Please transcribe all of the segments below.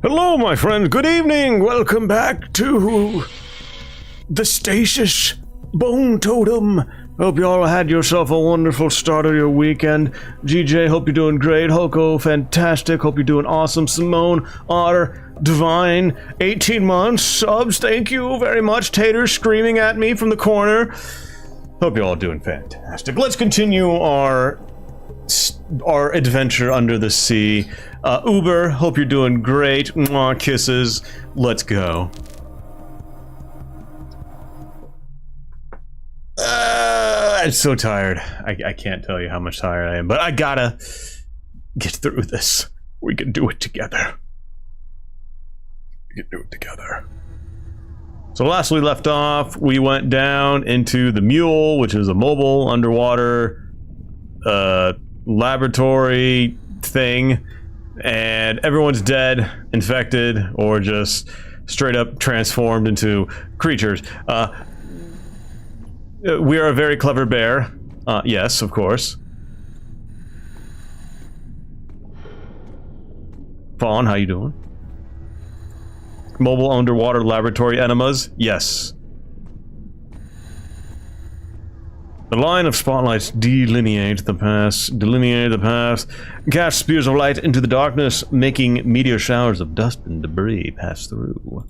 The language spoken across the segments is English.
Hello, my friend. Good evening. Welcome back to the STASIS Bone Totem. Hope you all had yourself a wonderful start of your weekend. GJ, hope you're doing great. Hoko, fantastic. Hope you're doing awesome. Simone, Otter, Divine, 18 months, subs, thank you very much. Tater screaming at me from the corner. Hope you're all doing fantastic. Let's continue our adventure under the sea. Uber, hope you're doing great. Mwah, kisses. Let's go. I'm so tired. I can't tell you how much tired I am, but I gotta get through this. We can do it together. We can do it together. So last we left off, we went down into the Mule, which is a mobile underwater laboratory thing, and everyone's dead, infected, or just straight up transformed into creatures. We are a very clever bear. Yes, of course. Fawn, how you doing? Mobile underwater laboratory enemas? Yes. The line of spotlights delineate the path, cast spears of light into the darkness, making meteor showers of dust and debris pass through.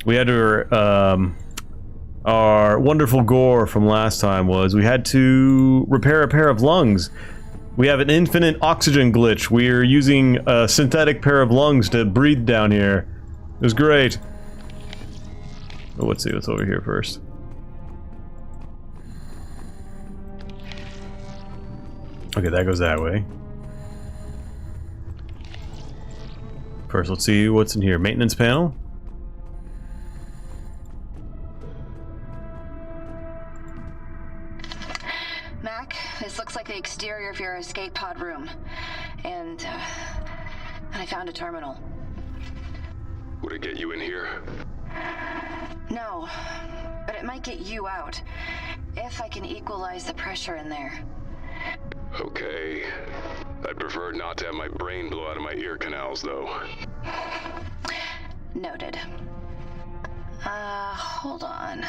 We had to, our wonderful gore from last time was we had to repair a pair of lungs. We have an infinite oxygen glitch. We're using a synthetic pair of lungs to breathe down here. It was great. Oh, let's see what's over here first. Okay, that goes that way. First, let's see what's in here. Maintenance panel. Mac, this looks like the exterior of your escape pod room. And I found a terminal. Would it get you in here? No, but it might get you out. If I can equalize the pressure in there. Okay. I'd prefer not to have my brain blow out of my ear canals, though. Noted. Hold on.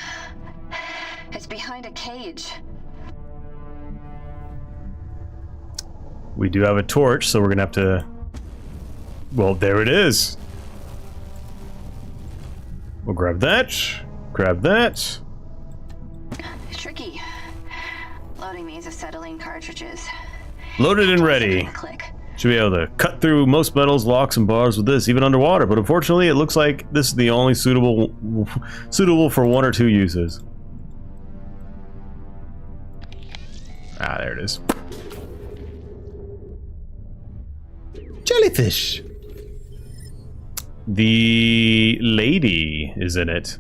It's behind a cage. We do have a torch, so we're gonna have to... Well, there it is. We'll grab that. Grab that. Tricky. Loading these acetylene cartridges. Loaded and ready. Click. Should be able to cut through most metals, locks, and bars with this, even underwater. But unfortunately, it looks like this is the only suitable for one or two uses. Ah, there it is. Jellyfish. The lady is in it.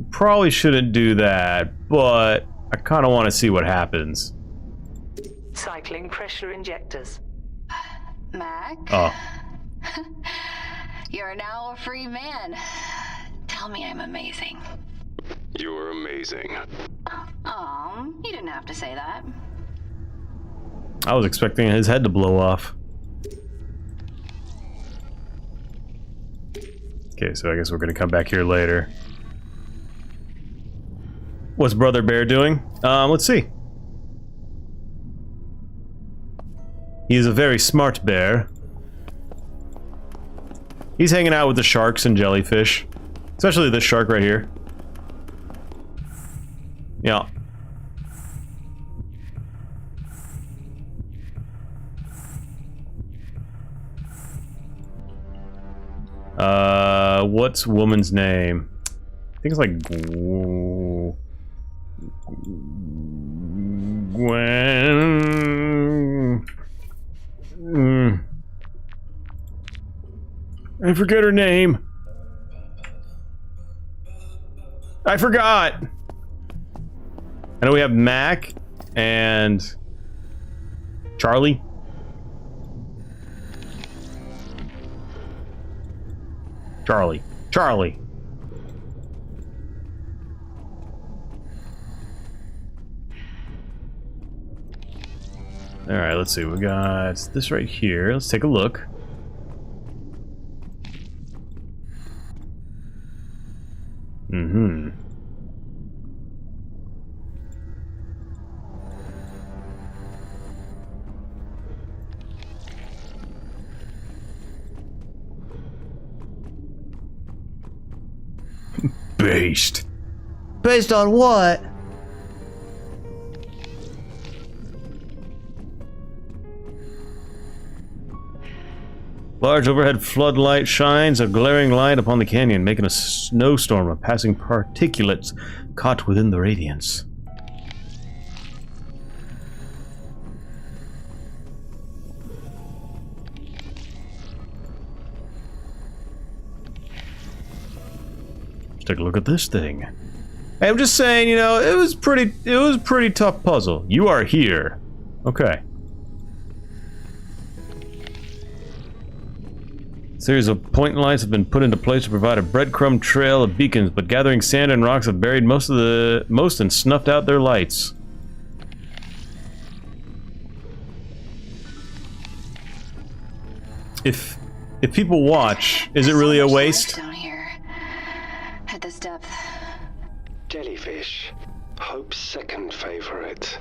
Probably shouldn't do that, but I kind of want to see what happens. Cycling pressure injectors. Mac? Oh. You're now a free man. Tell me I'm amazing. You're amazing. You didn't have to say that. I was expecting his head to blow off. Okay, so I guess we're gonna come back here later. What's Brother Bear doing? Let's see. He is a very smart bear. He's hanging out with the sharks and jellyfish. Especially this shark right here. Yeah. What's woman's name? I think it's like Gwen. I forget her name. I forgot. I know we have Mac and Charlie. Charlie. Alright, let's see. We got this right here. Let's take a look. Mm-hmm. Based. Based on what? Large overhead floodlight shines a glaring light upon the canyon, making a snowstorm of passing particulates caught within the radiance. Let's take a look at this thing. Hey, I'm just saying, you know, it was a pretty tough puzzle. You are here. Okay. A series of point lights have been put into place to provide a breadcrumb trail of beacons, but gathering sand and rocks have buried most and snuffed out their lights. If people watch, is it really a waste? Down here, at this depth. Jellyfish, Hope's second favorite.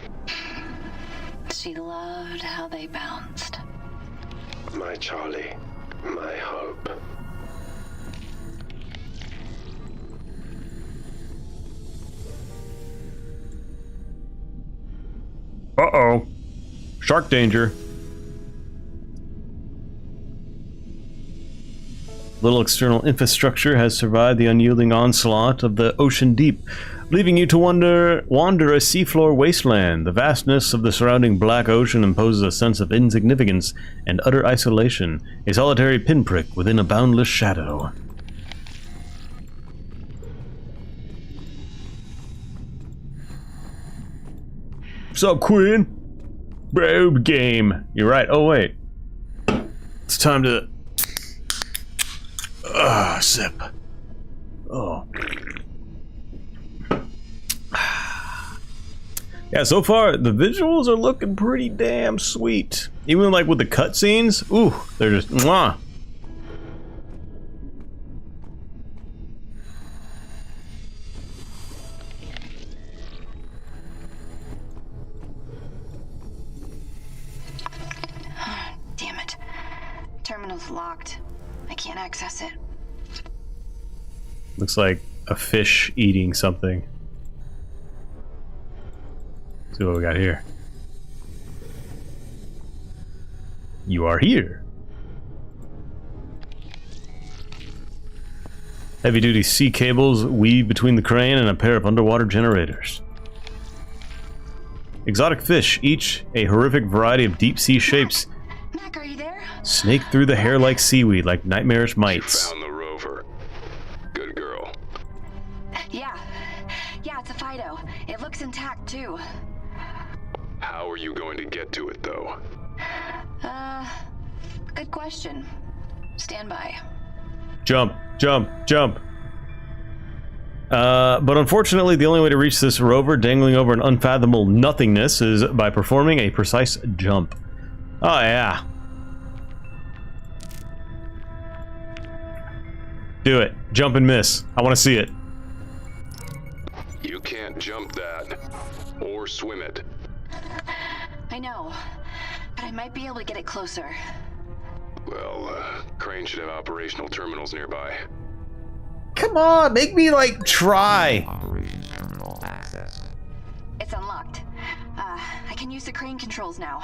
She loved how they bounced. My Charlie, my Hope. Uh-oh. Shark danger. Little external infrastructure has survived the unyielding onslaught of the ocean deep, leaving you to wander a seafloor wasteland. The vastness of the surrounding black ocean imposes a sense of insignificance and utter isolation, a solitary pinprick within a boundless shadow. Sup, Quinn? Robe game. You're right. Oh, wait. It's time to... sip. Oh. Yeah, so far, the visuals are looking pretty damn sweet. Even like with the cutscenes, ooh, they're just mwah. Damn it. Terminal's locked. I can't access it. Looks like a fish eating something. Let's see what we got here. You are here. Heavy-duty sea cables weave between the crane and a pair of underwater generators. Exotic fish, each a horrific variety of deep-sea shapes, Mac, are you there? snake through the hair like seaweed, like nightmarish mites. Found the rover. Good girl. Yeah, it's a Fido. It looks intact, too. How are you going to get to it, though? Good question. Stand by. Jump, jump, jump. But unfortunately, the only way to reach this rover dangling over an unfathomable nothingness is by performing a precise jump. Oh, yeah. Do it. Jump and miss. I want to see it. You can't jump that. Or swim it. I know, but I might be able to get it closer. Well, Crane should have operational terminals nearby. Come on, make me, like, try. Operating terminal access. It's unlocked. I can use the crane controls now.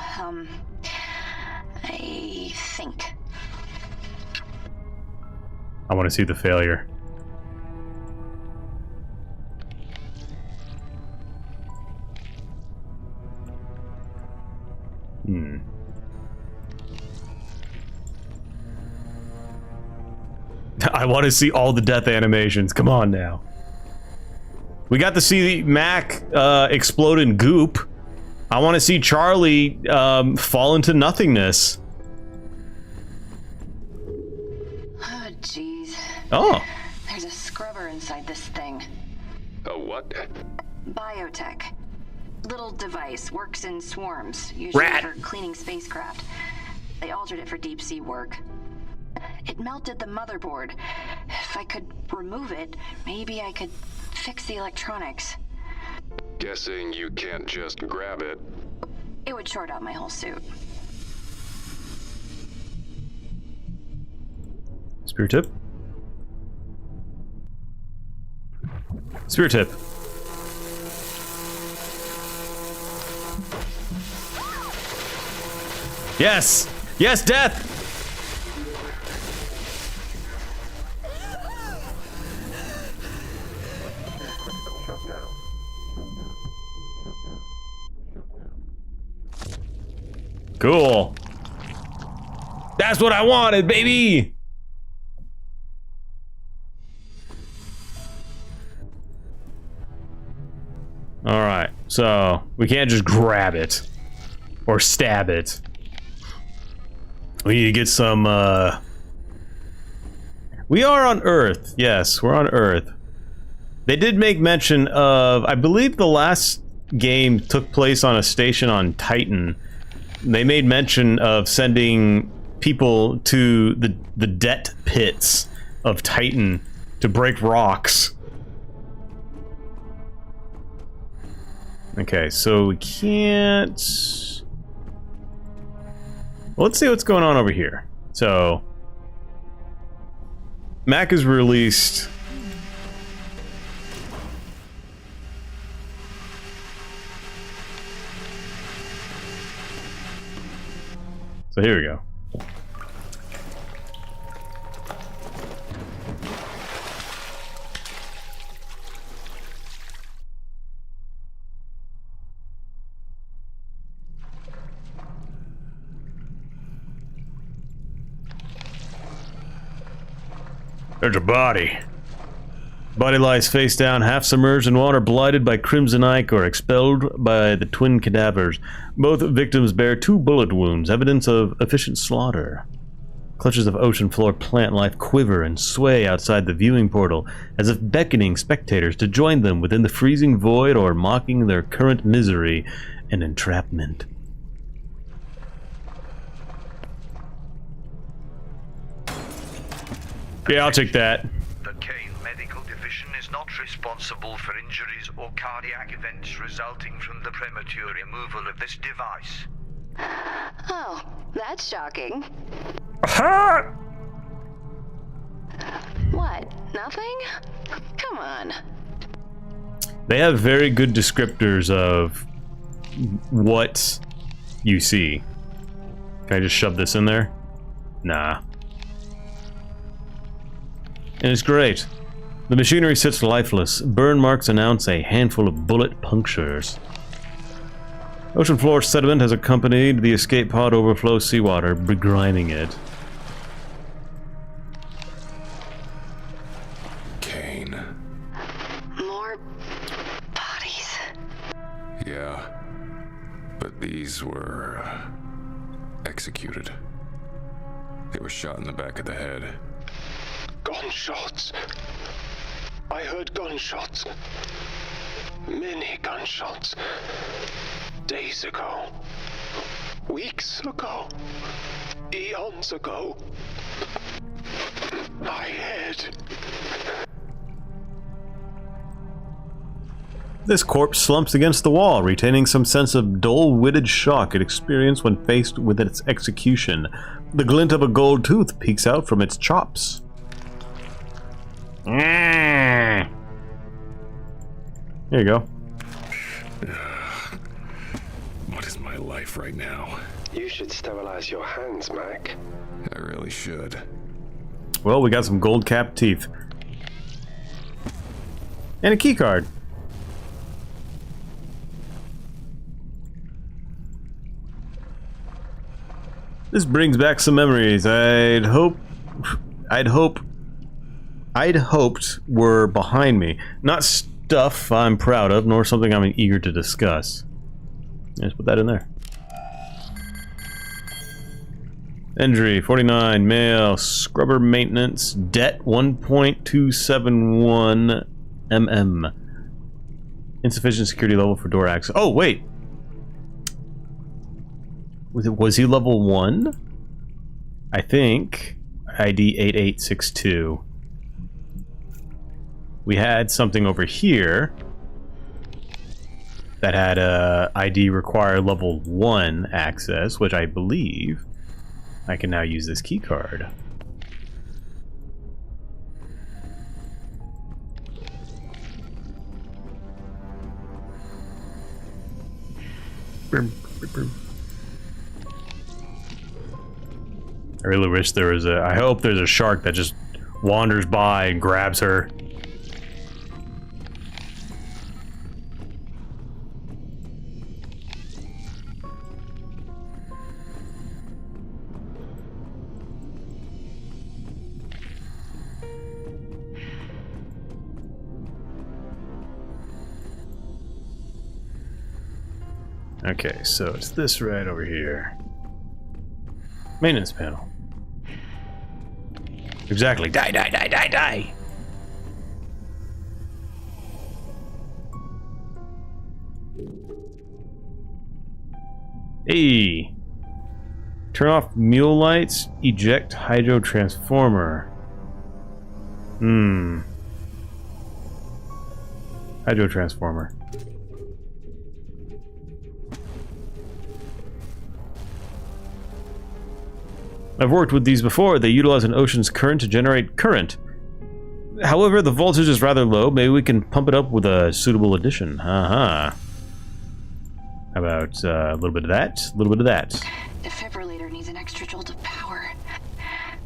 I think. I want to see the failure. I want to see all the death animations. Come on now. We got to see Mac explode in goop. I want to see Charlie fall into nothingness. Oh, jeez. Oh. There's a scrubber inside this thing. A what? Biotech. little device. Works in swarms, usually Rat. for cleaning spacecraft. They altered it for deep sea work. It melted the motherboard. If I could remove it, maybe I could fix the electronics. Guessing you can't just grab it. It would short out my whole suit. Spear tip. Spear tip. Yes! Yes, death! Cool. That's what I wanted, baby! Alright, so we can't just grab it. Or stab it. We need to get some, We are on Earth. Yes, we're on Earth. They did make mention of... I believe the last game took place on a station on Titan. They made mention of sending people to the debt pits of Titan to break rocks. Okay, so we can't... Well, let's see what's going on over here. So... Mac has released... So here we go. There's a body. Body lies face down, half submerged in water, blighted by crimson ike or expelled by the twin cadavers. Both victims bear 2 bullet wounds, evidence of efficient slaughter. Clutches of ocean floor plant life quiver and sway outside the viewing portal, as if beckoning spectators to join them within the freezing void or mocking their current misery and entrapment. Yeah, I'll take that. The Kane Medical Division is not responsible for injuries or cardiac events resulting from the premature removal of this device. Oh, that's shocking. Ha! What? Nothing? Come on. They have very good descriptors of what you see. Can I just shove this in there? Nah. And it's great. The machinery sits lifeless. Burn marks announce a handful of bullet punctures. Ocean floor sediment has accompanied the escape pod overflow seawater, begriming it. Kane. More bodies. Yeah. But these were... executed. They were shot in the back of the head. Gunshots. I heard gunshots. Many gunshots. Days ago. Weeks ago. Eons ago. My head. This corpse slumps against the wall, retaining some sense of dull-witted shock it experienced when faced with its execution. The glint of a gold tooth peeks out from its chops. Here you go. What is my life right now? You should sterilize your hands, Mac. I really should. Well, we got some gold-capped teeth. And a keycard. This brings back some memories. I'd hoped were behind me. Not stuff I'm proud of, nor something I'm eager to discuss. Let's put that in there. Injury 49, male, scrubber maintenance, debt 1.271 mm. Insufficient security level for door access. Oh, wait. Was he level 1? I think. ID 8862. We had something over here that had a ID require level 1 access, which I believe I can now use this key card. I really wish there was a... I hope there's a shark that just wanders by and grabs her. Okay, so it's this right over here. Maintenance panel. Exactly. Die, die, die, die, die! Hey! Turn off mule lights, eject hydro transformer. Hydro transformer. I've worked with these before. They utilize an ocean's current to generate current. However, the voltage is rather low. Maybe we can pump it up with a suitable addition. How about a little bit of that, a little bit of that. Defibrillator needs an extra jolt of power.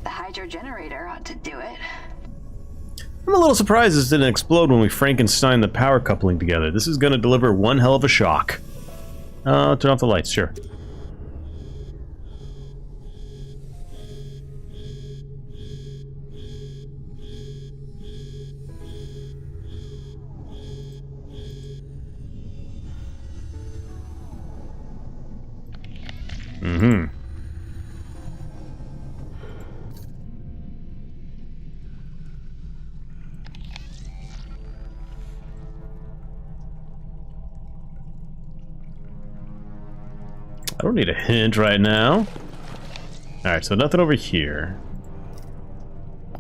The hydro generator ought to do it. I'm a little surprised this didn't explode when we Frankenstein the power coupling together. This is going to deliver one hell of a shock. Turn off the lights, sure. I don't need a hint right now. Alright, so nothing over here.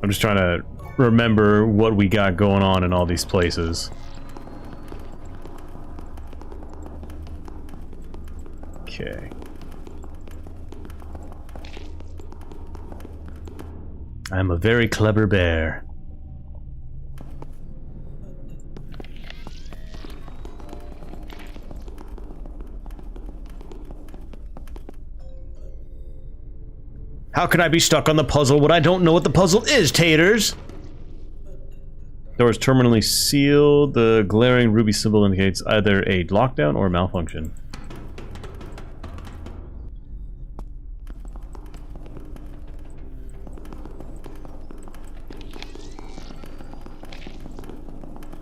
I'm just trying to remember what we got going on in all these places. Okay. I'm a very clever bear. How can I be stuck on the puzzle when I don't know what the puzzle is, taters? Door is terminally sealed. The glaring ruby symbol indicates either a lockdown or malfunction.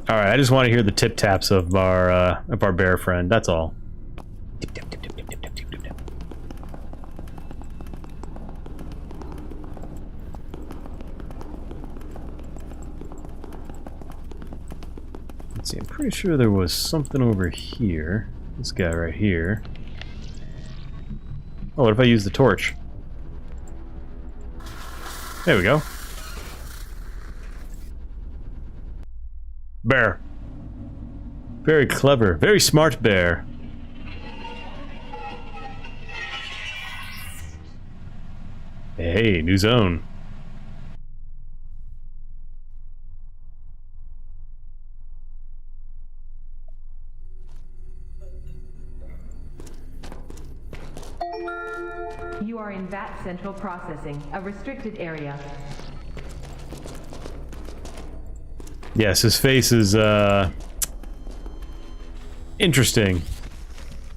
Alright, I just want to hear the tip-taps of our bear friend, that's all. Tip, tip, tip, tip, tip, tip, tip, tip, tip. Let's see, I'm pretty sure there was something over here. This guy right here. Oh, what if I use the torch? There we go. Bear. Very clever. Very smart bear. Hey, new zone. You are in VAT Central Processing, a restricted area. Yes, his face is, interesting.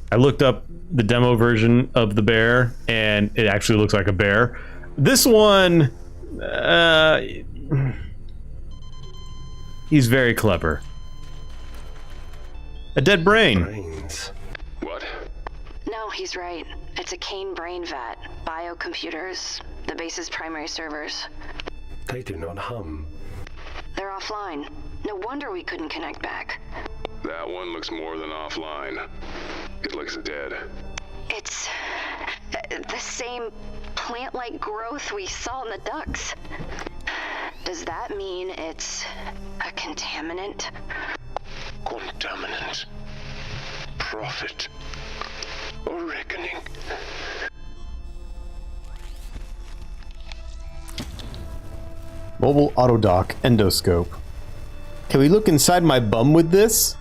I looked up the demo version of the bear, and it actually looks like a bear. This one, he's very clever. A dead brain. Brains. What? No, he's right. It's a Kane brain vat. Biocomputers. The base's primary servers. They do not hum. They're offline. No wonder we couldn't connect back. That one gun looks more than offline. It looks dead. It's the same plant-like growth we saw in the ducts. Does that mean it's a contaminant? Contaminant. Profit. Or reckoning. Mobile autodoc endoscope. Can we look inside my bum with this?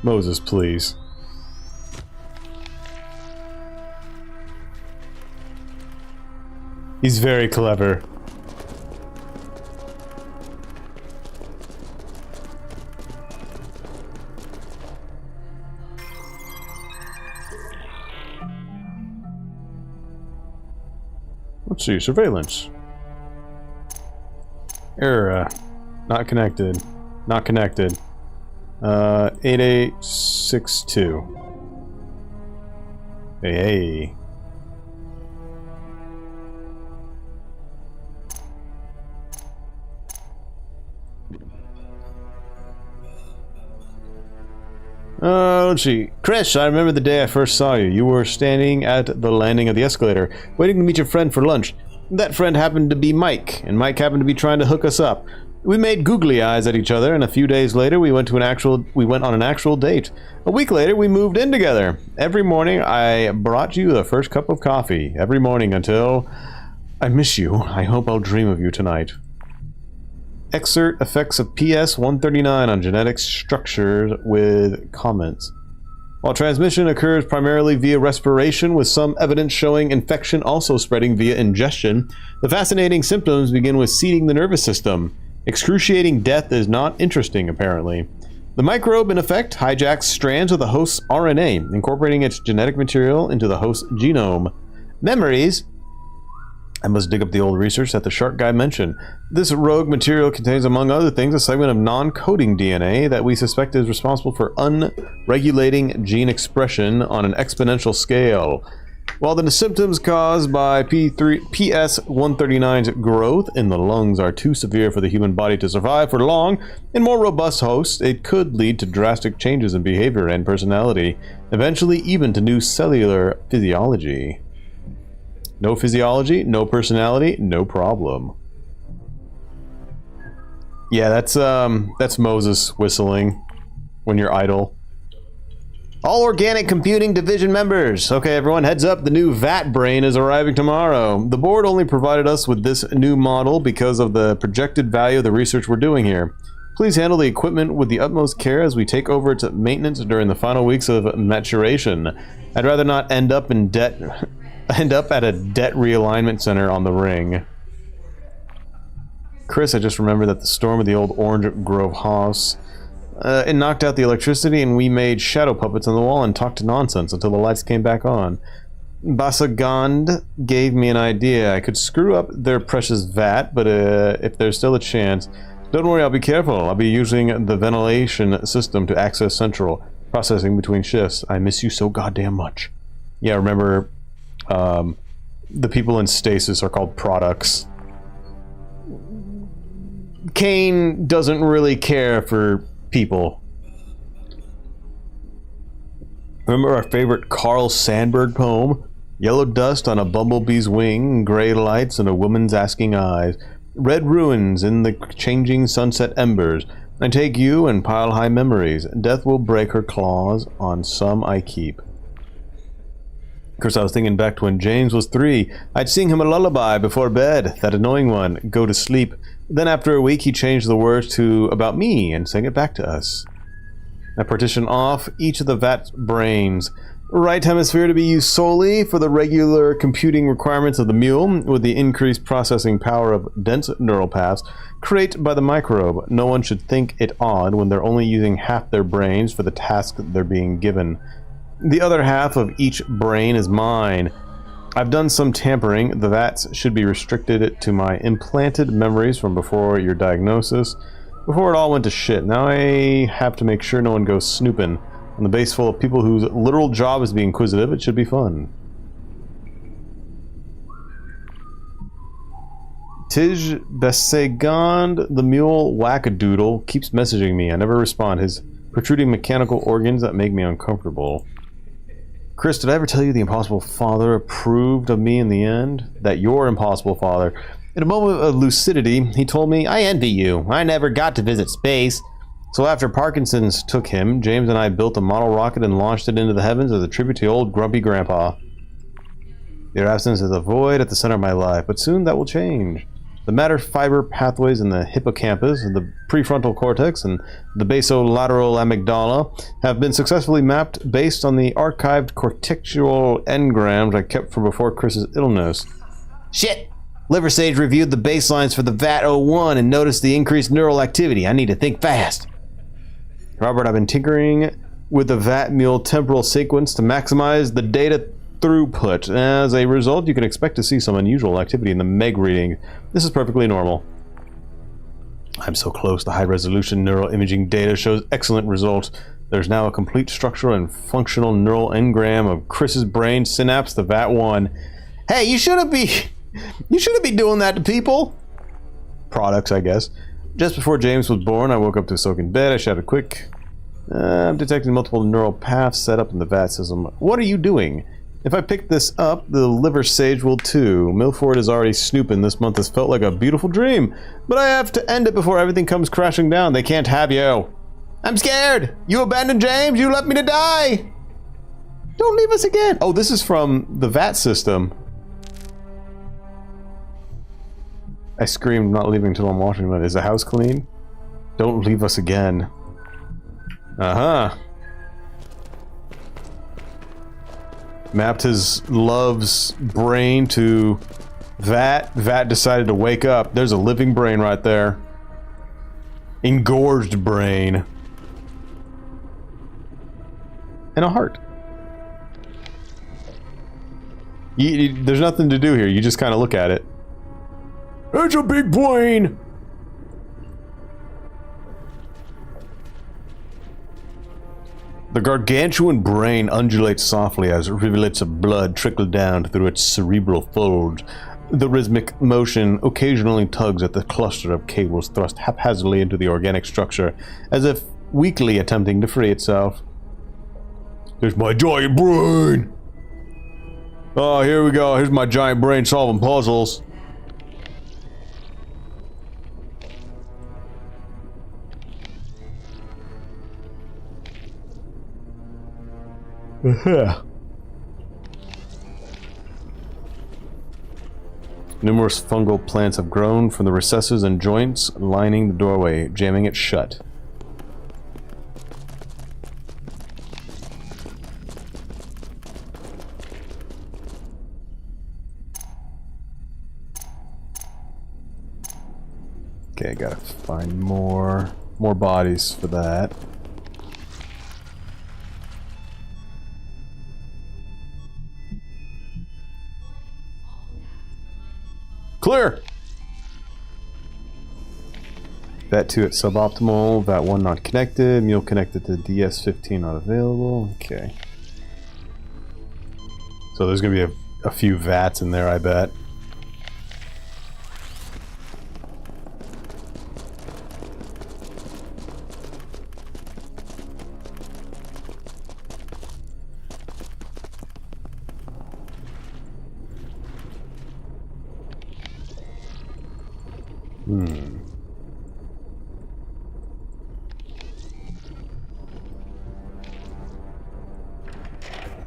Moses, please. He's very clever. Let's see, surveillance. Error, not connected. Not connected. 8862. Hey. Let's see. Chris, I remember the day I first saw you. You were standing at the landing of the escalator, waiting to meet your friend for lunch. That friend happened to be Mike, and Mike happened to be trying to hook us up. We made googly eyes at each other, and a few days later we went on an actual date. A week later we moved in together. Every morning I brought you the first cup of coffee. Every morning until... I miss you. I hope I'll dream of you tonight. Excerpt effects of PS 139 on genetic structures with comments. While transmission occurs primarily via respiration, with some evidence showing infection also spreading via ingestion, the fascinating symptoms begin with seeding the nervous system. Excruciating death is not interesting, apparently. The microbe, in effect, hijacks strands of the host's RNA, incorporating its genetic material into the host's genome. Memories... I must dig up the old research that the shark guy mentioned. This rogue material contains, among other things, a segment of non-coding DNA that we suspect is responsible for unregulating gene expression on an exponential scale. While the symptoms caused by PS-139's growth in the lungs are too severe for the human body to survive for long, in more robust hosts, it could lead to drastic changes in behavior and personality, eventually even to new cellular physiology. No physiology, no personality, no problem. Yeah, that's Moses whistling when you're idle. All Organic Computing Division members. Okay, everyone, heads up, the new VAT brain is arriving tomorrow. The board only provided us with this new model because of the projected value of the research we're doing here. Please handle the equipment with the utmost care as we take over its maintenance during the final weeks of maturation. I'd rather not end up in debt... end up at a debt realignment center on the ring. Chris, I just remembered that the storm of the old Orange Grove house, it knocked out the electricity and we made shadow puppets on the wall and talked nonsense until the lights came back on. Basagand gave me an idea. I could screw up their precious vat, but if there's still a chance, don't worry, I'll be careful. I'll be using the ventilation system to access central processing between shifts. I miss you so goddamn much. Yeah, remember... the people in stasis are called products. Kane doesn't really care for people. Remember our favorite Carl Sandburg poem? Yellow dust on a bumblebee's wing, gray lights and a woman's asking eyes, red ruins in the changing sunset embers. I take you and pile high memories. Death will break her claws on some I keep. Of course, I was thinking back to when James was 3. I'd sing him a lullaby before bed, that annoying one, go to sleep. Then after a week, he changed the words to about me and sang it back to us. I partition off each of the VAT brains. Right hemisphere to be used solely for the regular computing requirements of the mule, with the increased processing power of dense neural paths created by the microbe. No one should think it odd when they're only using half their brains for the task they're being given. The other half of each brain is mine. I've done some tampering. The VATs should be restricted to my implanted memories from before your diagnosis, before it all went to shit. Now I have to make sure no one goes snooping. On the base full of people whose literal job is to be inquisitive, it should be fun. Tij Besegond, the mule wackadoodle, keeps messaging me. I never respond. His protruding mechanical organs that make me uncomfortable. Chris, did I ever tell you the impossible father approved of me in the end? That your impossible father. In a moment of lucidity, he told me, I envy you. I never got to visit space. So after Parkinson's took him, James and I built a model rocket and launched it into the heavens as a tribute to old grumpy grandpa. Your absence is a void at the center of my life, but soon that will change. The matter fiber pathways in the hippocampus, the prefrontal cortex, and the basolateral amygdala have been successfully mapped based on the archived cortexual engrams I kept from before Chris's illness. Shit! Liversage reviewed the baselines for the VAT-01 and noticed the increased neural activity. I need to think fast. Robert, I've been tinkering with the VAT mule temporal sequence to maximize the data throughput. As a result, you can expect to see some unusual activity in the MEG reading. This is perfectly normal. I'm so close. The high-resolution neural imaging data shows excellent results. There's now a complete structural and functional neural engram of Chris's brain synapse, the VAT-1. Hey, you shouldn't be doing that to people. Products, I guess. Just before James was born, I woke up to a soaking bed. I shouted quick. I'm detecting multiple neural paths set up in the VAT system. What are you doing? If I pick this up, the liver sage will too. Milford is already snooping. This month has felt like a beautiful dream. But I have to end it before everything comes crashing down. They can't have you. I'm scared. You abandoned James. You left me to die. Don't leave us again. Oh, this is from the VAT system. I screamed, not leaving until I'm washing it. Is the house clean? Don't leave us again. Uh-huh. Mapped his love's brain to VAT. VAT decided to wake up. There's a living brain right there. Engorged brain. And a heart. There's nothing to do here. You just kind of look at it. It's a big brain! The gargantuan brain undulates softly as rivulets of blood trickle down through its cerebral folds. The rhythmic motion occasionally tugs at the cluster of cables thrust haphazardly into the organic structure, as if weakly attempting to free itself. Here's my giant brain! Oh, here we go. Here's my giant brain solving puzzles. Numerous fungal plants have grown from the recesses and joints lining the doorway, jamming it shut. Okay, gotta find more bodies for that. Clear! VAT 2 at suboptimal, VAT 1 not connected, mule connected to DS15 not available. Okay. So there's gonna be a few VATs in there, I bet.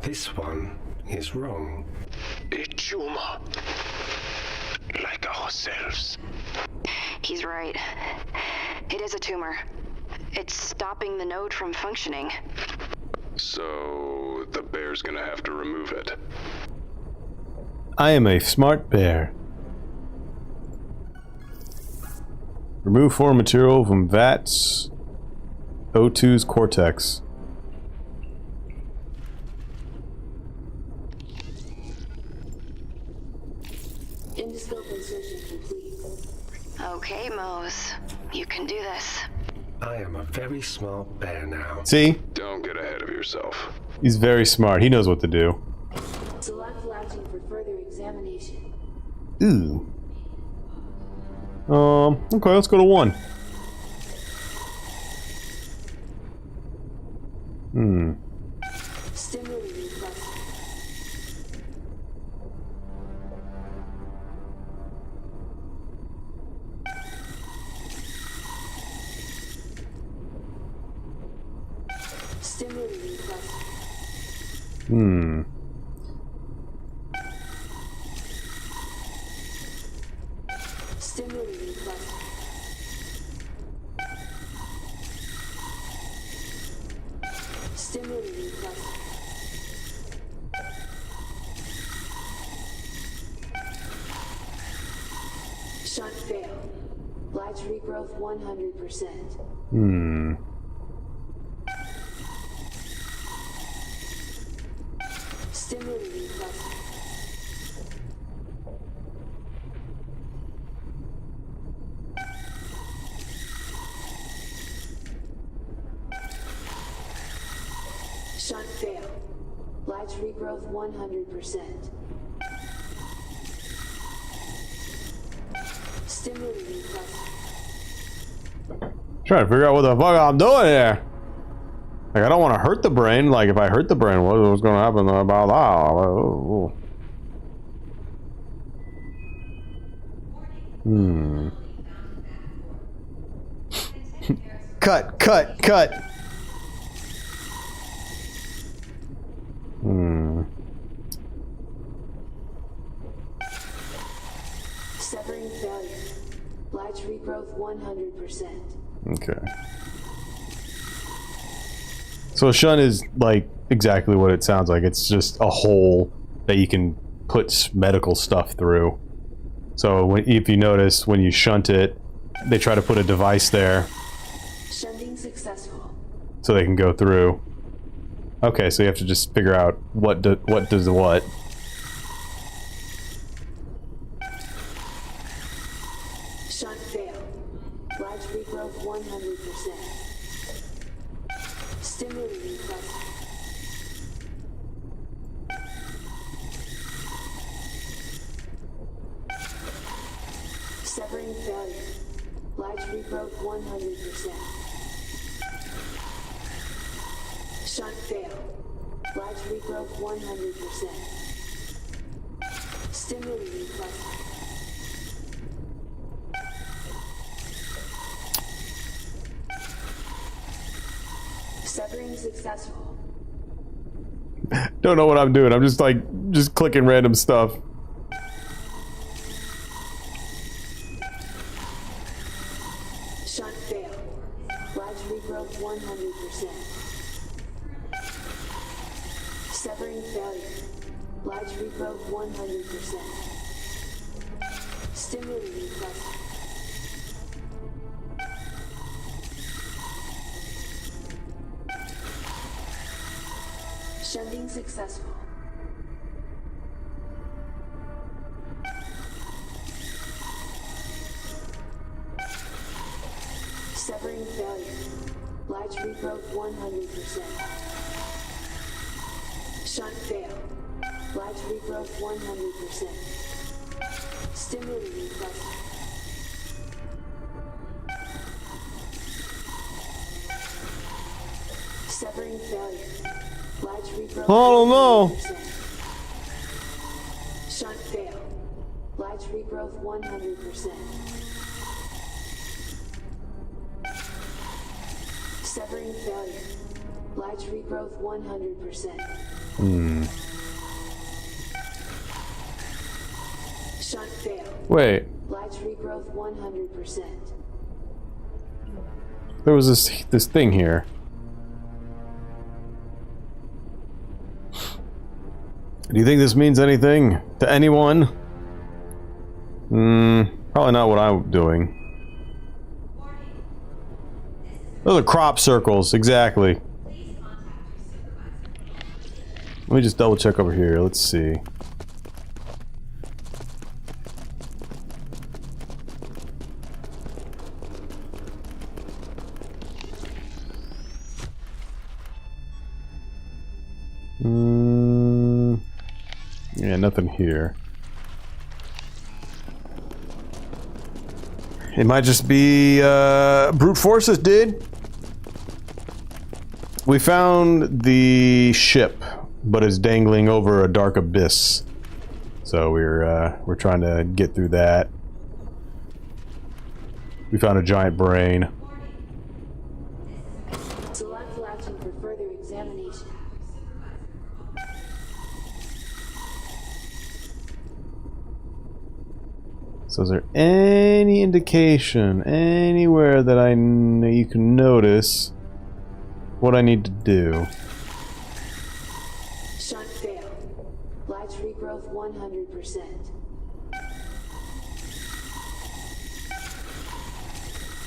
This one is wrong. A tumor. Like ourselves. He's right. It is a tumor. It's stopping the node from functioning. So the bear's gonna have to remove it. I am a smart bear. Remove foreign material from VAT's O2's cortex. Endoscope insertion complete. Okay, Mose. You can do this. I am a very smart bear now. See? Don't get ahead of yourself. He's very smart. He knows what to do. Select latching for further examination. Ooh. Okay, let's go to 1. Stimulating cluster. Stimulating cluster. Stimulating cluster. Stimulating cluster. Shunt fail. Large regrowth 100%. Stimulating cluster. Shunt fail. Large regrowth 100%. Stimulating cluster. Trying to figure out what the fuck I'm doing here. Like, I don't want to hurt the brain. Like, if I hurt the brain, what's going to happen about that? Cut. Severing failure. Large regrowth 100%. Okay. So a shunt is like exactly what it sounds like. It's just a hole that you can put medical stuff through. So if you notice, when you shunt it, they try to put a device there. Shunting successful. So they can go through. Okay, so you have to just figure out what does what. Shunt fail. Large regrowth 100%. Stimulating cluster. Severing failure. Large regrowth 100%. Shunt fail. Large regrowth 100%. Stimulating cluster. Severing successful. Don't know what I'm doing. I'm just clicking random stuff. Shunt fail. Large regrowth 100%. Severing failure. Large regrowth 100%. Stimulating cluster. Shunting successful. Severing failure. Large regrowth 100%. Shunt fail. Large regrowth 100%. Stimulating cluster. Severing failure. Large regrowth. I don't know. 100%. Shunt fail. Large regrowth 100%. Severing failure. Large regrowth 100%. Shunt fail. Wait. Large regrowth 100%. There was this thing here. Do you think this means anything to anyone? Probably not what I'm doing. Those are crop circles, exactly. Let me just double check over here. Let's see. Yeah, nothing here. It might just be brute forces, dude. We found the ship, but it's dangling over a dark abyss. So we're trying to get through that. We found a giant brain. Select latching for further examination. So is there any indication anywhere that you can notice what I need to do? Shunt fail. Latch regrowth 100%.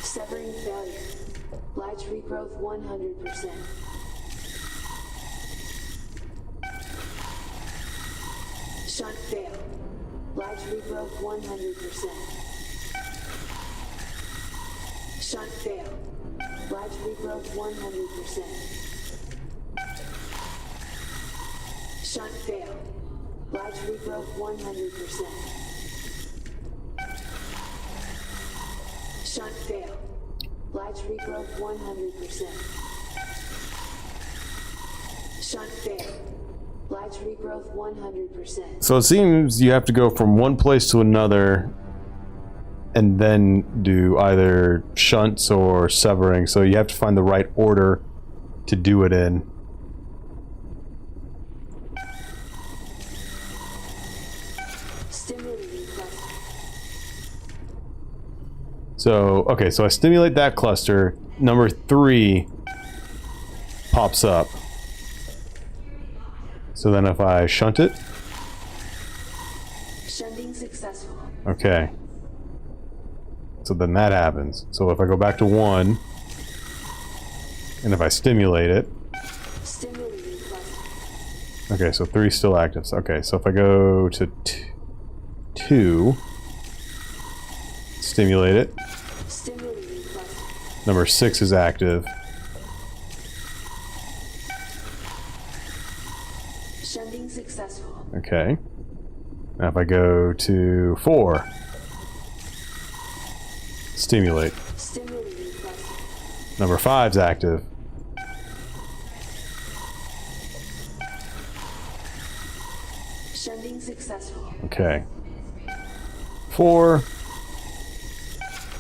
Severing failure. Latch regrowth 100%. Shunt fail. Latch regrowth 100%. Shunt fail. Latch regrowth 100%. Shunt fail. Latch regrowth 100%. Shunt fail. Latch regrowth 100%. Shunt fail. Latch regrowth 100%. So it seems you have to go from one place to another and then do either shunts or severing. So you have to find the right order to do it in. Stimulating cluster. So, okay, so I stimulate that cluster. Number 3 pops up. So then if I shunt it. Shunting successful. Okay. So then that happens. So if I go back to 1, and if I stimulate it. Stimulating cluster. Okay, so 3 is still active. So, okay, so if I go to 2, stimulate it. Stimulating cluster. Number 6 is active. Shunting successful. Okay. Now if I go to 4, stimulate. Stimulating cluster. Number 5 is active. Shunting successful. Okay. 4.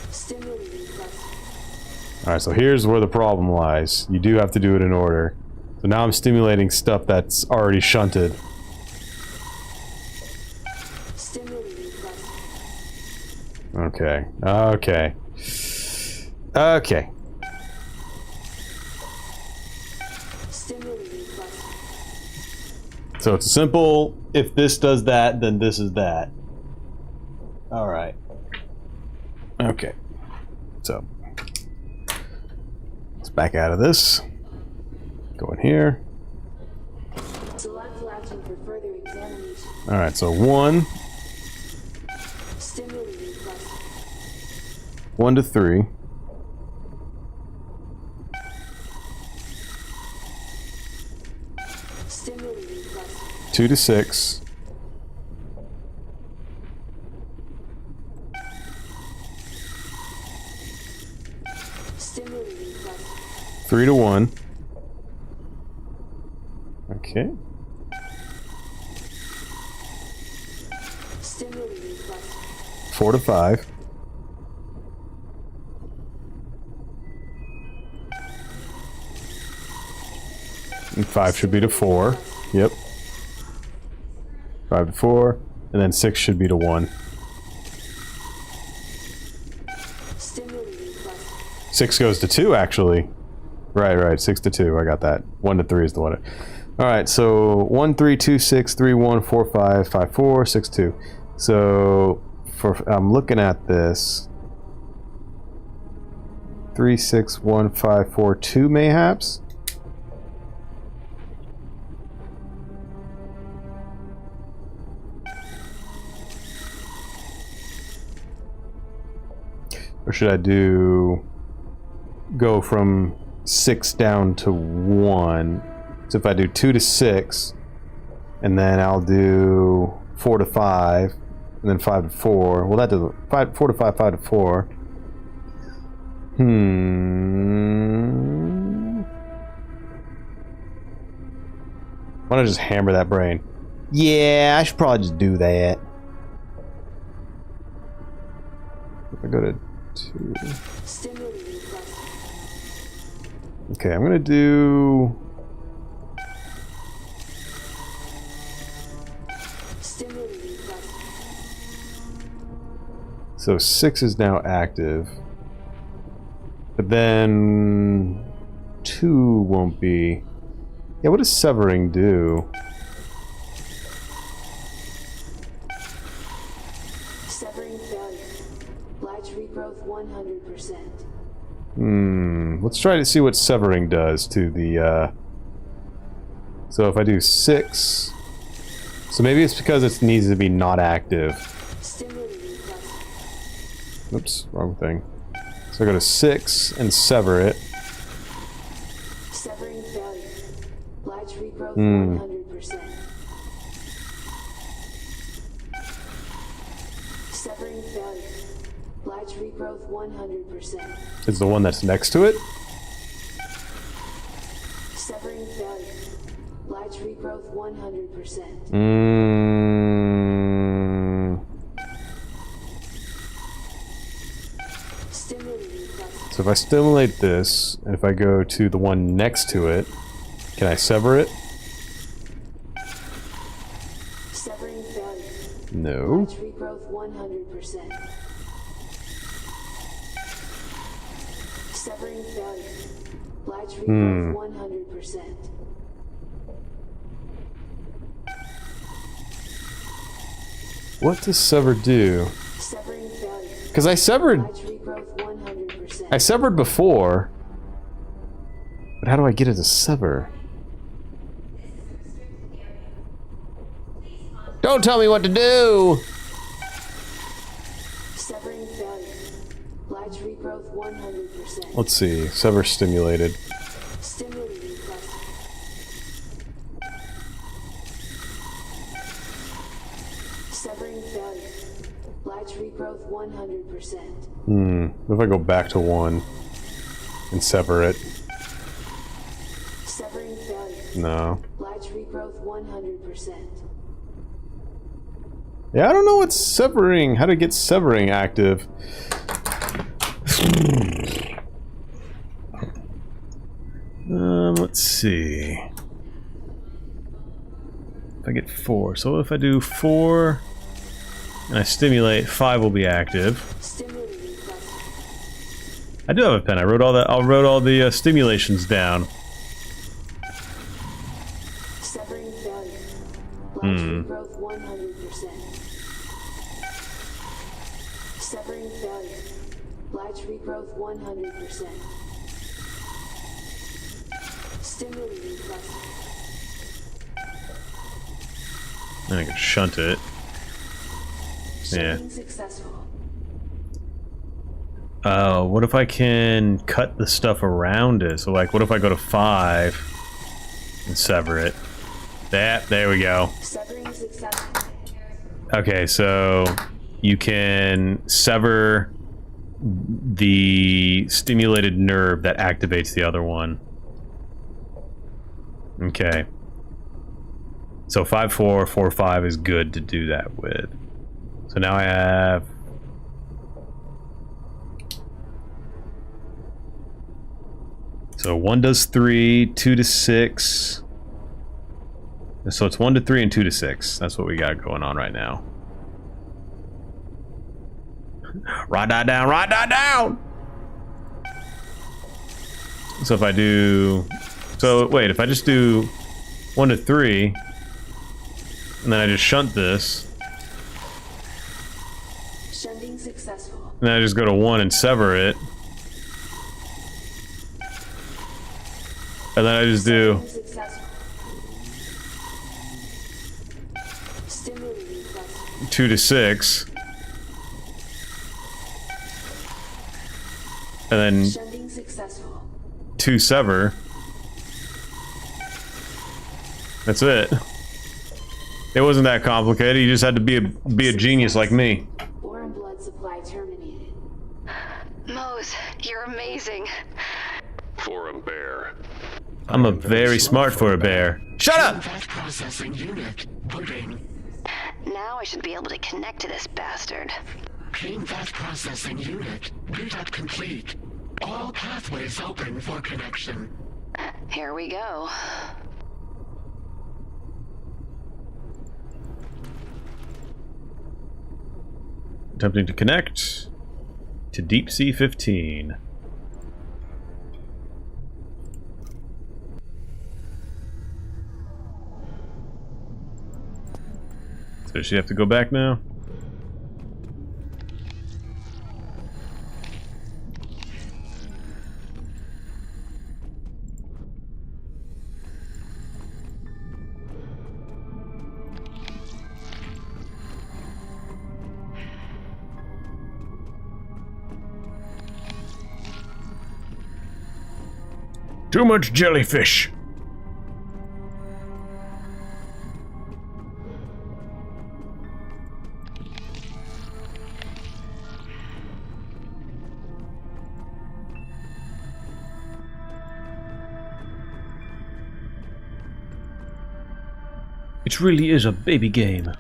Stimulating cluster. Alright, so here's where the problem lies. You do have to do it in order. So now I'm stimulating stuff that's already shunted. Stimulating cluster. Okay. Okay. Okay. Stimulating cluster. So it's simple, if this does that, then this is that. Alright. Okay. So let's back out of this. Go in here. Select latching for further examination. Alright, so 1. Stimulating cluster. 1 to 3. Stimulating cluster. 2 to 6. Stimulating cluster. 3 to 1. Okay. Stimulating cluster. 4 to 5. And 5 should be to 4. Yep. 5 to 4. And then 6 should be to 1. Stimulating cluster. 6 goes to 2, actually. Right. 6 to 2. I got that. 1 to 3 is the one. Alright, so 1, 3, 2, 6, 3, 1, 4, 5, 5, 4, 6, 2. So, I'm looking at this. 3, 6, 1, 5, 4, 2, mayhaps? Or should I go from 6 down to 1? So if I do 2 to 6, and then I'll do 4 to 5, and then 5 to 4. Well, that doesn't. 4 to 5, 5 to 4. Why don't I just hammer that brain? Yeah, I should probably just do that. If I go to 2. Okay, I'm gonna do. So 6 is now active. But then 2 won't be. Yeah, what does severing do? Severing failure. Large regrowth 100%. Let's try to see what severing does to the, So if I do 6... So maybe it's because it needs to be not active. Oops, wrong thing. So I go to 6 and sever it. Severing failure. Large regrowth 100%. Severing failure. Large regrowth 100%. Is the one that's next to it? Severing failure. Large regrowth 100%. So if I stimulate this, and if I go to the one next to it, can I sever it? Severing failure. No. Large regrowth 100%. Severing failure. Large regrowth 100%. What does sever do? Severing failure. Because I severed. Large regrowth 100%. I severed before. But how do I get it to sever? Don't tell me what to do! Severing failure. Large regrowth 100%. Let's see. Sever stimulated. Stimulating cluster. Severing failure. Large regrowth 100%. What if I go back to 1 and sever it? Severing failure. No. Large regrowth 100%. Yeah, I don't know what's severing. How to get severing active. Let's see. If I get 4. So what if I do 4 and I stimulate, 5 will be active. Stimulating cluster. I do have a pen. I wrote all that. I wrote all the stimulations down. Severing failure. Large regrowth 100%. Severing failure. Large regrowth 100%. Stimulating cluster. And I can shunt it. Yeah. Shunting successful. What if I can cut the stuff around it? So like, what if I go to 5 and sever it? There we go. Severing successful. Okay, so you can sever the stimulated nerve that activates the other one. Okay. So 5-4, 4-5 is good to do that with. So now I have... So 1 does 3, 2 to 6. So it's 1 to 3 and 2 to 6. That's what we got going on right now. Write that down, write that down! So if I do... So wait, if I just do 1 to 3, and then I just shunt this, Shunting successful. and then I just go to 1 and sever it, and then I just do... Successful. Stimulating cluster. 2 to 6, and then Shunting successful. 2 sever. That's it. It wasn't that complicated. You just had to be a genius like me. Ore and blood supply terminated. Mo, goes. You're amazing. For a bear. I'm a very smart for a bear. Shut up! Processing unit. Booting. Now I should be able to connect to this bastard. Clean fast processing unit. Boot up complete. All pathways open for connection. Here we go. Attempting to connect to Deep Sea 15. So does she have to go back now? Too much jellyfish. It really is a baby game.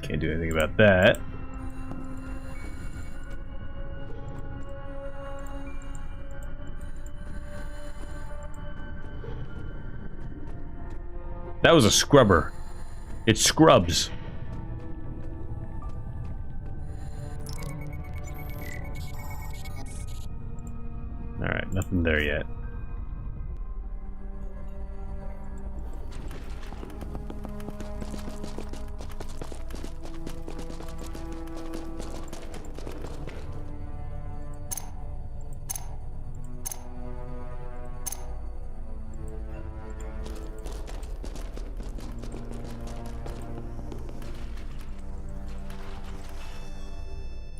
Can't do anything about that. That was a scrubber. It scrubs. Alright, nothing there yet.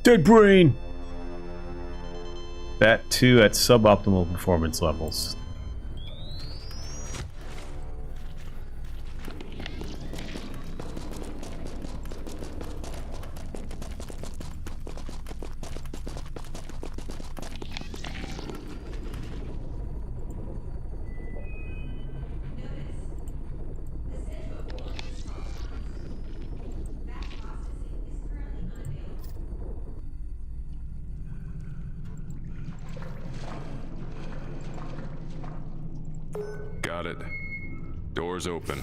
Dead brain! That too at suboptimal performance levels. Got it. Doors open.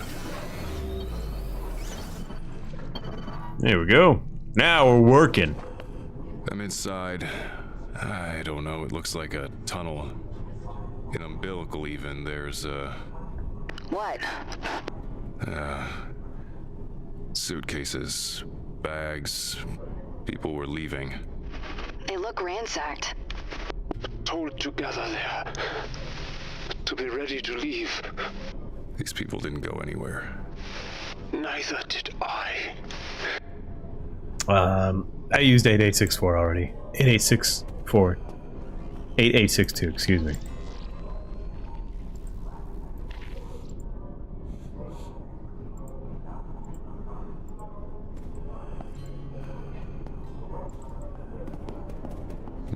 There we go. Now we're working. I'm inside. I don't know, it looks like a tunnel. An umbilical even. There's What? suitcases, bags. People were leaving. They look ransacked. Hold together there. To be ready to leave. These people didn't go anywhere. Neither did I. I used 8864 already. 8864. 8862, excuse me.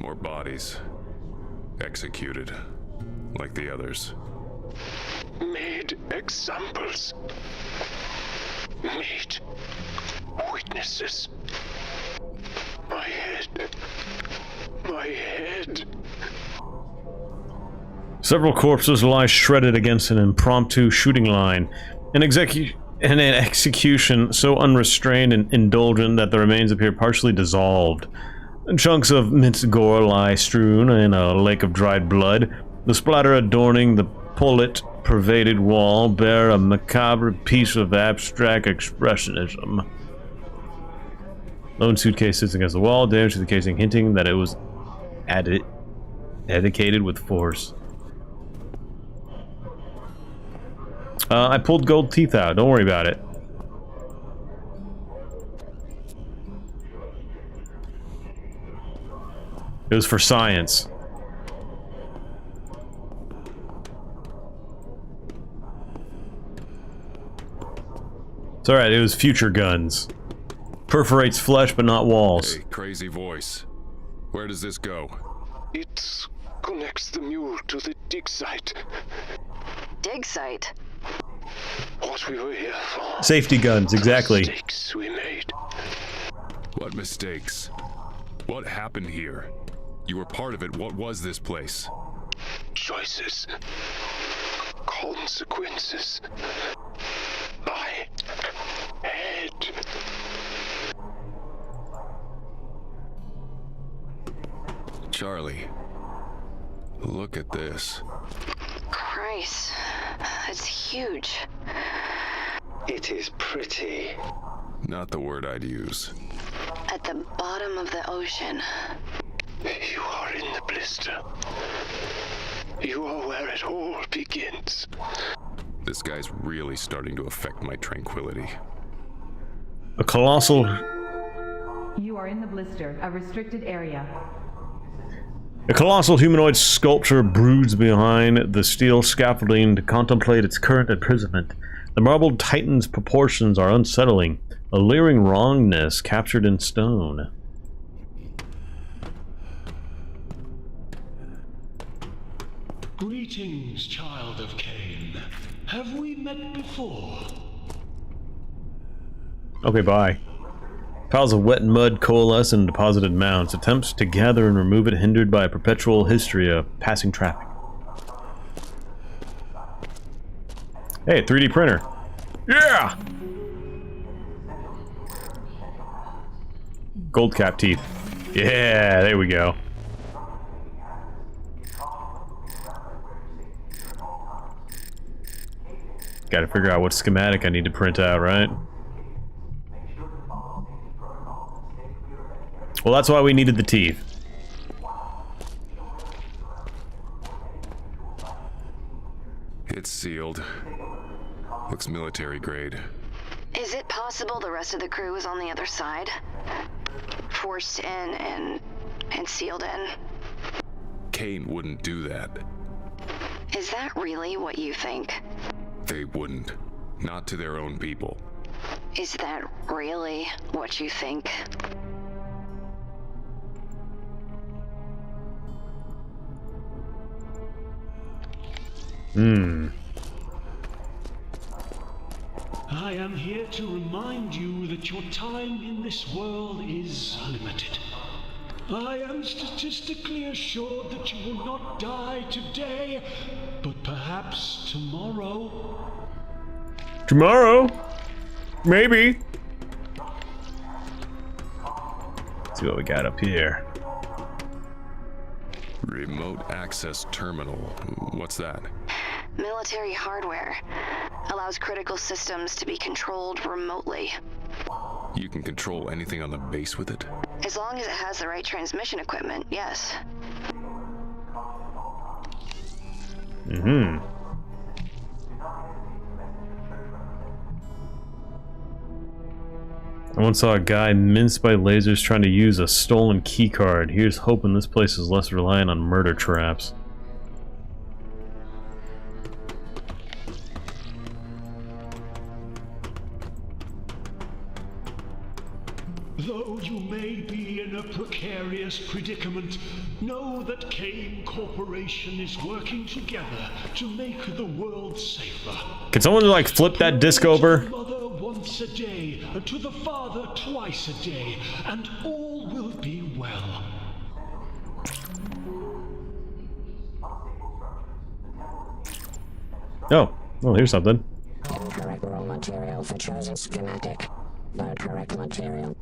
More bodies. Executed. Like the others. Made examples. Made witnesses. My head. My head. Several corpses lie shredded against an impromptu shooting line. An execution so unrestrained and indulgent that the remains appear partially dissolved. Chunks of minced gore lie strewn in a lake of dried blood. The splatter adorning the pullet-pervaded wall bear a macabre piece of abstract expressionism. Lone suitcase sits against the wall, damage to the casing hinting that it was dedicated with force. I pulled gold teeth out, don't worry about it. It was for science. It's alright, it was future guns. Perforates flesh but not walls. Hey, crazy voice. Where does this go? It connects the mule to the dig site. Dig site? What we were here for. Safety guns, exactly. Mistakes we made. What mistakes? What happened here? You were part of it. What was this place? Choices. Consequences. I had. Charlie, look at this. Christ, it's huge. It is pretty. Not the word I'd use. At the bottom of the ocean. You are in the blister. You are where it all begins. This guy's really starting to affect my tranquility. A colossal... You are in the blister, a restricted area. A colossal humanoid sculpture broods behind the steel scaffolding to contemplate its current imprisonment. The marbled titan's proportions are unsettling, a leering wrongness captured in stone. Greetings, child of Cain. Have we met before? Okay, bye. Piles of wet mud coalesce in deposited mounds. Attempts to gather and remove it hindered by a perpetual history of passing traffic. Hey, 3D printer. Yeah! Gold cap teeth. Yeah, there we go. Gotta figure out what schematic I need to print out, right? Well, that's why we needed the teeth. It's sealed. Looks military grade. Is it possible the rest of the crew is on the other side? Forced in and sealed in? Cain wouldn't do that. Is that really what you think? They wouldn't. Not to their own people. Is that really what you think? I am here to remind you that your time in this world is limited. I am statistically assured that you will not die today, but perhaps tomorrow. Tomorrow? Maybe. Let's see what we got up here. Remote access terminal. What's that? Military hardware. Allows critical systems to be controlled remotely. You can control anything on the base with it? As long as it has the right transmission equipment, yes. Mm-hmm. I once saw a guy minced by lasers trying to use a stolen keycard. Here's hoping this place is less reliant on murder traps. Though you may be in a precarious predicament, know that Cain Corporation is working together to make the world safer. Can someone like flip that disc over? To the mother once a day, and to the father twice a day, and all will be well. Oh, well, here's something. Incorrect raw material for chosen schematic. The correct material.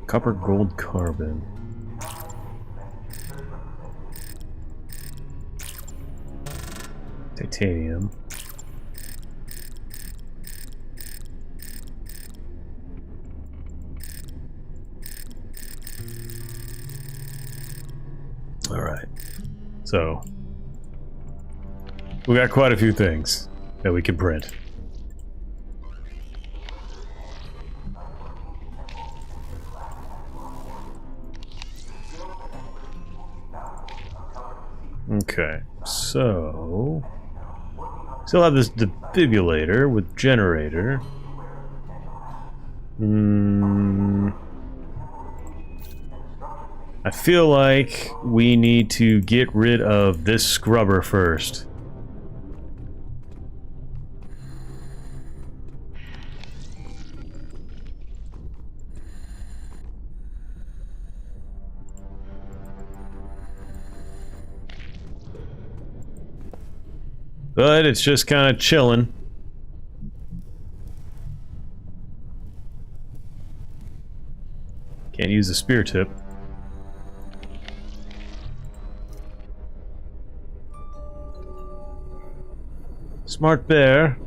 Copper, gold, carbon. Titanium. Alright. So, we got quite a few things that we can print. Okay, so still have this defibrillator with generator. I feel like we need to get rid of this scrubber first. But it's just kind of chilling. Can't use the spear tip. Smart bear.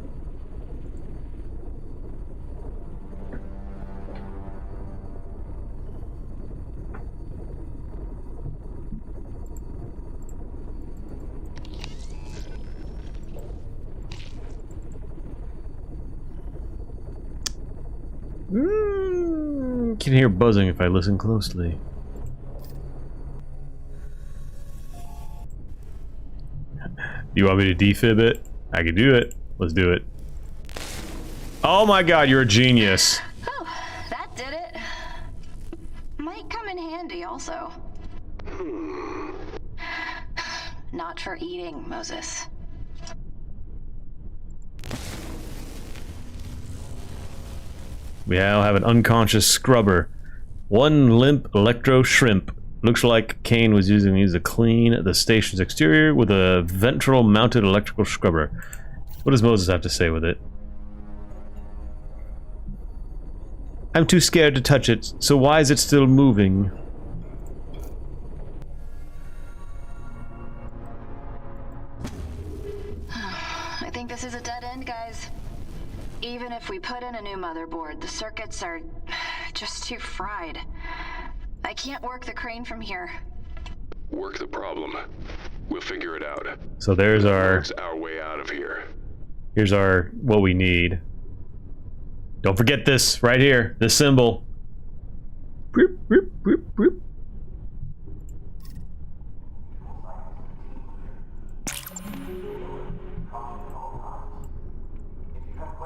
Can hear buzzing if I listen closely. You want me to defib it? I can do it. Let's do it. Oh my god, you're a genius. Oh, that did it. Might come in handy also. Not for eating, Moses. We now have an unconscious scrubber. One limp electro shrimp. Looks like Kane was using these to clean the station's exterior with a ventral mounted electrical scrubber. What does Moses have to say with it? I'm too scared to touch it, so why is it still moving? I think this is a dead end, guys. Even if we put in a new motherboard, the circuits are just too fried. I can't work the crane from here. Work the problem. We'll figure it out. So there's our way out of here. Here's our what we need. Don't forget this right here, this symbol. Boop, boop, boop, boop.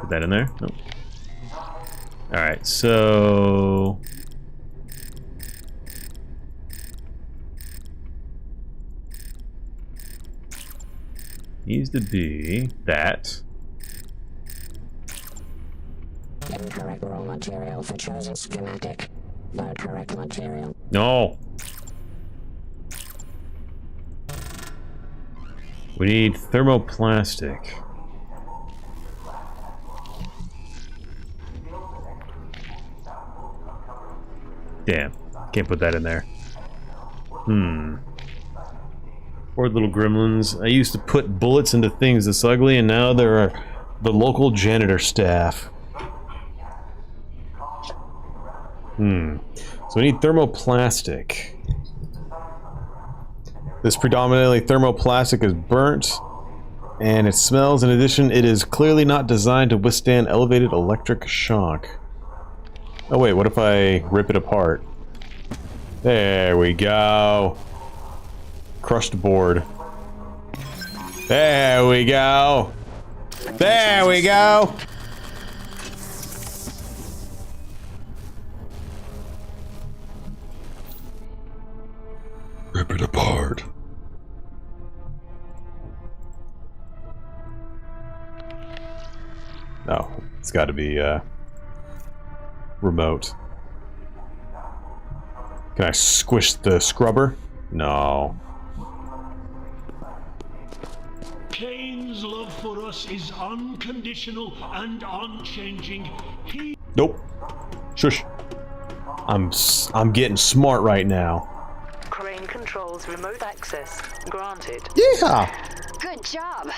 Put that in there. Nope. All right, so needs to be that. Incorrect raw material for chosen schematic. The correct material. No. We need thermoplastic. Damn. Can't put that in there. Poor little gremlins. I used to put bullets into things this ugly, and now they're the local janitor staff. So we need thermoplastic. This predominantly thermoplastic is burnt, and it smells. In addition, it is clearly not designed to withstand elevated electric shock. Oh wait, what if I rip it apart? There we go. Crushed board. There we go. There we go. Rip it apart. No, it's got to be remote. Can I squish the scrubber? No. Kane's love for us is unconditional and unchanging. Nope. Shush. I'm getting smart right now. Crane controls remote access granted. Yeah. Good job.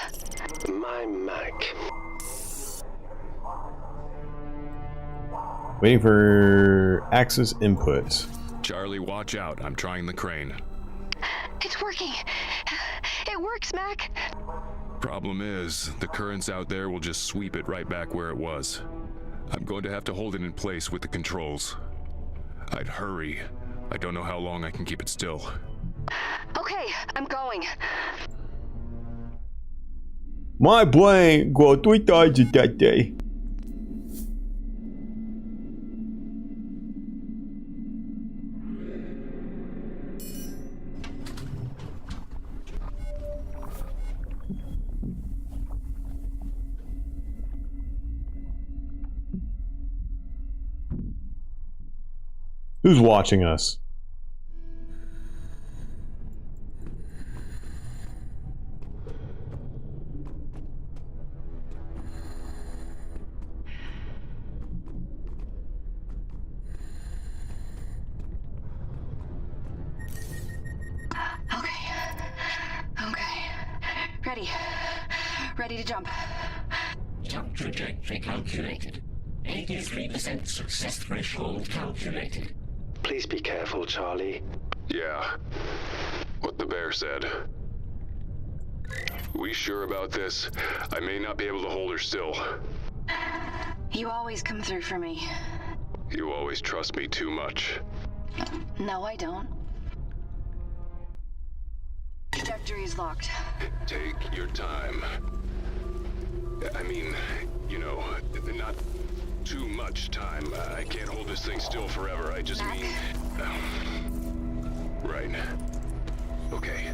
My Mac. Waiting for access input. Charlie, watch out. I'm trying the crane. It's working. It works, Mac. Problem is, the currents out there will just sweep it right back where it was. I'm going to have to hold it in place with the controls. I'd hurry. I don't know how long I can keep it still. Okay, I'm going. My brain got 3,000 that day. Who's watching us? Ready to jump. Jump trajectory calculated. 83% success threshold calculated. Please be careful, Charlie. Yeah. What the bear said. We sure about this? I may not be able to hold her still. You always come through for me. You always trust me too much. No, I don't. Trajectory is locked. Take your time. I mean, you know, not too much time. I can't hold this thing still forever. I just mean... right. Okay.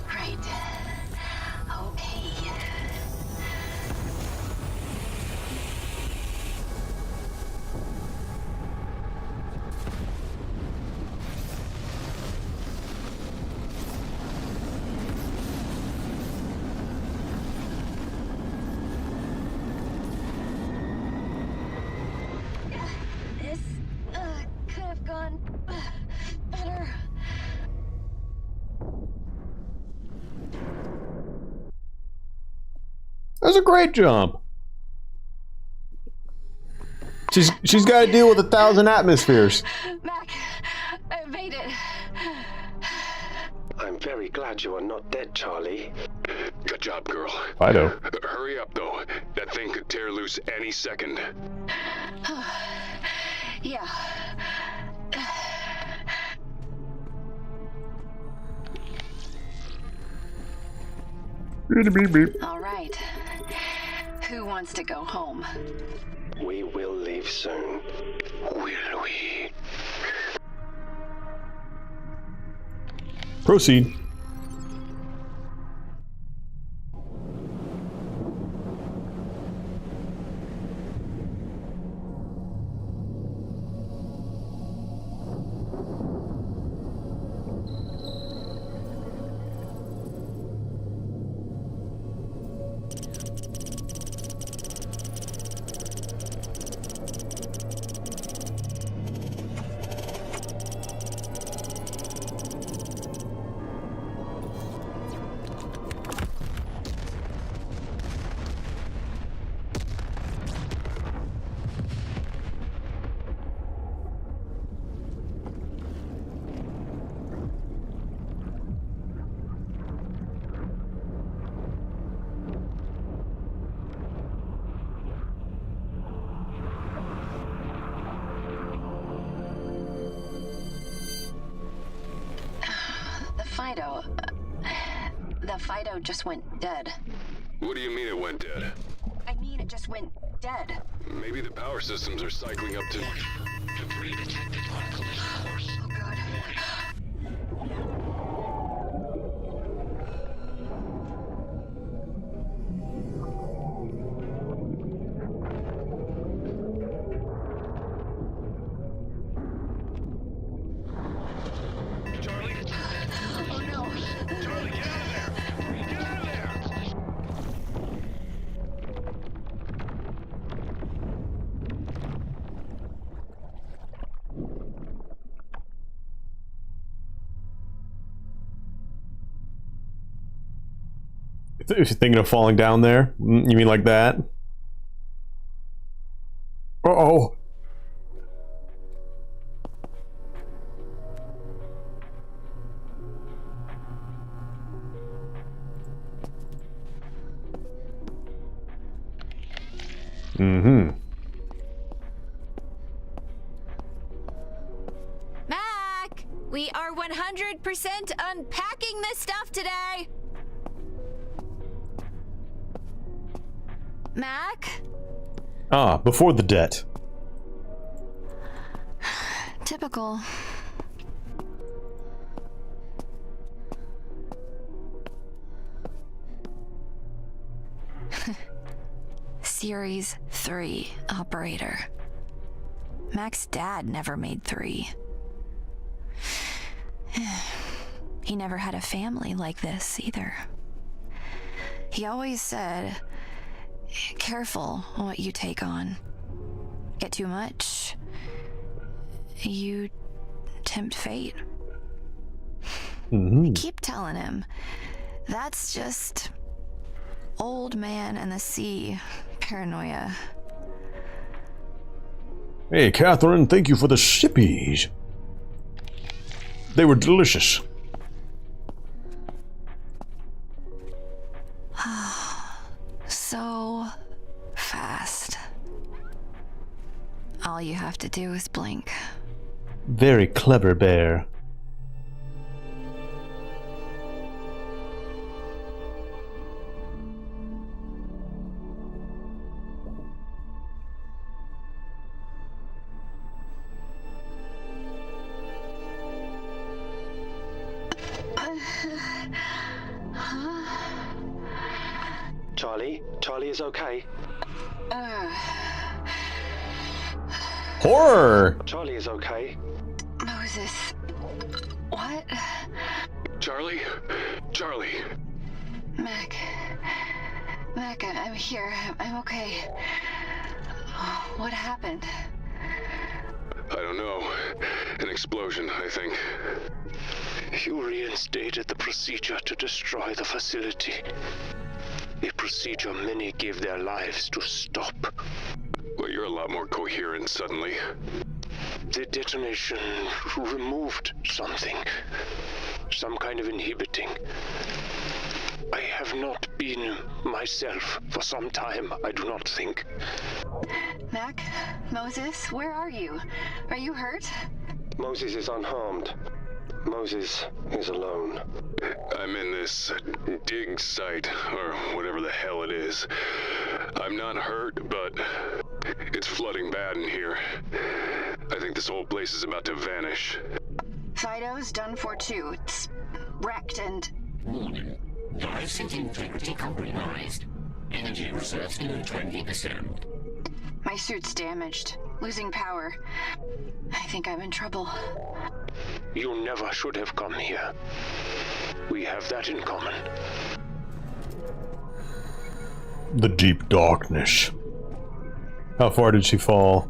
Right. Okay. This could have gone better. That was a great jump. She's got to deal with 1,000 atmospheres. Mac, I made it. I'm very glad you are not dead, Charlie. Good job, girl. Fido. Hurry up, though. That thing could tear loose any second. Yeah. Beep, beep. All right. Who wants to go home? We will leave soon. Will we? Proceed. The Fido just went dead. What do you mean it went dead? I mean it just went dead. Maybe the power systems are cycling up to... Debris detected on collision course. Oh, God. If you're thinking of falling down there, you mean like that? Uh-oh. Mm-hmm. this stuff today? Mac? Ah, before the debt. Typical. Series 3 operator. Mac's dad never made 3. He never had a family like this either. He always said, careful what you take on. Get too much, you tempt fate. I keep telling him, that's just old man and the sea paranoia. Hey, Catherine, thank you for the shippies. They were delicious. So fast. All you have to do is blink. Very clever, bear. Charlie is okay. Horror! Charlie is okay. Moses. What? Charlie? Mac, I'm here. I'm okay. What happened? I don't know. An explosion, I think. You reinstated the procedure to destroy the facility. A procedure many gave their lives to stop. Well, you're a lot more coherent suddenly. The detonation removed something. Some kind of inhibiting. I have not been myself for some time, I do not think. Mac? Moses? Where are you? Are you hurt? Moses is unharmed. Moses is alone. I'm in this dig site, or whatever the hell it is. I'm not hurt, but it's flooding bad in here. I think this whole place is about to vanish. Fido's done for too. It's wrecked and... Warning. Drive seat integrity compromised. Energy reserves below 20%. My suit's damaged. Losing power. I think I'm in trouble. You never should have come here. We have that in common. The deep darkness. How far did she fall?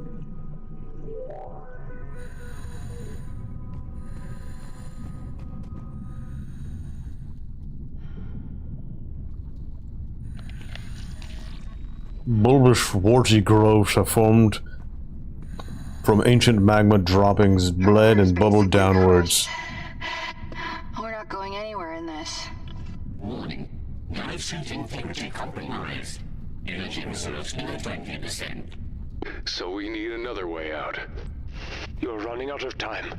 Bulbous, warty growths have formed from ancient magma droppings, bled and bubbled downwards. We're not going anywhere in this. Warning. Drive suit integrity compromised. Energy reserves below 20%. So we need another way out. You're running out of time.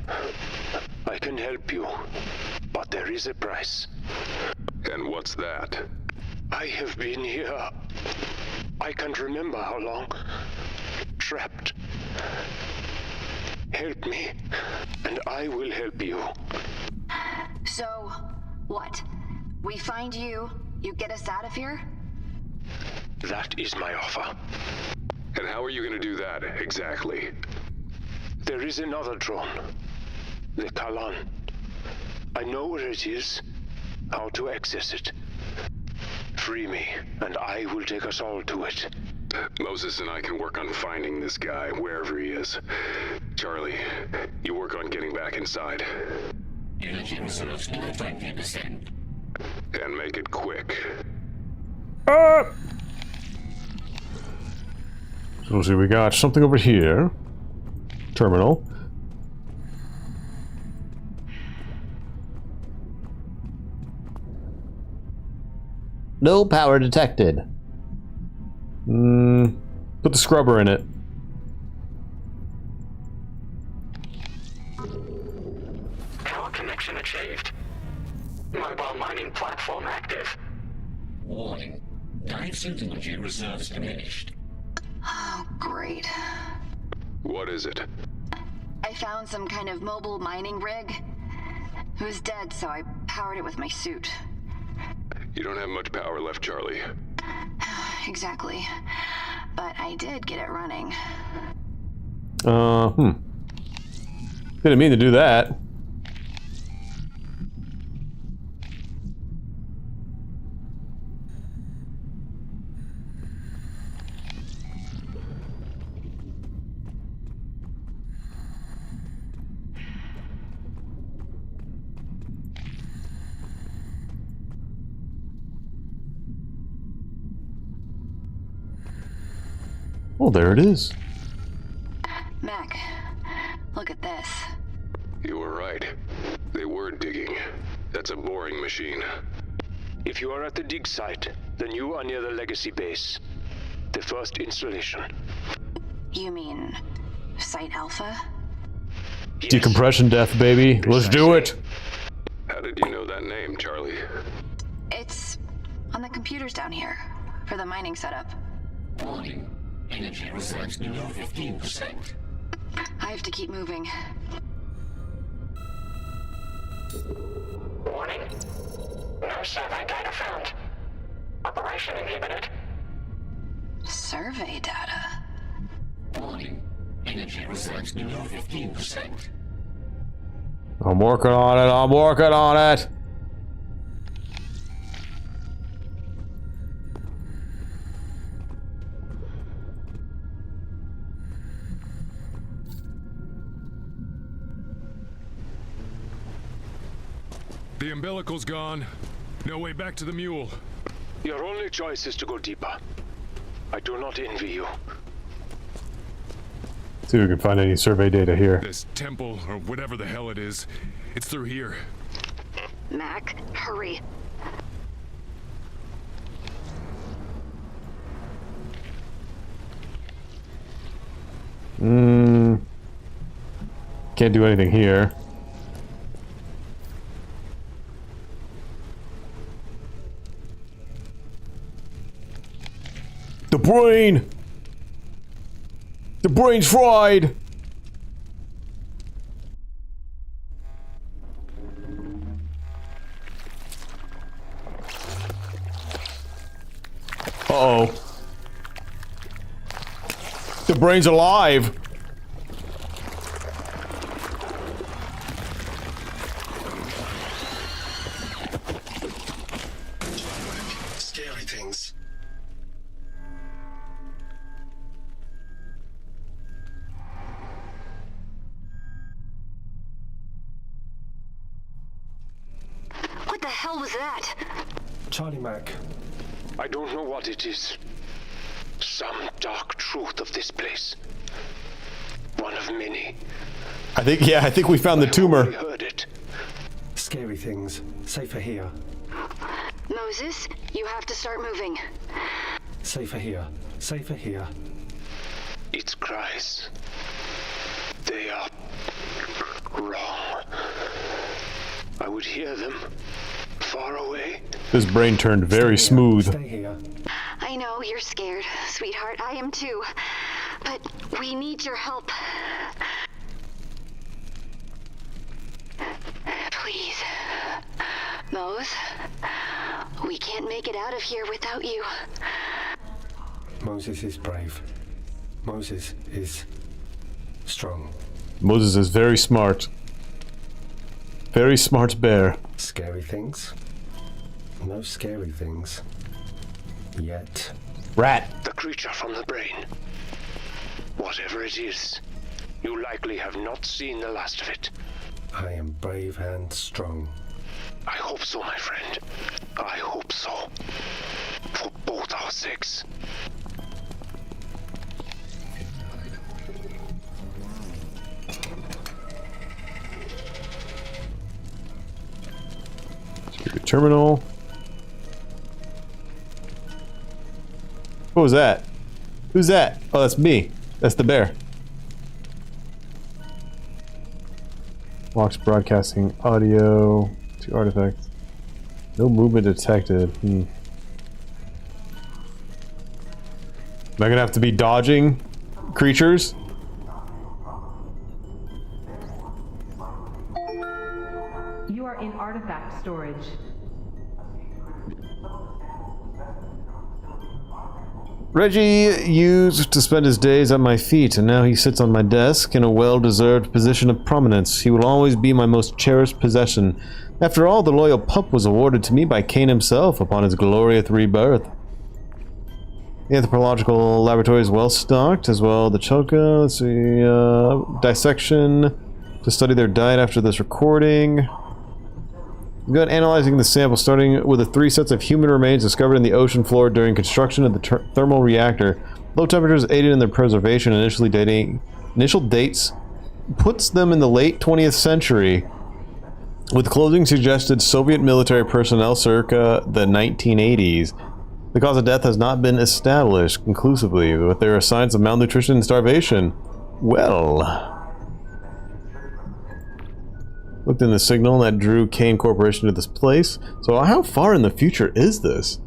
I can help you, but there is a price. And what's that? I have been here. I can't remember how long. Trapped. Help me, and I will help you. So, what? We find you, you get us out of here? That is my offer. And how are you going to do that, exactly? There is another drone. The Kalan. I know where it is, how to access it. Free me, and I will take us all to it. Moses and I can work on finding this guy, wherever he is. Charlie, you work on getting back inside. Energy reserves below 20%. And make it quick. So let's see, we got something over here. Terminal. No power detected. Put the scrubber in it. Power connection achieved. My mobile mining platform active. Warning. Dive energy reserves diminished. Oh, great. What is it? I found some kind of mobile mining rig. It was dead, so I powered it with my suit. You don't have much power left, Charlie. Exactly. But I did get it running. Didn't mean to do that. Oh, there it is. Mac, look at this. You were right. They were digging. That's a boring machine. If you are at the dig site, then you are near the legacy base. The first installation. You mean Site Alpha? Yes. Decompression death, baby. Let's do it. How did you know that name, Charlie? It's on the computers down here for the mining setup. Warning. Energy reserves below 15%. I have to keep moving. Warning. No survey data found. Operation inhibited. Survey data? Warning. Energy reserves below 15%. I'm working on it. I'm working on it. The umbilical's gone. No way back to the mule. Your only choice is to go deeper. I do not envy you. See if we can find any survey data here. This temple, or whatever the hell it is, it's through here. Mac, hurry. Can't do anything here. The brain! The brain's fried! Uh-oh. The brain's alive! Scary things. What the hell was that? Charlie Mac. I don't know what it is. Some dark truth of this place. One of many. I think we found the tumor. I heard it. Scary things. Safer here. Moses, you have to start moving. Safer here. Safer here. Its cries. They are wrong. I would hear them. Far away. This brain turned very smooth. Stay here. I know you're scared, sweetheart. I am too. But we need your help. Please. Mose, we can't make it out of here without you. Moses is brave. Moses is strong. Moses is very smart. Very smart bear. Scary things? No scary things. Yet. Rat. The creature from the brain. Whatever it is, you likely have not seen the last of it. I am brave and strong. I hope so, my friend. I hope so. For both our sakes. Security terminal. What was that? Who's that? Oh, that's me. That's the bear. Locks broadcasting audio to artifacts. No movement detected. Am I gonna have to be dodging creatures? You are in artifact storage. Reggie used to spend his days at my feet, and now he sits on my desk in a well-deserved position of prominence. He will always be my most cherished possession. After all, the loyal pup was awarded to me by Cain himself upon his glorious rebirth. The anthropological laboratory is well stocked, as well the Choka. Let's see, dissection to study their diet after this recording. We've got analyzing the sample, starting with the 3 sets of human remains discovered in the ocean floor during construction of the thermal reactor. Low temperatures aided in their preservation. Initial dates puts them in the late 20th century, with clothing suggested Soviet military personnel circa the 1980s. The cause of death has not been established conclusively, but there are signs of malnutrition and starvation. Well... Looked in the signal that drew Kane Corporation to this place. So how far in the future is this?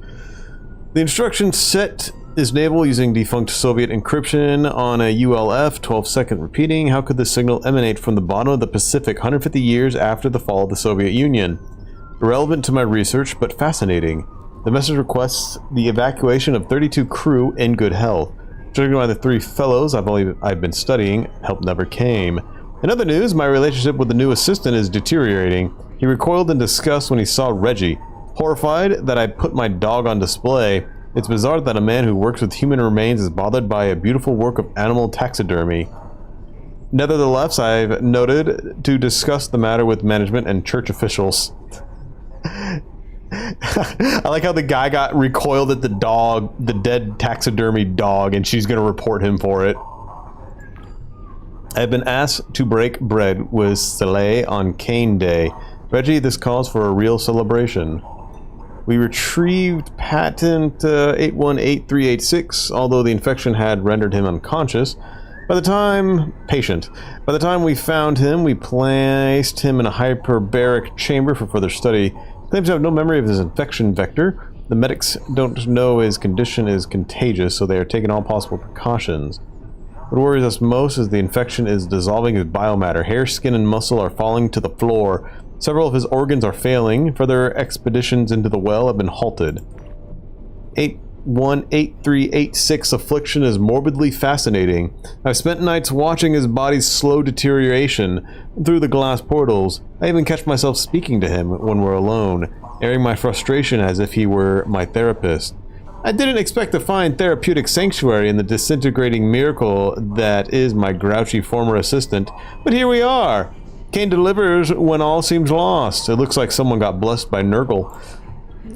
The instruction set is enabled using defunct Soviet encryption on a ULF, 12-second repeating. How could this signal emanate from the bottom of the Pacific 150 years after the fall of the Soviet Union? Irrelevant to my research, but fascinating. The message requests the evacuation of 32 crew in good health. Judging by the 3 fellows I've been studying, help never came. In other news, my relationship with the new assistant is deteriorating. He recoiled in disgust when he saw Reggie. Horrified that I put my dog on display, it's bizarre that a man who works with human remains is bothered by a beautiful work of animal taxidermy. Nevertheless, I've noted to discuss the matter with management and church officials. I like how the guy got recoiled at the dog, the dead taxidermy dog, and she's gonna report him for it. I've been asked to break bread with Soleil on Cane Day. Reggie, this calls for a real celebration. We retrieved patent 818386, although the infection had rendered him unconscious. By the time we found him, we placed him in a hyperbaric chamber for further study. He claims to have no memory of his infection vector. The medics don't know his condition is contagious, so they are taking all possible precautions. What worries us most is the infection is dissolving his biomatter. Hair, skin, and muscle are falling to the floor. Several of his organs are failing. Further expeditions into the well have been halted. 818386 affliction is morbidly fascinating. I've spent nights watching his body's slow deterioration through the glass portals. I even catch myself speaking to him when we're alone, airing my frustration as if he were my therapist. I didn't expect to find therapeutic sanctuary in the disintegrating miracle that is my grouchy former assistant, but here we are. Kane delivers when all seems lost. It looks like someone got blessed by Nurgle.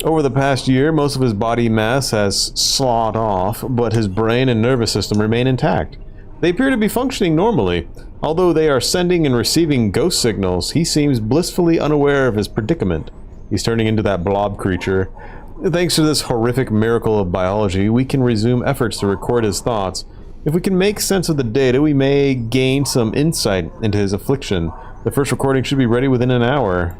Over the past year, most of his body mass has sloughed off, but his brain and nervous system remain intact. They appear to be functioning normally. Although they are sending and receiving ghost signals, he seems blissfully unaware of his predicament. He's turning into that blob creature. Thanks to this horrific miracle of biology, we can resume efforts to record his thoughts. If we can make sense of the data, we may gain some insight into his affliction. The first recording should be ready within an hour.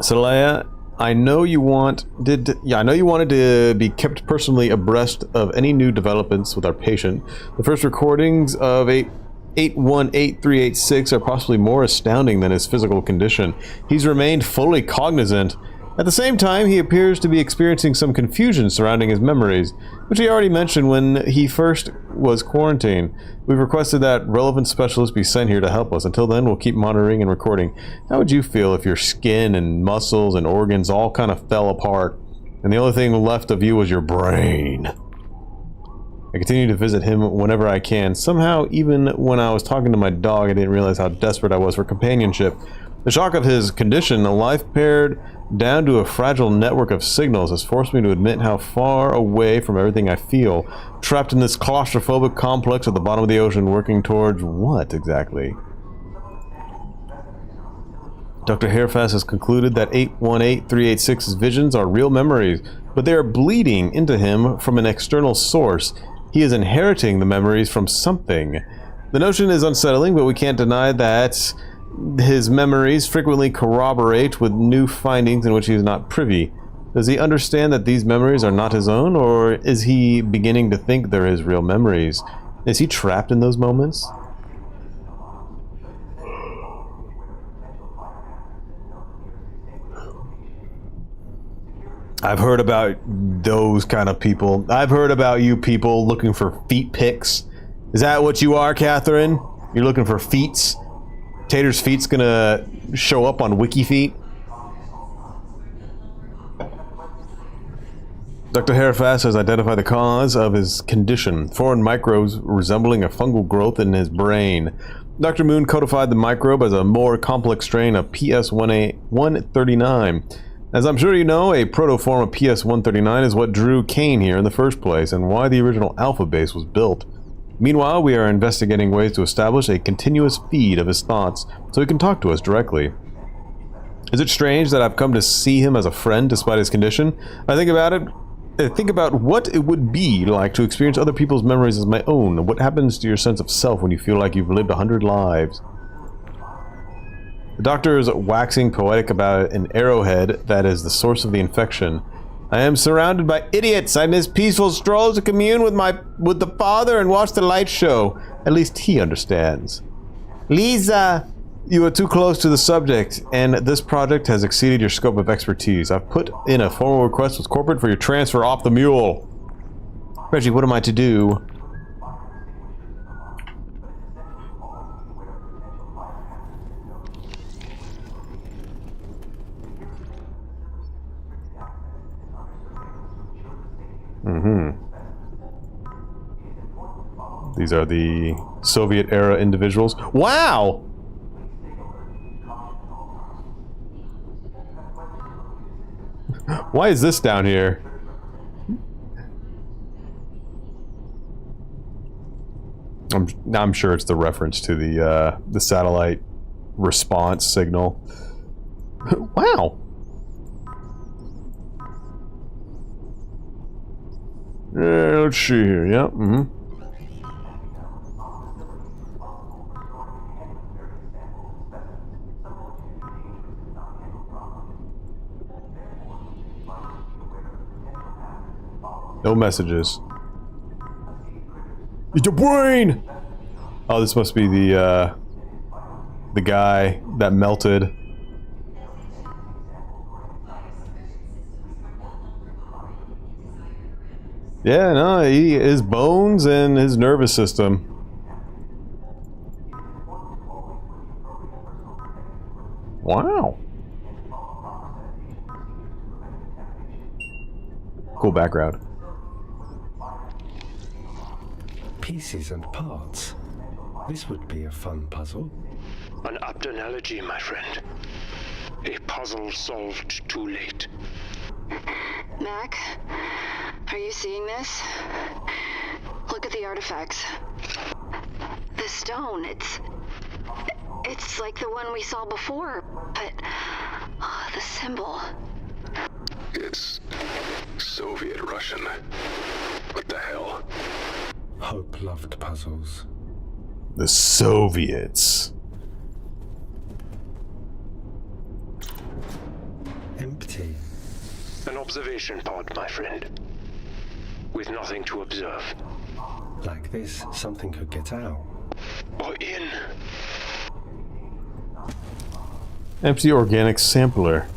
Celaya, I know you wanted to be kept personally abreast of any new developments with our patient. The first recordings of 818386 are possibly more astounding than his physical condition. He's remained fully cognizant. At the same time, he appears to be experiencing some confusion surrounding his memories, which he already mentioned when he first was quarantined. We've requested that relevant specialists be sent here to help us. Until then, we'll keep monitoring and recording. How would you feel if your skin and muscles and organs all kind of fell apart, and the only thing left of you was your brain? I continue to visit him whenever I can. Somehow, even when I was talking to my dog, I didn't realize how desperate I was for companionship. The shock of his condition, a life pared down to a fragile network of signals, has forced me to admit how far away from everything I feel. Trapped in this claustrophobic complex at the bottom of the ocean, working towards what exactly? Dr. Hairfast has concluded that 818386's visions are real memories, but they are bleeding into him from an external source. He is inheriting the memories from something. The notion is unsettling, but we can't deny that his memories frequently corroborate with new findings in which he is not privy. Does he understand that these memories are not his own, or is he beginning to think they're his real memories? Is he trapped in those moments? I've heard about those kind of people. I've heard about you people looking for feet pics. Is that what you are, Catherine? You're looking for feets? Tater's feet's gonna show up on WikiFeet? Dr. Harifax has identified the cause of his condition. Foreign microbes resembling a fungal growth in his brain. Dr. Moon codified the microbe as a more complex strain of PS139. As I'm sure you know, a protoform of PS139 is what drew Kane here in the first place, and why the original Alpha base was built. Meanwhile, we are investigating ways to establish a continuous feed of his thoughts, so he can talk to us directly. Is it strange that I've come to see him as a friend despite his condition? I think about what it would be like to experience other people's memories as my own. What happens to your sense of self when you feel like you've lived 100 lives? The doctor is waxing poetic about an arrowhead that is the source of the infection. I am surrounded by idiots. I miss peaceful strolls to commune with the father and watch the light show. At least he understands. Lisa, you are too close to the subject, and this project has exceeded your scope of expertise. I've put in a formal request with corporate for your transfer off the mule. Reggie, what am I to do? These are the Soviet-era individuals. Wow! Why is this down here? I'm sure it's the reference to the satellite response signal. Wow! Let's see here. Yep. No messages. It's your brain! Oh, this must be the guy that melted. Yeah, no, his bones and his nervous system. Wow. Cool background. Pieces and parts. This would be a fun puzzle. An apt analogy, my friend. A puzzle solved too late. Mac, are you seeing this? Look at the artifacts. The stone, it's like the one we saw before, but the symbol. It's Soviet Russian. What the hell? Hope loved puzzles. The Soviets. Empty. An observation pod, my friend. With nothing to observe. Like this, something could get out. Or in. Empty organic sampler.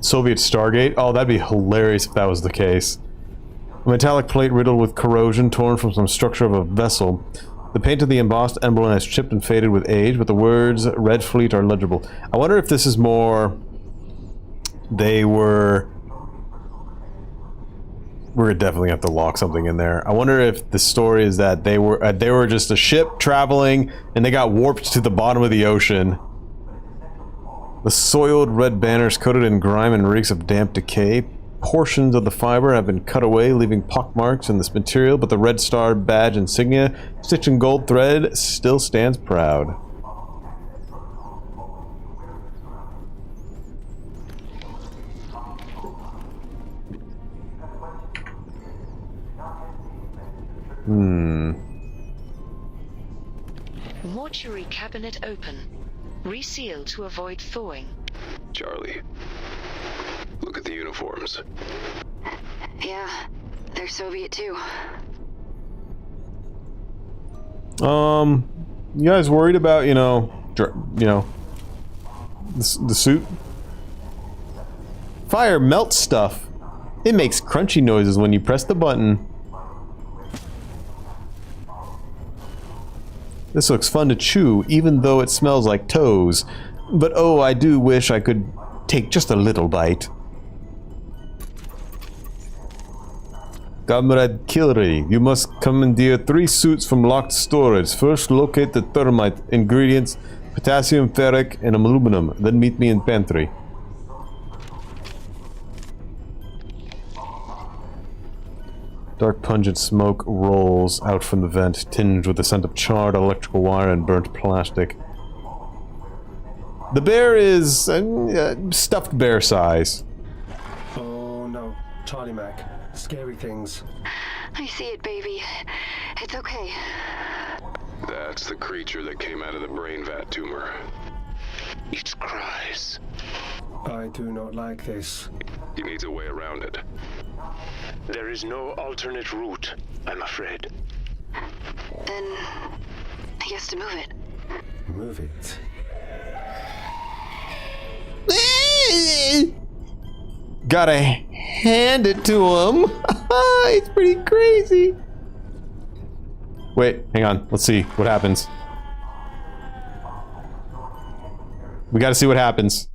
Soviet Stargate? Oh, that'd be hilarious if that was the case. A metallic plate riddled with corrosion torn from some structure of a vessel. The paint of the embossed emblem has chipped and faded with age, but the words Red Fleet are legible. I wonder if this is more... We're gonna definitely have to lock something in there. I wonder if the story is that they were just a ship traveling and they got warped to the bottom of the ocean. The soiled red banners coated in grime and reeks of damp decay. Portions of the fiber have been cut away, leaving pockmarks in this material, but the Red Star badge insignia, stitched in gold thread, still stands proud. Mortuary cabinet open. Reseal to avoid thawing. Charlie, look at the uniforms. Yeah, they're Soviet too. You guys worried about, the suit? Fire melts stuff. It makes crunchy noises when you press the button. This looks fun to chew, even though it smells like toes. But oh, I do wish I could take just a little bite. Comrade Kilray, you must commandeer 3 suits from locked storage. First, locate the thermite ingredients, potassium, ferric, and aluminum. Then meet me in pantry. Dark pungent smoke rolls out from the vent, tinged with the scent of charred electrical wire and burnt plastic. The bear is stuffed bear size. Oh no, Charlie Mac. Scary things. I see it, baby. It's okay. That's the creature that came out of the brain vat tumor. It cries. I do not like this. He needs a way around it. There is no alternate route, I'm afraid. Then he has to move it. Move it? Gotta hand it to him. It's pretty crazy. Wait, hang on. Let's see what happens. We gotta see what happens.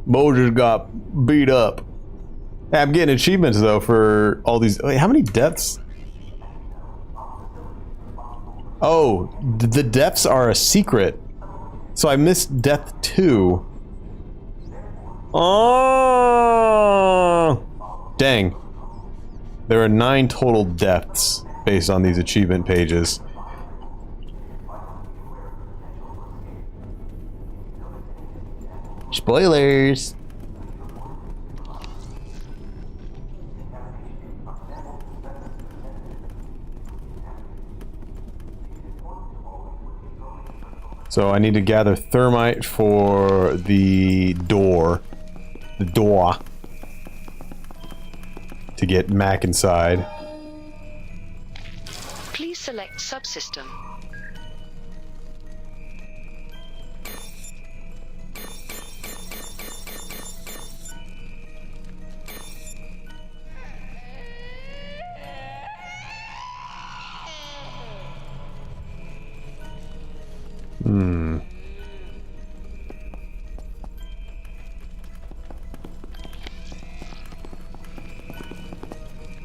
Moses got beat up. I'm getting achievements though for all these. Wait, how many deaths? Oh, the deaths are a secret. So I missed death 2. Oh, dang. There are 9 total deaths based on these achievement pages. Spoilers. So I need to gather thermite for the door. To get Mac inside. Please select subsystem.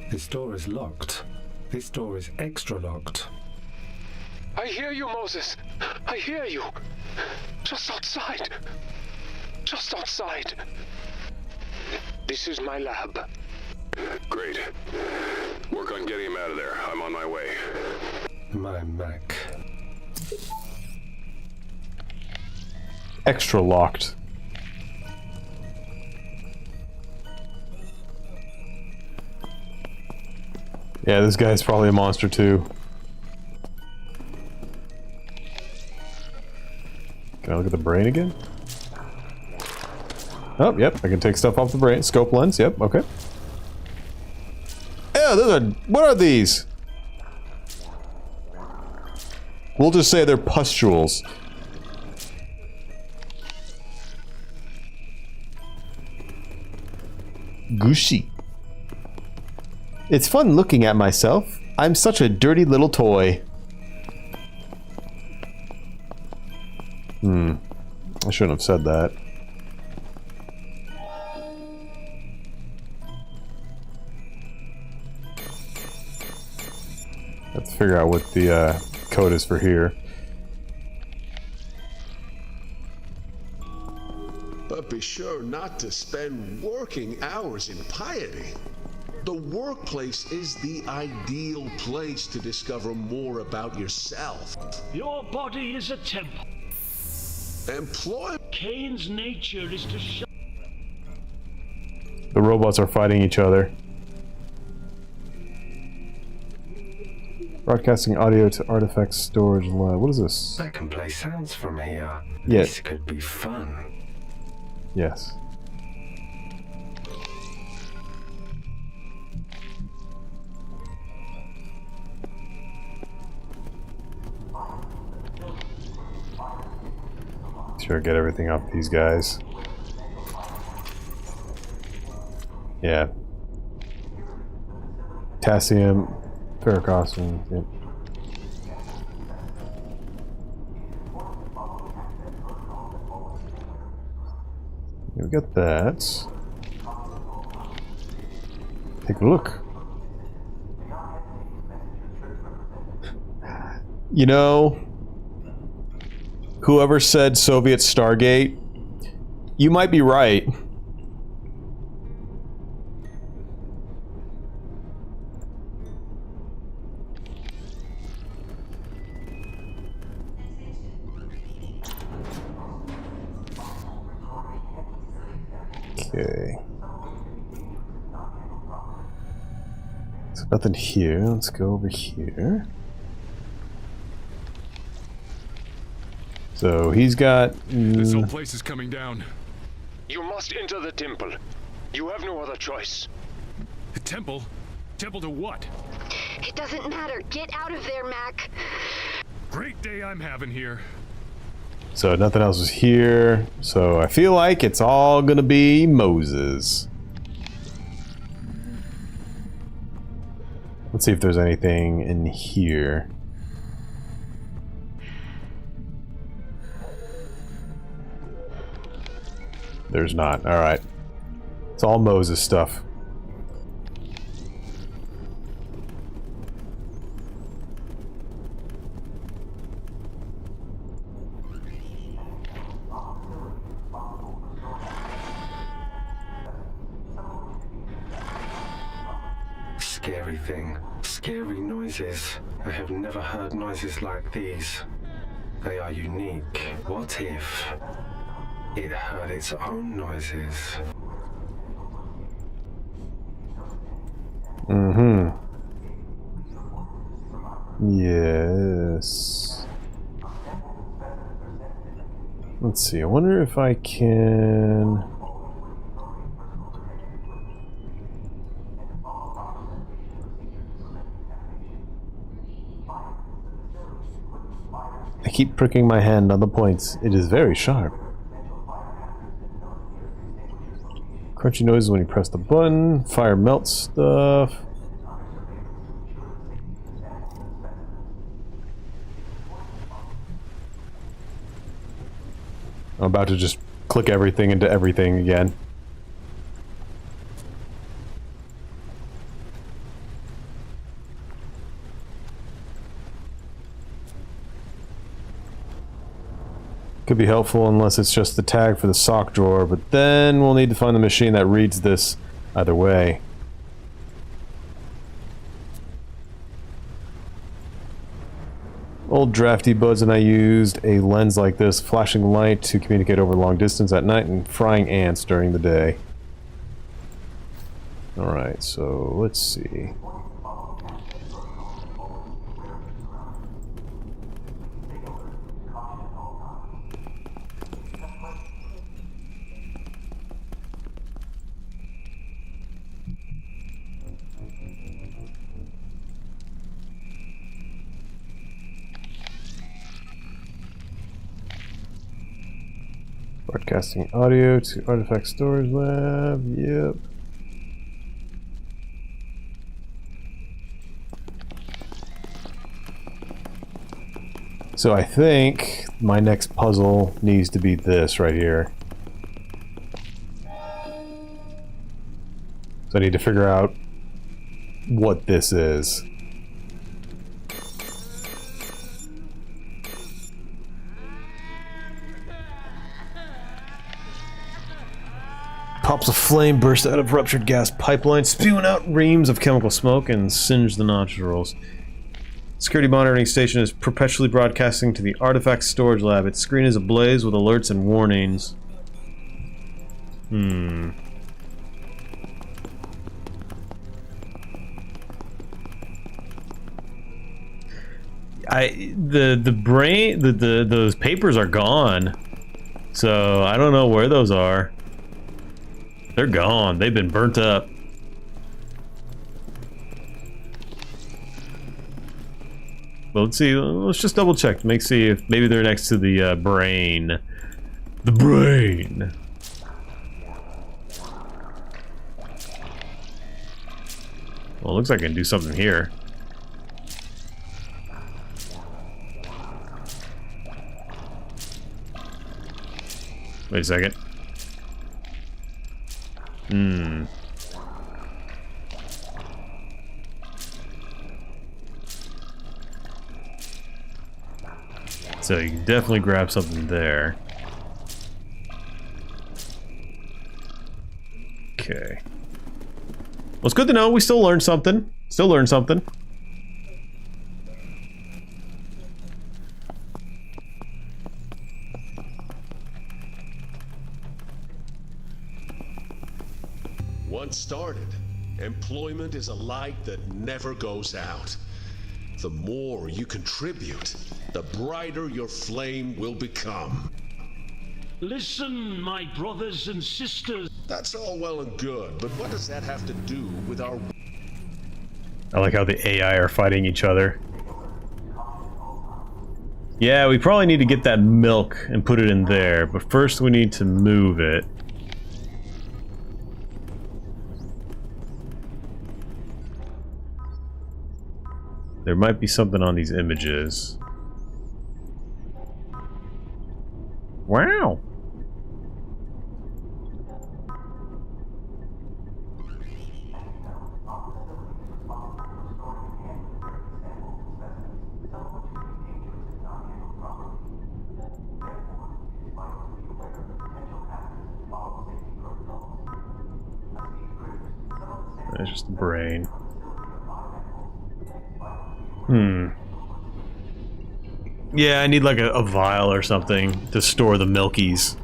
This door is locked. This door is extra locked. I hear you, Moses. I hear you. Just outside. Just outside. This is my lab. Great. Work on getting him out of there. I'm on my way. My Mac. Extra locked. Yeah, this guy's probably a monster too. Can I look at the brain again? Oh, yep, I can take stuff off the brain. Scope lens, yep, okay. Yeah, those are... What are these? We'll just say they're pustules. Gushy. It's fun looking at myself. I'm such a dirty little toy. I shouldn't have said that. Let's figure out what the code is for here. But be sure not to spend working hours in piety. The workplace is the ideal place to discover more about yourself. Your body is a temple. Employ. Kane's nature is to shut. The robots are fighting each other. Broadcasting audio to artifact storage lab. What is this? I can play sounds from here. Yes. This could be fun. Yes. Sure, get everything off these guys. Yeah. Potassium, ferrocosm. Yep. We got that. Take a look. You know, whoever said Soviet Stargate, you might be right. Okay. So nothing here. Let's go over here. So he's got. This whole place is coming down. You must enter the temple. You have no other choice. The temple? Temple to what? It doesn't matter. Get out of there, Mac. Great day I'm having here. So nothing else is here. So I feel like it's all gonna be Moses. Let's see if there's anything in here. There's not. Alright. It's all Moses stuff. Scary thing. Scary noises. I have never heard noises like these. They are unique. What if it heard its own noises? Mm-hmm. Yes. Let's see. I wonder if I can... I keep pricking my hand on the points. It is very sharp. Crunchy noises when you press the button. Fire melts stuff. I'm about to just click everything into everything again. Could be helpful unless it's just the tag for the sock drawer, but then we'll need to find the machine that reads this either way. Old drafty buds and I used a lens like this, flashing light to communicate over long distance at night and frying ants during the day. Alright, so let's see. Broadcasting audio to artifact storage lab. Yep. So I think my next puzzle needs to be this right here. So I need to figure out what this is. Pops of flame burst out of ruptured gas pipeline, spewing out reams of chemical smoke and singe the nostrils. Security monitoring station is perpetually broadcasting to the artifact storage lab. Its screen is ablaze with alerts and warnings. Those papers are gone. So I don't know where those are. They're gone. They've been burnt up. But let's see. Let's just double check to see if maybe they're next to the brain. The brain. Well, it looks like I can do something here. Wait a second. So you can definitely grab something there. Okay. Well, it's good to know we still learned something. Still learned something. Once started, employment is a light that never goes out. The more you contribute, the brighter your flame will become. Listen, my brothers and sisters. That's all well and good, but what does that have to do with our... I like how the AI are fighting each other. Yeah, we probably need to get that milk and put it in there, but first we need to move it. There might be something on these images. Wow! That's just the brain. Yeah, I need like a vial or something to store the milkies.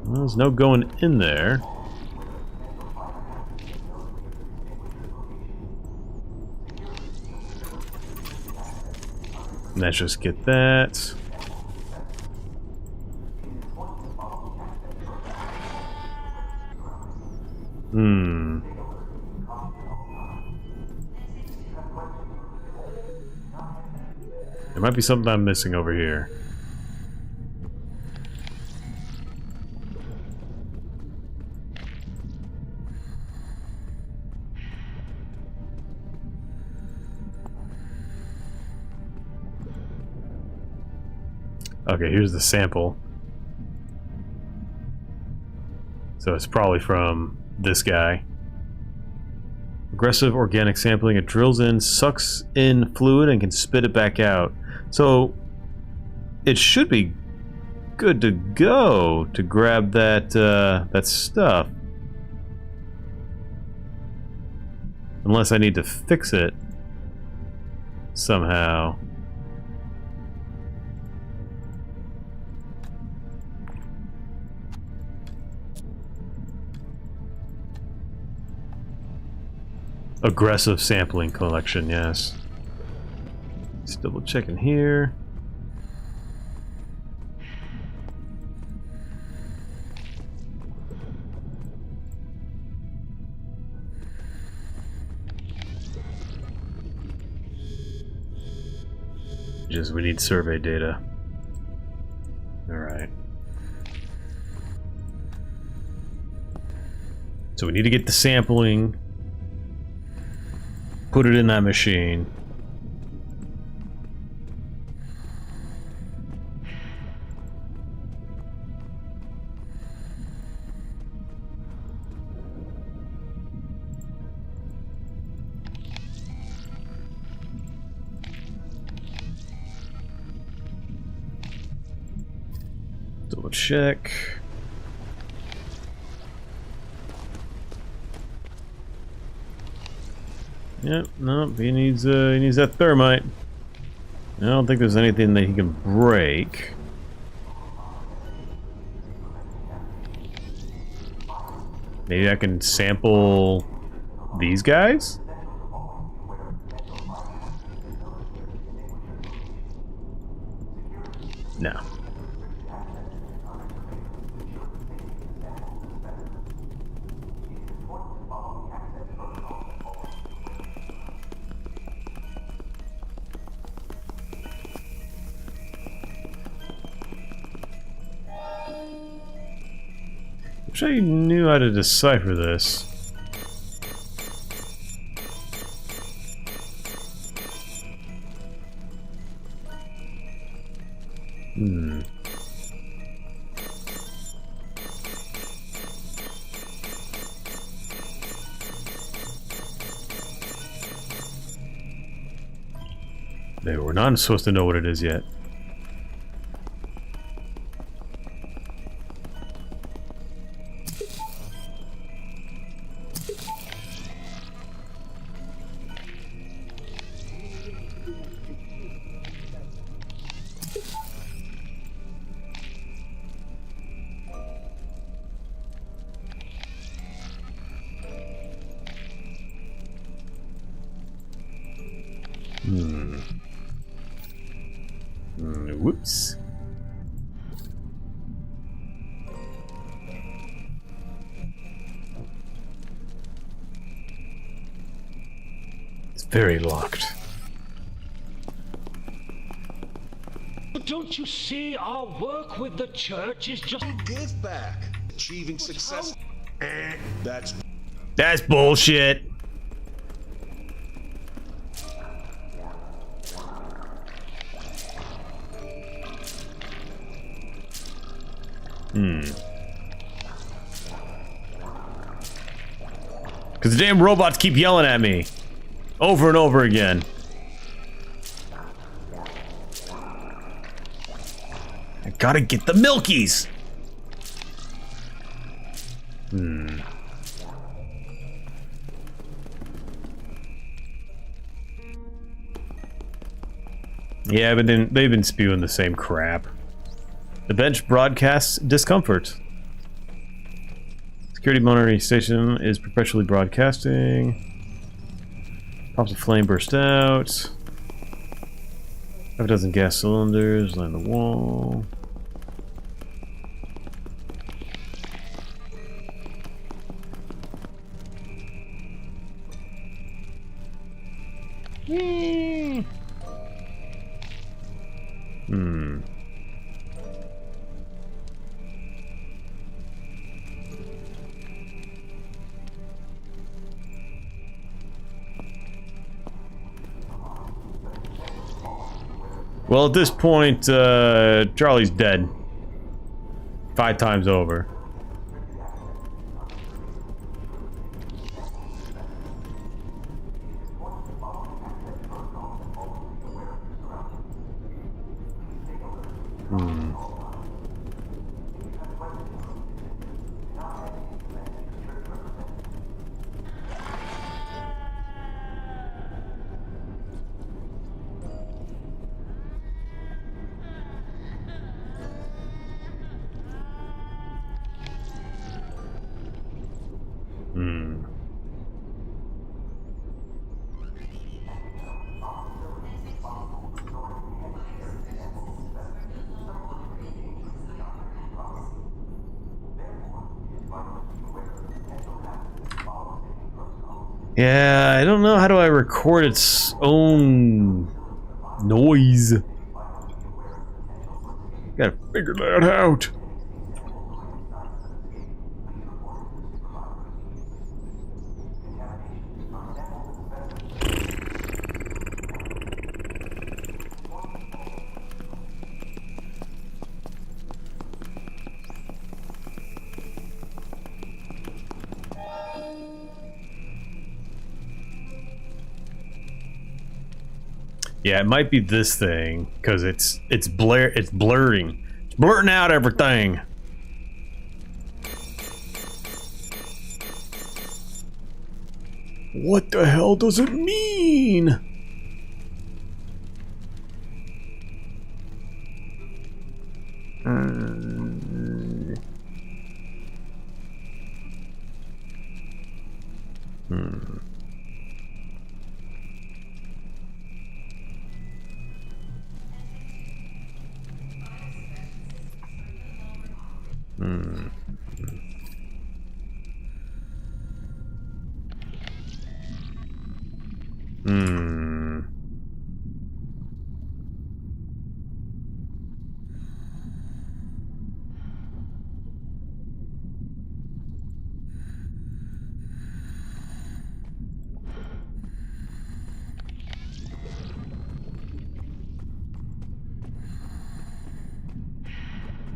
Well, there's no going in there. Let's just get that. There might be something I'm missing over here. Okay, here's the sample. So it's probably from this guy. Aggressive organic sampling. It drills in, sucks in fluid, and can spit it back out. So it should be good to go to grab that that stuff. Unless I need to fix it somehow. Aggressive sampling collection, yes. Just double checking here. Just we need survey data. Alright. So we need to get the sampling. Put it in that machine. Double check. Yep, no, he needs that thermite. I don't think there's anything that he can break. Maybe I can sample these guys? No. Wish I knew how to decipher this. We're not supposed to know what it is yet. Whoops. It's very locked. But don't you see, our work with the church is just give back. Achieving success. That's bullshit. Because the damn robots keep yelling at me. Over and over again. I gotta get the Milkies! Yeah, but then they've been spewing the same crap. The bench broadcasts discomfort. Security monitoring station is perpetually broadcasting. Pops of flame burst out. Half a dozen gas cylinders line the wall. Well, at this point, Charlie's dead. 5 times over. Yeah, I don't know how do I record its own noise. Gotta figure that out. Yeah, it might be this thing because it's blurring. It's blurting out everything. What the hell does it mean?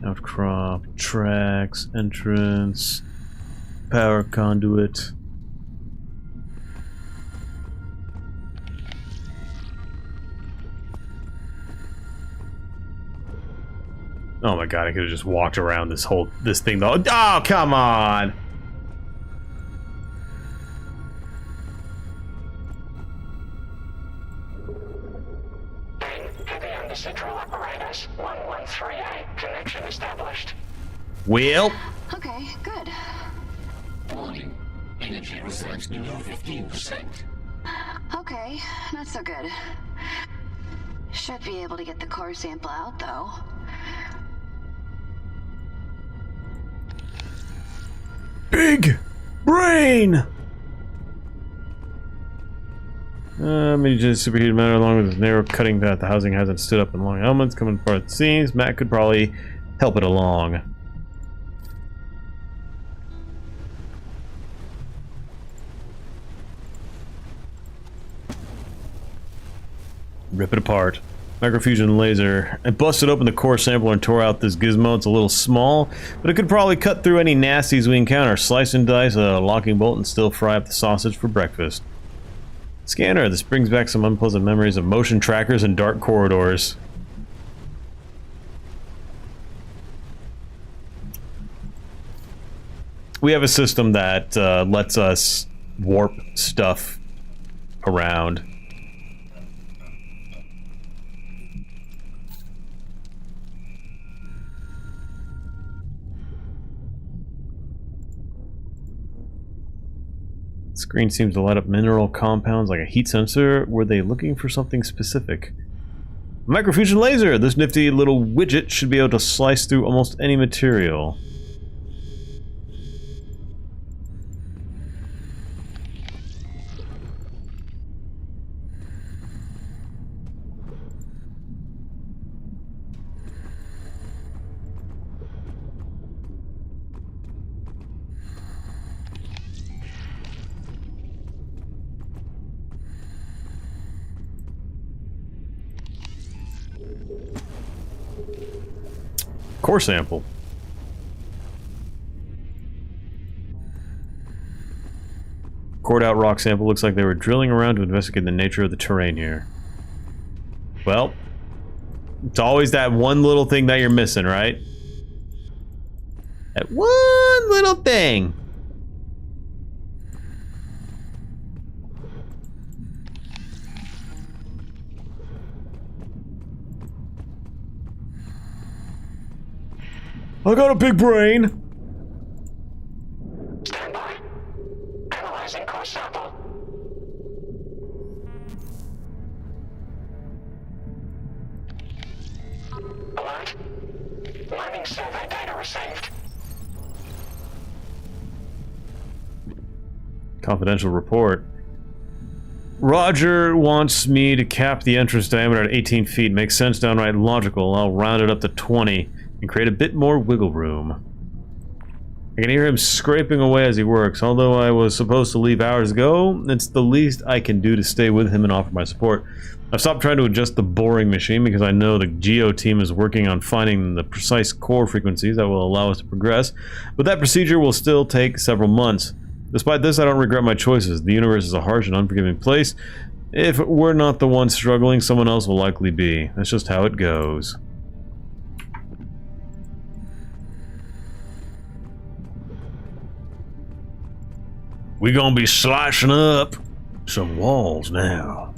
Outcrop, tracks, entrance, power conduit. Oh my god, I could have just walked around this thing though. Oh, come on! Heavy on the central apparatus. 1138. Connection established. Well. Okay, good. Warning. Energy reserves below 15%. Okay, not so good. Should be able to get the core sample out, though. Big brain! Maybe just superheated matter along with this narrow cutting path. The housing hasn't stood up in long elements coming apart. It seems Matt could probably help it along. Rip it apart. Microfusion laser. I busted open the core sampler and tore out this gizmo. It's a little small, but it could probably cut through any nasties we encounter. Slice and dice a locking bolt and still fry up the sausage for breakfast. Scanner. This brings back some unpleasant memories of motion trackers and dark corridors. We have a system that lets us warp stuff around. Screen seems to light up mineral compounds like a heat sensor. Were they looking for something specific? Microfusion laser! This nifty little widget should be able to slice through almost any material. Core sample. Cored out rock sample. Looks like they were drilling around to investigate the nature of the terrain here. Well, it's always that one little thing that you're missing, right? That one little thing. I got a big brain. Stand by. Analyzing core sample. Alert. Mining survey data received. Confidential report. Roger wants me to cap the entrance diameter at 18 feet. Makes sense, downright logical. I'll round it up to 20 and create a bit more wiggle room. I can hear him scraping away as he works. Although I was supposed to leave hours ago, it's the least I can do to stay with him and offer my support. I've stopped trying to adjust the boring machine because I know the Geo team is working on finding the precise core frequencies that will allow us to progress, but that procedure will still take several months. Despite this, I don't regret my choices. The universe is a harsh and unforgiving place. If we're not the ones struggling, someone else will likely be. That's just how it goes. We gonna be slicing up some walls now.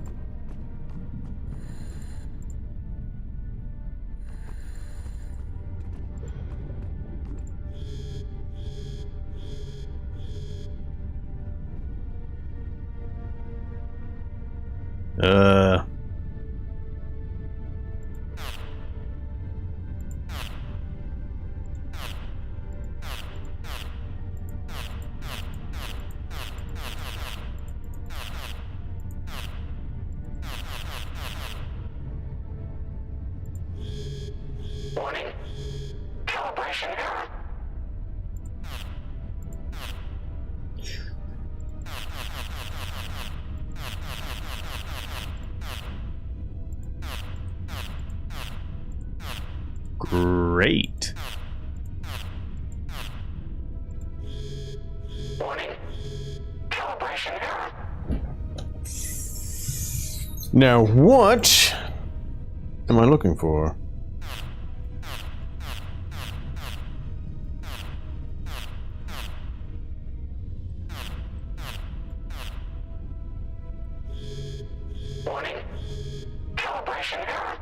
Warning. Calibration error. Great. Warning. Calibration error. Now what am I looking for? Warning. Calibration error.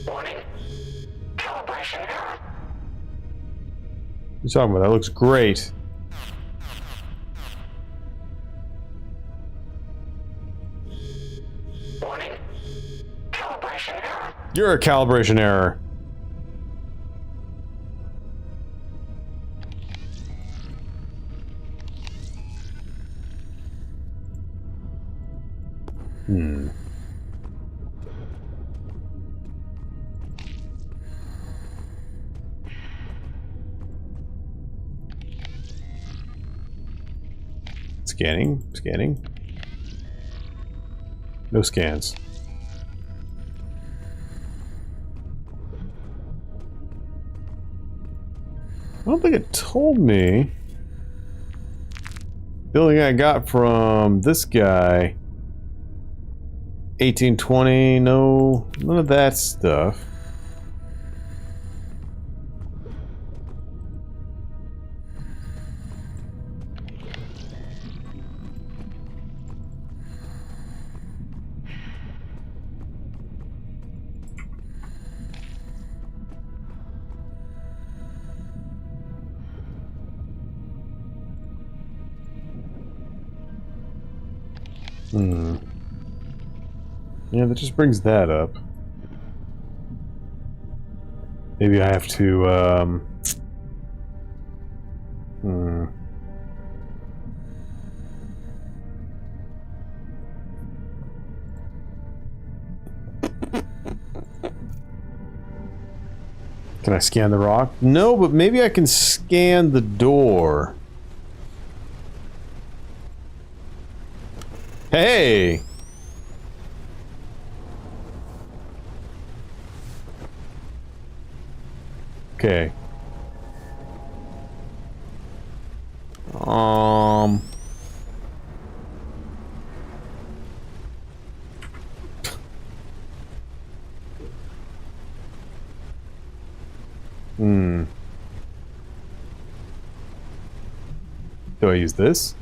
Warning. Calibration error. What are you talking about? That looks great. Warning. Calibration error. You're a calibration error. Scanning. No scans. I don't think it told me. The only thing I got from this guy, 1820, no, none of that stuff. Yeah, that just brings that up. Maybe I have to, Can I scan the rock? No, but maybe I can scan the door. Hey! Okay. Do I use this?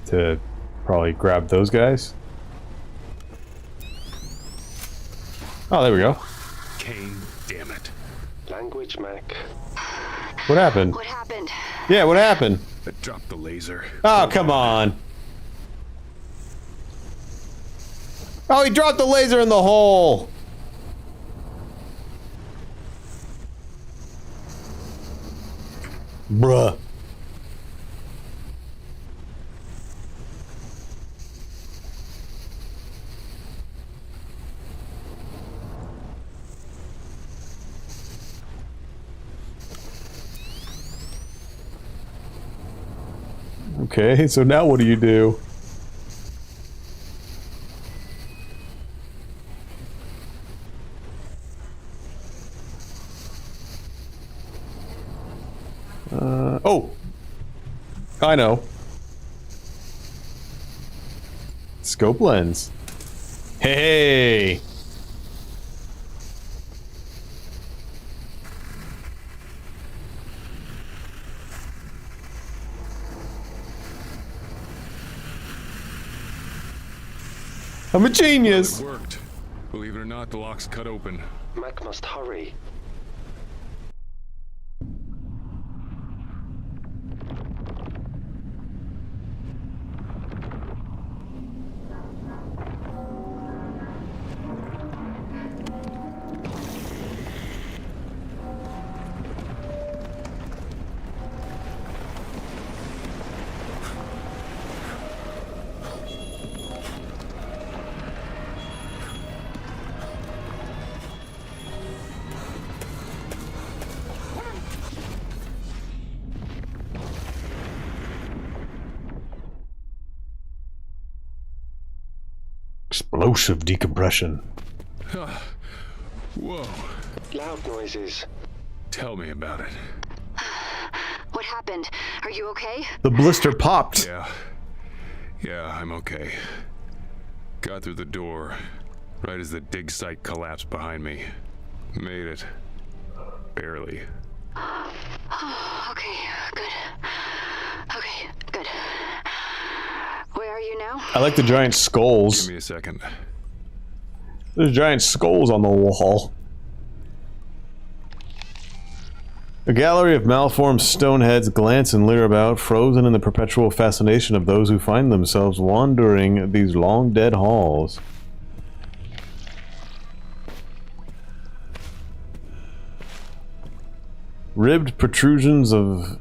To probably grab those guys? Oh, there we go. Kane, damn it. Language, Mac. What happened? What happened? Yeah, what happened? I dropped the laser. Oh, come on. Oh, he dropped the laser in the hole. Bruh. Okay, so now what do you do? Oh! I know. Scope lens. Hey! I'm a genius. Well, it worked. Believe it or not, the lock's cut open. Mac must hurry. Explosive decompression. Whoa. Loud noises. Tell me about it. What happened? Are you okay? The blister popped. Yeah, I'm okay. Got through the door right as the dig site collapsed behind me. Made it. Barely. Okay, good. Okay, good. Where are you now? I like the giant skulls. Give me a second. There's giant skulls on the wall. A gallery of malformed stone heads glance and leer about, frozen in the perpetual fascination of those who find themselves wandering these long-dead halls. Ribbed protrusions, the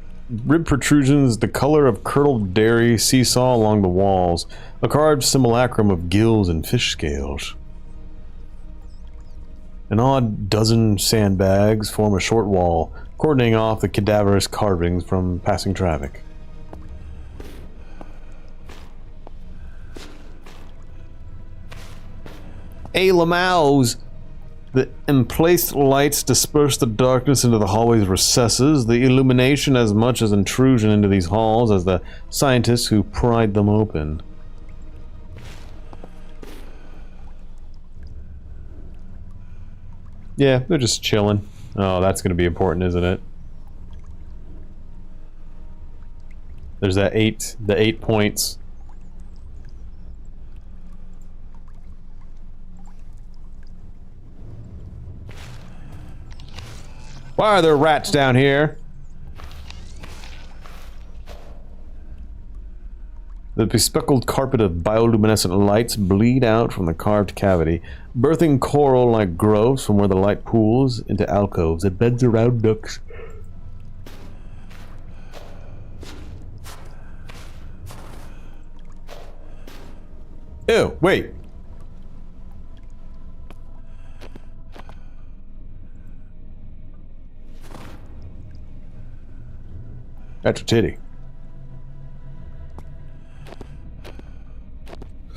color of curdled dairy, seesaw along the walls, a carved simulacrum of gills and fish scales. An odd dozen sandbags form a short wall, cordoning off the cadaverous carvings from passing traffic. Hey, Lamaus! The emplaced lights disperse the darkness into the hallway's recesses, the illumination as much as intrusion into these halls as the scientists who pried them open. Yeah, they're just chilling. Oh, that's going to be important, isn't it? There's that the 8 points. Why are there rats down here? The bespeckled carpet of bioluminescent lights bleed out from the carved cavity, birthing coral like groves from where the light pools into alcoves that beds around nooks. Ew, wait. That's a titty.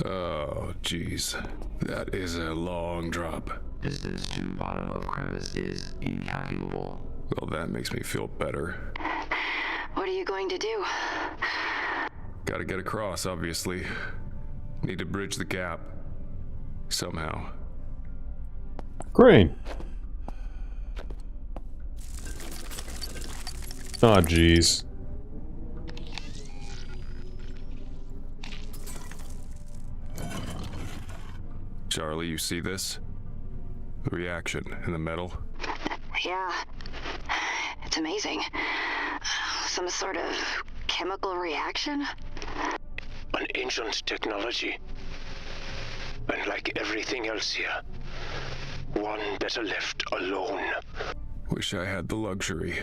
Oh, jeez. That is a long drop. Distance to bottom of crevice is incalculable. Well, that makes me feel better. What are you going to do? Gotta get across, obviously. Need to bridge the gap. Somehow. Green. Oh, jeez. Charlie, you see this? The reaction in the metal? Yeah. It's amazing. Some sort of chemical reaction? An ancient technology. And like everything else here, one better left alone. Wish I had the luxury.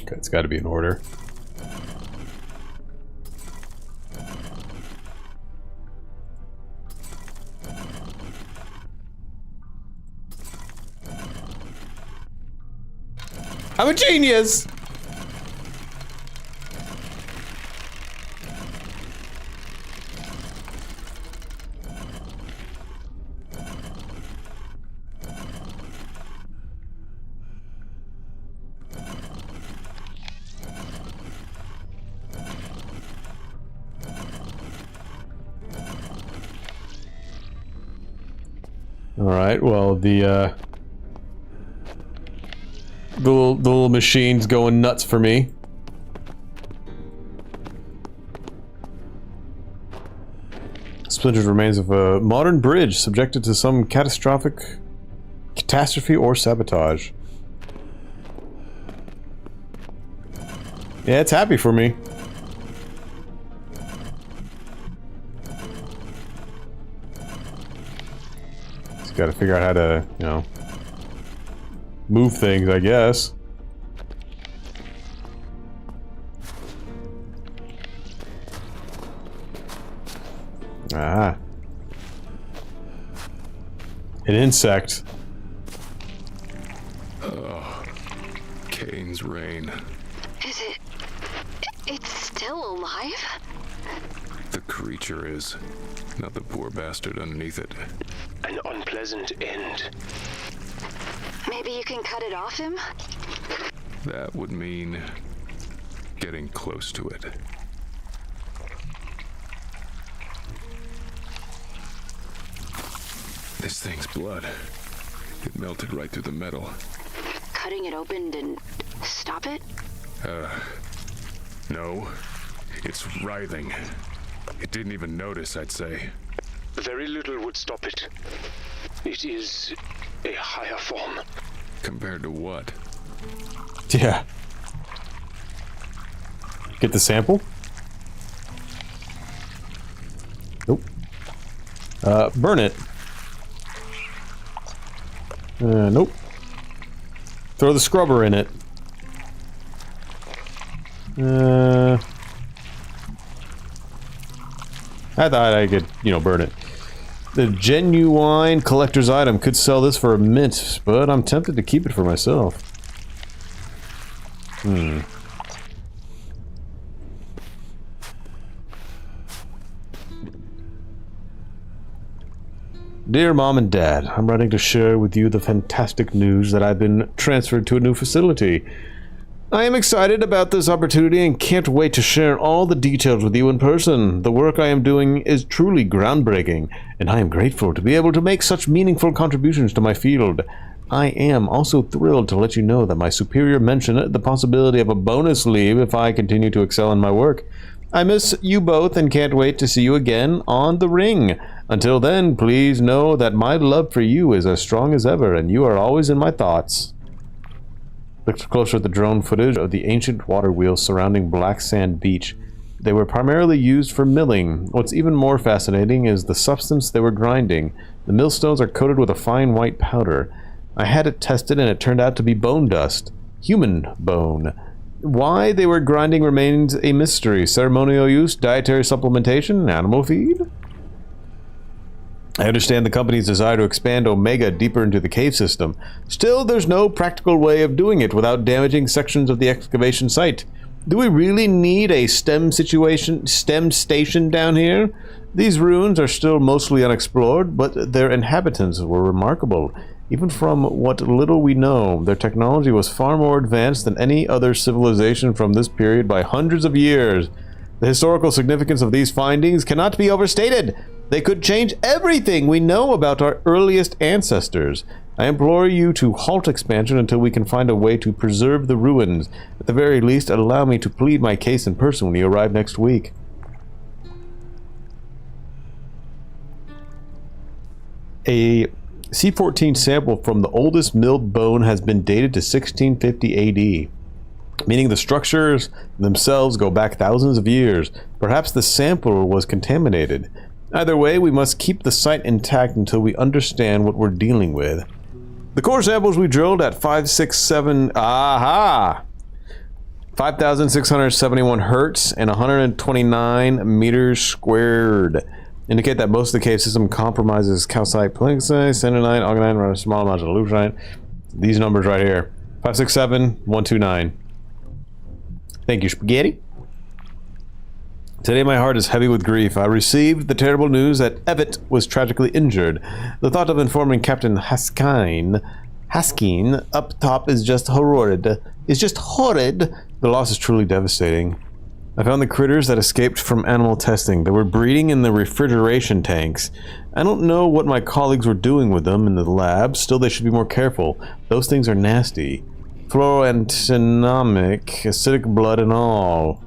Okay, it's got to be in order. I'm a genius! Alright, well, the little machine's going nuts for me. Splintered remains of a modern bridge subjected to some catastrophe or sabotage. Yeah, it's happy for me. Just gotta figure out how to, you know, move things, I guess. Ah. An insect. Oh, Cain's reign. Is it... it's still alive? The creature is, not the poor bastard underneath it. An unpleasant end. Maybe you can cut it off him? That would mean getting close to it. This thing's blood. It melted right through the metal. Cutting it open didn't stop it? No. It's writhing. It didn't even notice, I'd say. Very little would stop it. It is a higher form. Compared to what? Yeah. Get the sample? Nope. Burn it. Nope. Throw the scrubber in it. I thought I could, you know, burn it. The genuine collector's item could sell this for a mint, but I'm tempted to keep it for myself. Dear Mom and Dad, I'm writing to share with you the fantastic news that I've been transferred to a new facility. I am excited about this opportunity and can't wait to share all the details with you in person. The work I am doing is truly groundbreaking, and I am grateful to be able to make such meaningful contributions to my field. I am also thrilled to let you know that my superior mentioned the possibility of a bonus leave if I continue to excel in my work. I miss you both and can't wait to see you again on the ring. Until then, please know that my love for you is as strong as ever, and you are always in my thoughts. Looked closer at the drone footage of the ancient water wheels surrounding Black Sand Beach. They were primarily used for milling. What's even more fascinating is the substance they were grinding. The millstones are coated with a fine white powder. I had it tested and it turned out to be bone dust. Human bone. Why they were grinding remains a mystery. Ceremonial use, dietary supplementation, animal feed? I understand the company's desire to expand Omega deeper into the cave system. Still, there's no practical way of doing it without damaging sections of the excavation site. Do we really need a STEM station down here? These ruins are still mostly unexplored, but their inhabitants were remarkable. Even from what little we know, their technology was far more advanced than any other civilization from this period by hundreds of years. The historical significance of these findings cannot be overstated. They could change everything we know about our earliest ancestors. I implore you to halt expansion until we can find a way to preserve the ruins. At the very least, allow me to plead my case in person when you arrive next week. A C-14 sample from the oldest milled bone has been dated to 1650 AD, meaning the structures themselves go back thousands of years. Perhaps the sample was contaminated. Either way, we must keep the site intact until we understand what we're dealing with. The core samples we drilled at 5,671 hertz and 129 meters squared indicate that most of the cave system compromises calcite, plinxite, sandonite, alganite, and small amounts of leucite. These numbers right here. 567 129. Thank you, Spaghetti. Today my heart is heavy with grief. I received the terrible news that Evet was tragically injured. The thought of informing Captain Haskine up top is just horrid. The loss is truly devastating. I found the critters that escaped from animal testing. They were breeding in the refrigeration tanks. I don't know what my colleagues were doing with them in the lab. Still, they should be more careful. Those things are nasty. Fluoroantinomic, acidic blood and all.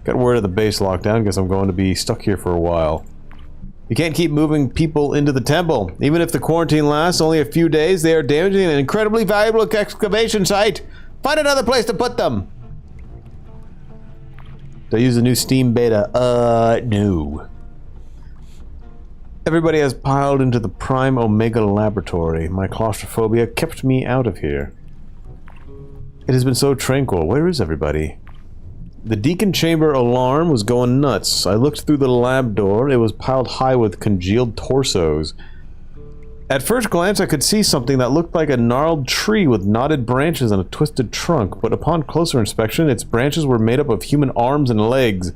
Got word of the base lockdown. Guess I'm going to be stuck here for a while. You can't keep moving people into the temple. Even if the quarantine lasts only a few days, they are damaging an incredibly valuable excavation site. Find another place to put them. Do I use the new Steam beta? No. Everybody has piled into the Prime Omega laboratory. My claustrophobia kept me out of here. It has been so tranquil. Where is everybody? The Deacon Chamber alarm was going nuts. I looked through the lab door. It was piled high with congealed torsos. At first glance, I could see something that looked like a gnarled tree with knotted branches and a twisted trunk, but upon closer inspection, its branches were made up of human arms and legs,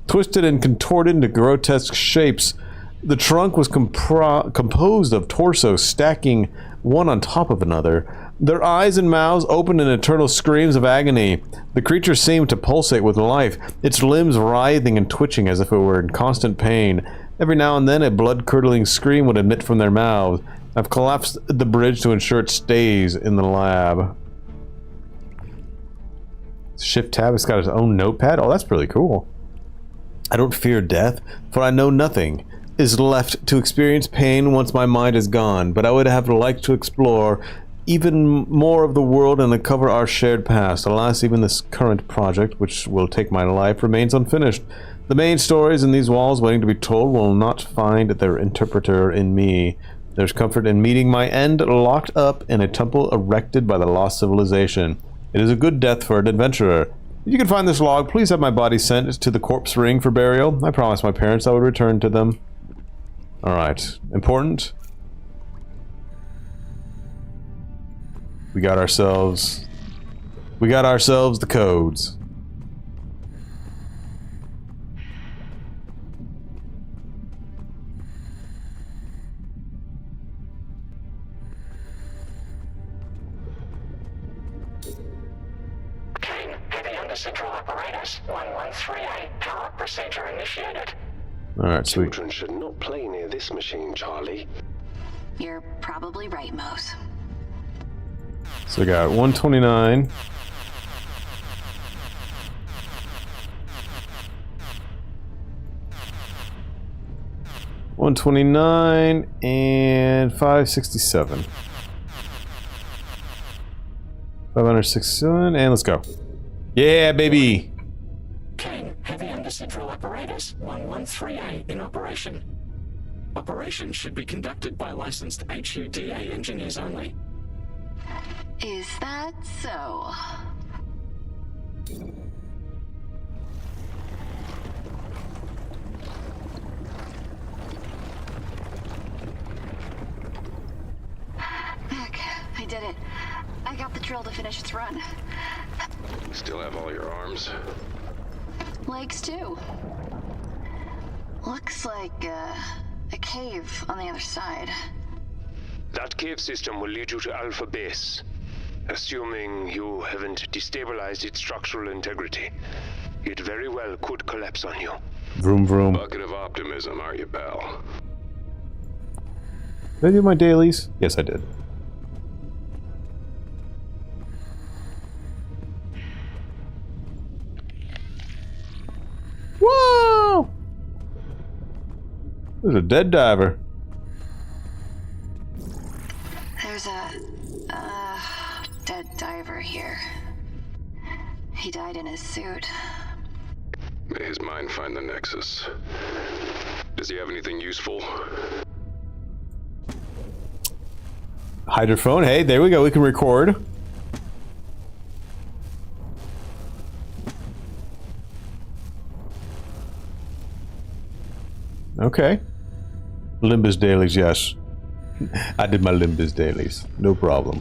twisted and contorted into grotesque shapes. The trunk was composed of torsos stacking one on top of another. Their eyes and mouths opened in eternal screams of agony. The creature seemed to pulsate with life, its limbs writhing and twitching as if it were in constant pain. Every now and then a blood-curdling scream would emit from their mouths. I've collapsed the bridge to ensure it stays in the lab. Shift tab, it's got its own notepad. Oh, that's really cool. I don't fear death, for I know nothing is left to experience pain once my mind is gone, but I would have liked to explore even more of the world and uncover our shared past. Alas, even this current project, which will take my life, remains unfinished. The main stories in these walls waiting to be told will not find their interpreter in me. There's comfort in meeting my end locked up in a temple erected by the lost civilization. It is a good death for an adventurer. If you can find this log, please have my body sent to the corpse ring for burial. I promised my parents I would return to them. Alright. Important. We got ourselves the codes. Heavy on the central apparatus. 1138. Power procedure initiated. Alright, sweet. Children should not play near this machine, Charlie. You're probably right, Mose. So we got 129. $129 and 567. 567 and let's go. Yeah, baby. Kane, heavy under central apparatus. 1138 in operation. Operations should be conducted by licensed HUDA engineers only. Is that so? Mac, I did it. I got the drill to finish its run. Still have all your arms? Legs too. Looks like a cave on the other side. That cave system will lead you to Alpha Base, assuming you haven't destabilized its structural integrity. It very well could collapse on you. Vroom vroom. Bucket of optimism, aren't you, pal? Did I do my dailies? Yes, I did. Whoa! There's a dead diver. There's a dead diver here. He died in his suit. May his mind find the Nexus. Does he have anything useful? Hydrophone. Hey, there we go. We can record. Okay. Limbus dailies, yes. I did my Limbus dailies. No problem.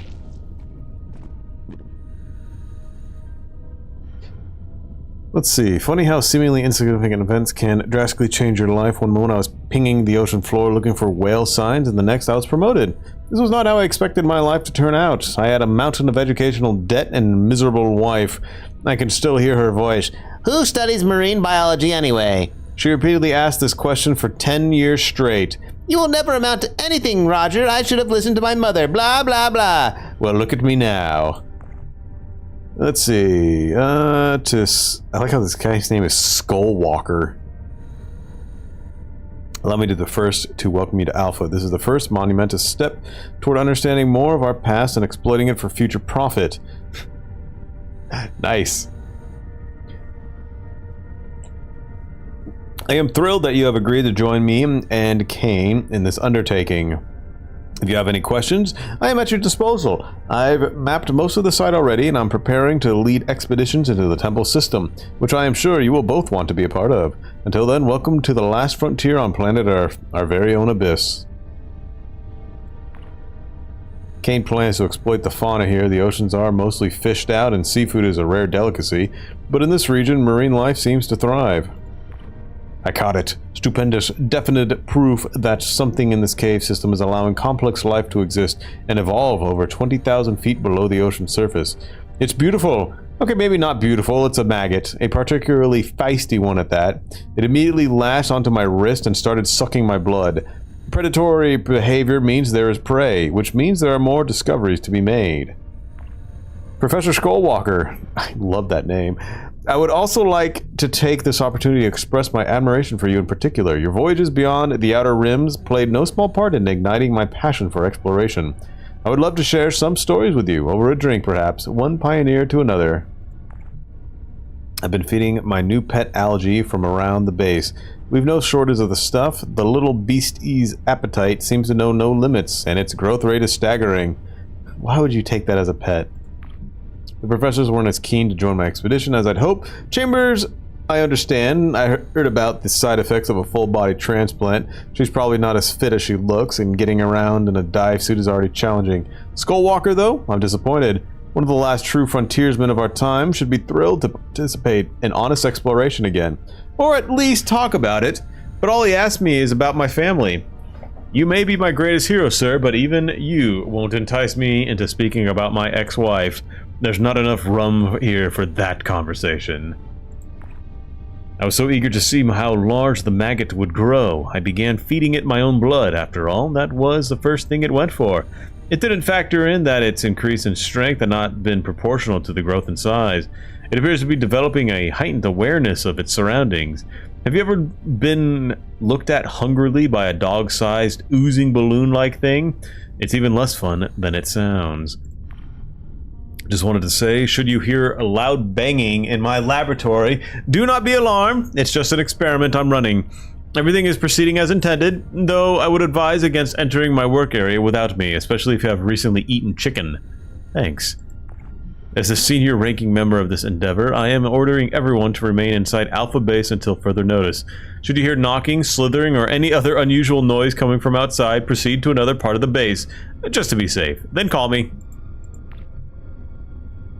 Let's see. Funny how seemingly insignificant events can drastically change your life. One moment I was pinging the ocean floor looking for whale signs, and the next I was promoted. This was not how I expected my life to turn out. I had a mountain of educational debt and a miserable wife. I can still hear her voice. Who studies marine biology anyway? She repeatedly asked this question for 10 years straight. You will never amount to anything, Roger. I should have listened to my mother. Blah, blah, blah. Well, look at me now. Let's see. I like how this guy's name is Skullwalker. Allow me to the first to welcome you to Alpha. This is the first monumentous step toward understanding more of our past and exploiting it for future profit. Nice. I am thrilled that you have agreed to join me and Kane in this undertaking. If you have any questions, I am at your disposal. I've mapped most of the site already, and I'm preparing to lead expeditions into the temple system, which I am sure you will both want to be a part of. Until then, welcome to the last frontier on planet Earth, our very own abyss. Kane plans to exploit the fauna here. The oceans are mostly fished out, and seafood is a rare delicacy, but in this region, marine life seems to thrive. I caught it. Stupendous, definite proof that something in this cave system is allowing complex life to exist and evolve over 20,000 feet below the ocean surface. It's beautiful. Okay, maybe not beautiful, it's a maggot. A particularly feisty one at that. It immediately lashed onto my wrist and started sucking my blood. Predatory behavior means there is prey, which means there are more discoveries to be made. Professor Skullwalker. I love that name. I would also like to take this opportunity to express my admiration for you in particular. Your voyages beyond the outer rims played no small part in igniting my passion for exploration. I would love to share some stories with you, over a drink perhaps, one pioneer to another. I've been feeding my new pet algae from around the base. We've no shortage of the stuff. The little beastie's appetite seems to know no limits, and its growth rate is staggering. Why would you take that as a pet? The professors weren't as keen to join my expedition as I'd hoped. Chambers, I understand. I heard about the side effects of a full-body transplant. She's probably not as fit as she looks, and getting around in a dive suit is already challenging. Skullwalker, though, I'm disappointed. One of the last true frontiersmen of our time should be thrilled to participate in honest exploration again. Or at least talk about it. But all he asked me is about my family. You may be my greatest hero, sir, but even you won't entice me into speaking about my ex-wife. There's not enough rum here for that conversation. I was so eager to see how large the maggot would grow. I began feeding it my own blood. After all, that was the first thing it went for. It didn't factor in that its increase in strength had not been proportional to the growth in size. It appears to be developing a heightened awareness of its surroundings. Have you ever been looked at hungrily by a dog-sized, oozing balloon-like thing? It's even less fun than it sounds. Just wanted to say, should you hear a loud banging in my laboratory, do not be alarmed. It's just an experiment I'm running. Everything is proceeding as intended, though I would advise against entering my work area without me, especially if you have recently eaten chicken. Thanks. As the senior ranking member of this endeavor, I am ordering everyone to remain inside Alpha Base until further notice. Should you hear knocking, slithering, or any other unusual noise coming from outside, proceed to another part of the base, just to be safe. Then call me.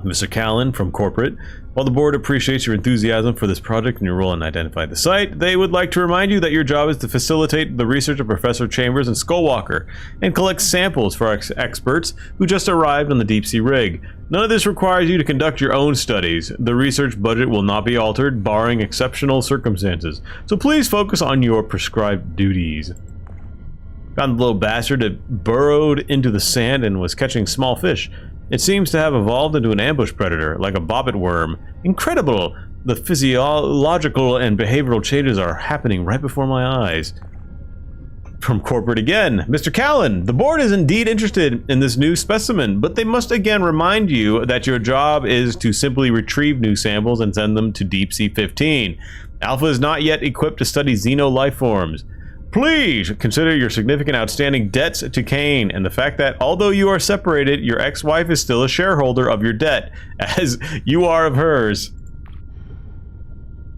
Mr. Callan from Corporate. While the board appreciates your enthusiasm for this project and your role in identifying the site, they would like to remind you that your job is to facilitate the research of Professor Chambers and Skullwalker, and collect samples for our experts who just arrived on the deep-sea rig. None of this requires you to conduct your own studies. The research budget will not be altered, barring exceptional circumstances, so please focus on your prescribed duties. Found the little bastard that burrowed into the sand and was catching small fish. It seems to have evolved into an ambush predator, like a bobbit worm. Incredible! The physiological and behavioral changes are happening right before my eyes. From Corporate again. Mr. Callan, the board is indeed interested in this new specimen, but they must again remind you that your job is to simply retrieve new samples and send them to Deep Sea 15. Alpha is not yet equipped to study xeno life forms. Please consider your significant outstanding debts to Kane and the fact that although you are separated, your ex-wife is still a shareholder of your debt, as you are of hers.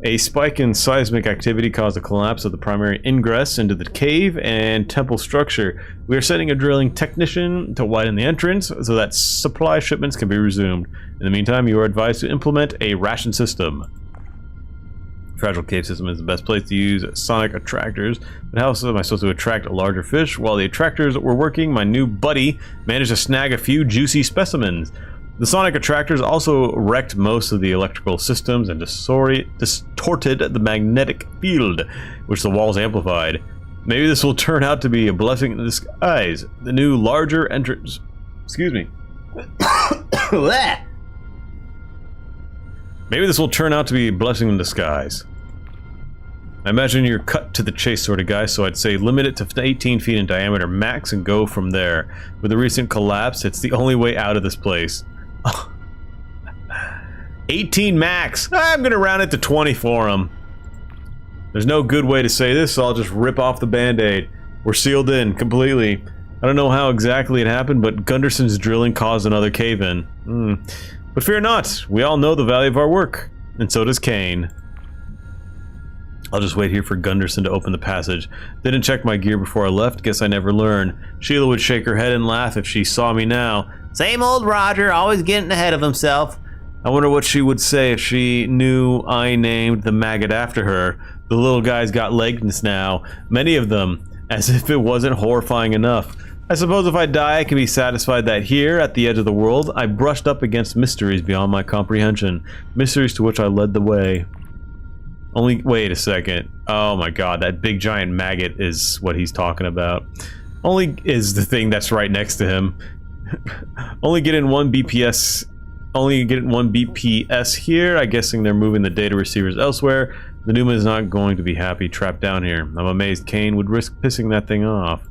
A spike in seismic activity caused a collapse of the primary ingress into the cave and temple structure. We are sending a drilling technician to widen the entrance so that supply shipments can be resumed. In the meantime, you are advised to implement a ration system. Fragile cave system is the best place to use sonic attractors, but how else am I supposed to attract larger fish? While the attractors were working, my new buddy managed to snag a few juicy specimens. The sonic attractors also wrecked most of the electrical systems and distorted the magnetic field, which the walls amplified. Maybe this will turn out to be a blessing in disguise. The new, larger entrance... Excuse me. Maybe this will turn out to be a blessing in disguise. I imagine you're cut to the chase sort of guy, so I'd say limit it to 18 feet in diameter max and go from there. With the recent collapse, it's the only way out of this place. 18 max! I'm gonna round it to 20 for him. There's no good way to say this, so I'll just rip off the band-aid. We're sealed in, completely. I don't know how exactly it happened, but Gunderson's drilling caused another cave-in. But fear not, we all know the value of our work. And so does Kane. I'll just wait here for Gunderson to open the passage. Didn't check my gear before I left, guess I never learned. Sheila would shake her head and laugh if she saw me now. Same old Roger, always getting ahead of himself. I wonder what she would say if she knew I named the maggot after her. The little guy's got legs now, many of them, as if it wasn't horrifying enough. I suppose if I die, I can be satisfied that here, at the edge of the world, I brushed up against mysteries beyond my comprehension. Mysteries to which I led the way. Only, wait a second. Oh my god, that big giant maggot is what he's talking about. Only is the thing that's right next to him. Only getting one BPS here. I'm guessing they're moving the data receivers elsewhere. The Newman is not going to be happy trapped down here. I'm amazed Kane would risk pissing that thing off.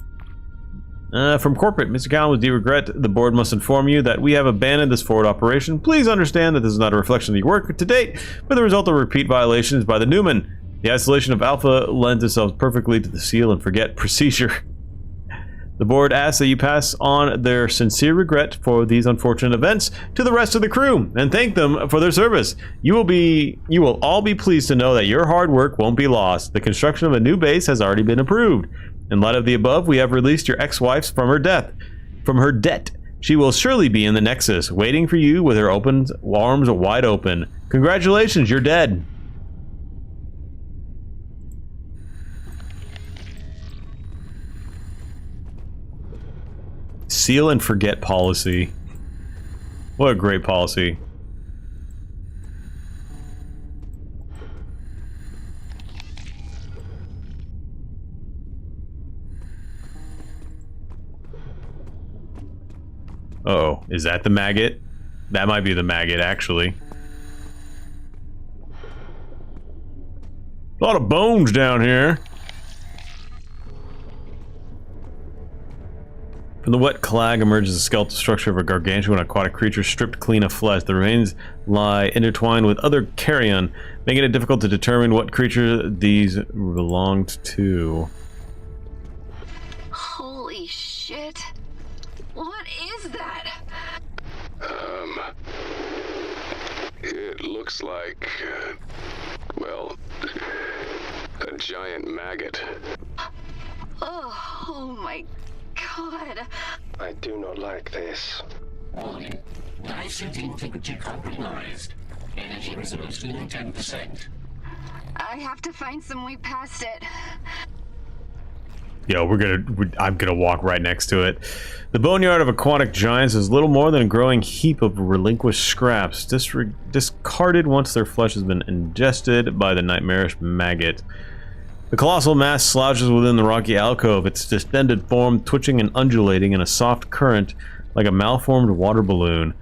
From corporate, Mr. Callan, with deep regret, the board must inform you that we have abandoned this forward operation. Please understand that this is not a reflection of your work to date, but the result of repeat violations by the Newman. The isolation of Alpha lends itself perfectly to the seal and forget procedure. The board asks that you pass on their sincere regret for these unfortunate events to the rest of the crew and thank them for their service. You will all be pleased to know that your hard work won't be lost. The construction of a new base has already been approved. In light of the above, we have released your ex-wife from her debt. She will surely be in the Nexus, waiting for you with her arms wide open. Congratulations, you're dead. Seal and forget policy. What a great policy. Uh-oh, is that the maggot? That might be the maggot, actually. A lot of bones down here. From the wet clag emerges the skeletal structure of a gargantuan aquatic creature stripped clean of flesh. The remains lie intertwined with other carrion, making it difficult to determine what creature these belonged to. Holy shit. What is that? It looks like, well, a giant maggot. Oh my god. I do not like this. Warning. Dicet integrity compromised. Energy reserves below 10%. I have to find some way past it. Yo, I'm gonna walk right next to it. The boneyard of aquatic giants is little more than a growing heap of relinquished scraps, discarded once their flesh has been ingested by the nightmarish maggot. The colossal mass slouches within the rocky alcove, its distended form twitching and undulating in a soft current like a malformed water balloon.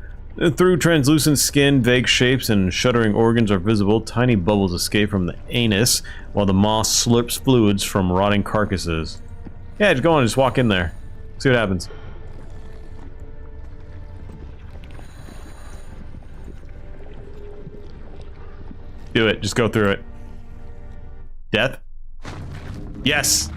Through translucent skin, vague shapes and shuddering organs are visible. Tiny bubbles escape from the anus, while the moss slurps fluids from rotting carcasses. Yeah, just go on, just walk in there. See what happens. Do it, just go through it. Death? Yes!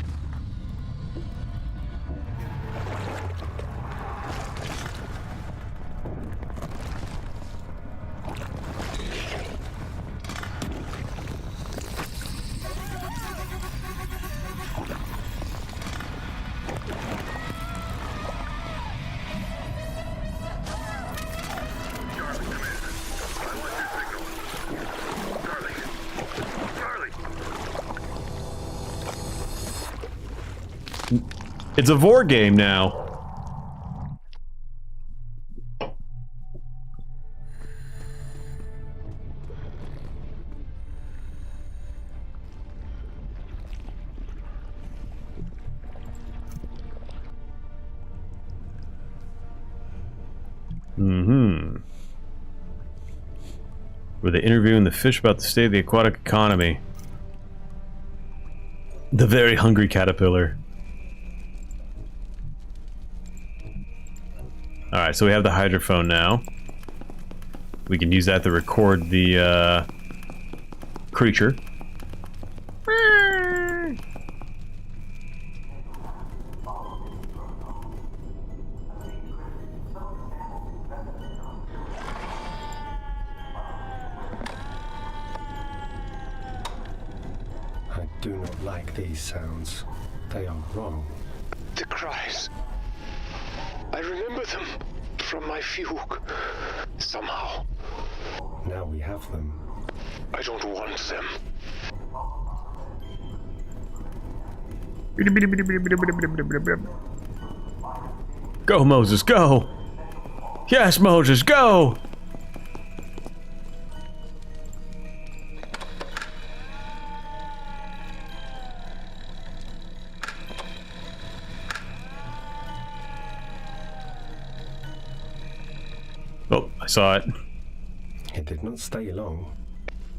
It's a vor game now. Mm-hmm. Were they interviewing the fish about the state of the aquatic economy? The very hungry caterpillar. Alright, so we have the hydrophone now. We can use that to record the creature. I do not like these sounds. They are wrong. The cries. I remember them from my fugue. Somehow. Now we have them. I don't want them. Go, Moses, go! Yes, Moses, go! Oh, I saw it. It did not stay long.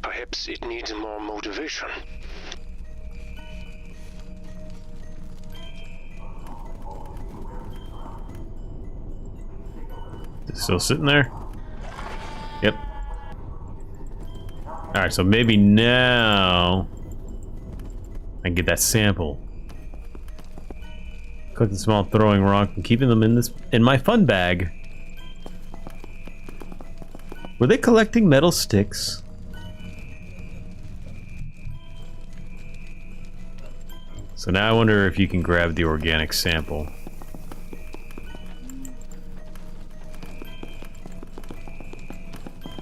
Perhaps it needs more motivation. Still sitting there? Yep. Alright, so maybe now I can get that sample. Collecting small throwing rock and keeping them in my fun bag. Were they collecting metal sticks? So now I wonder if you can grab the organic sample.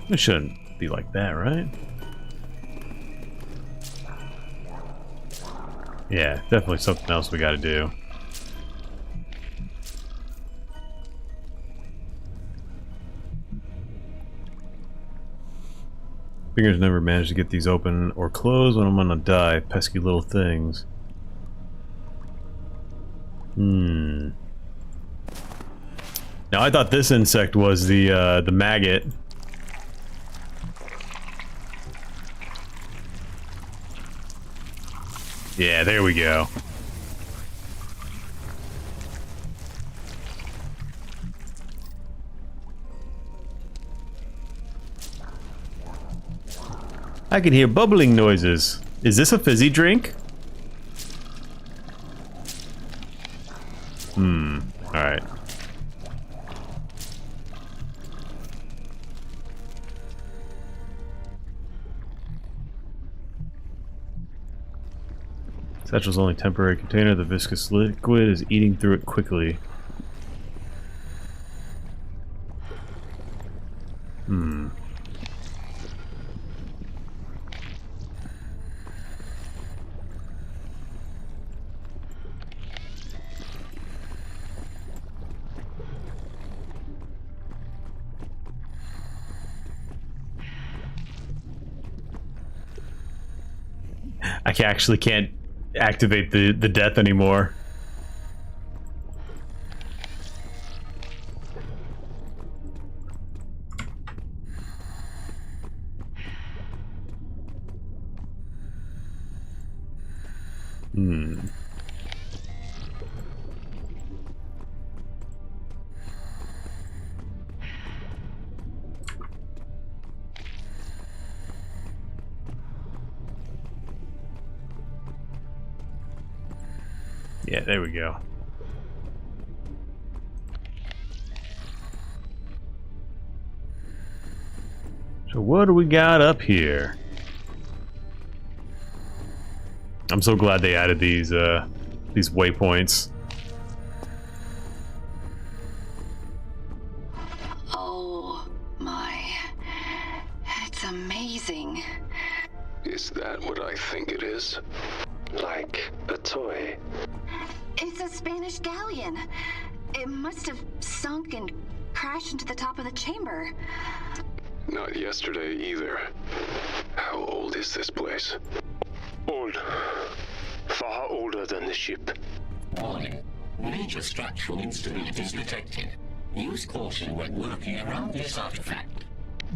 It shouldn't be like that, right? Yeah, definitely something else we gotta do. Fingers never manage to get these open or close when I'm gonna die. Pesky little things. Now I thought this insect was the maggot. Yeah, there we go. I can hear bubbling noises. Is this a fizzy drink? Alright. Satchel's only temporary container. The viscous liquid is eating through it quickly. I actually can't activate the death anymore. Yeah, there we go. So what do we got up here? I'm so glad they added these waypoints. Oh my, it's amazing. Is that what I think it is? Like a toy. It's a Spanish galleon. It must have sunk and crashed into the top of the chamber. Not yesterday either. How old is this place? Old. Far older than the ship. Warning. Major structural instabilities detected. Use caution when working around this artifact.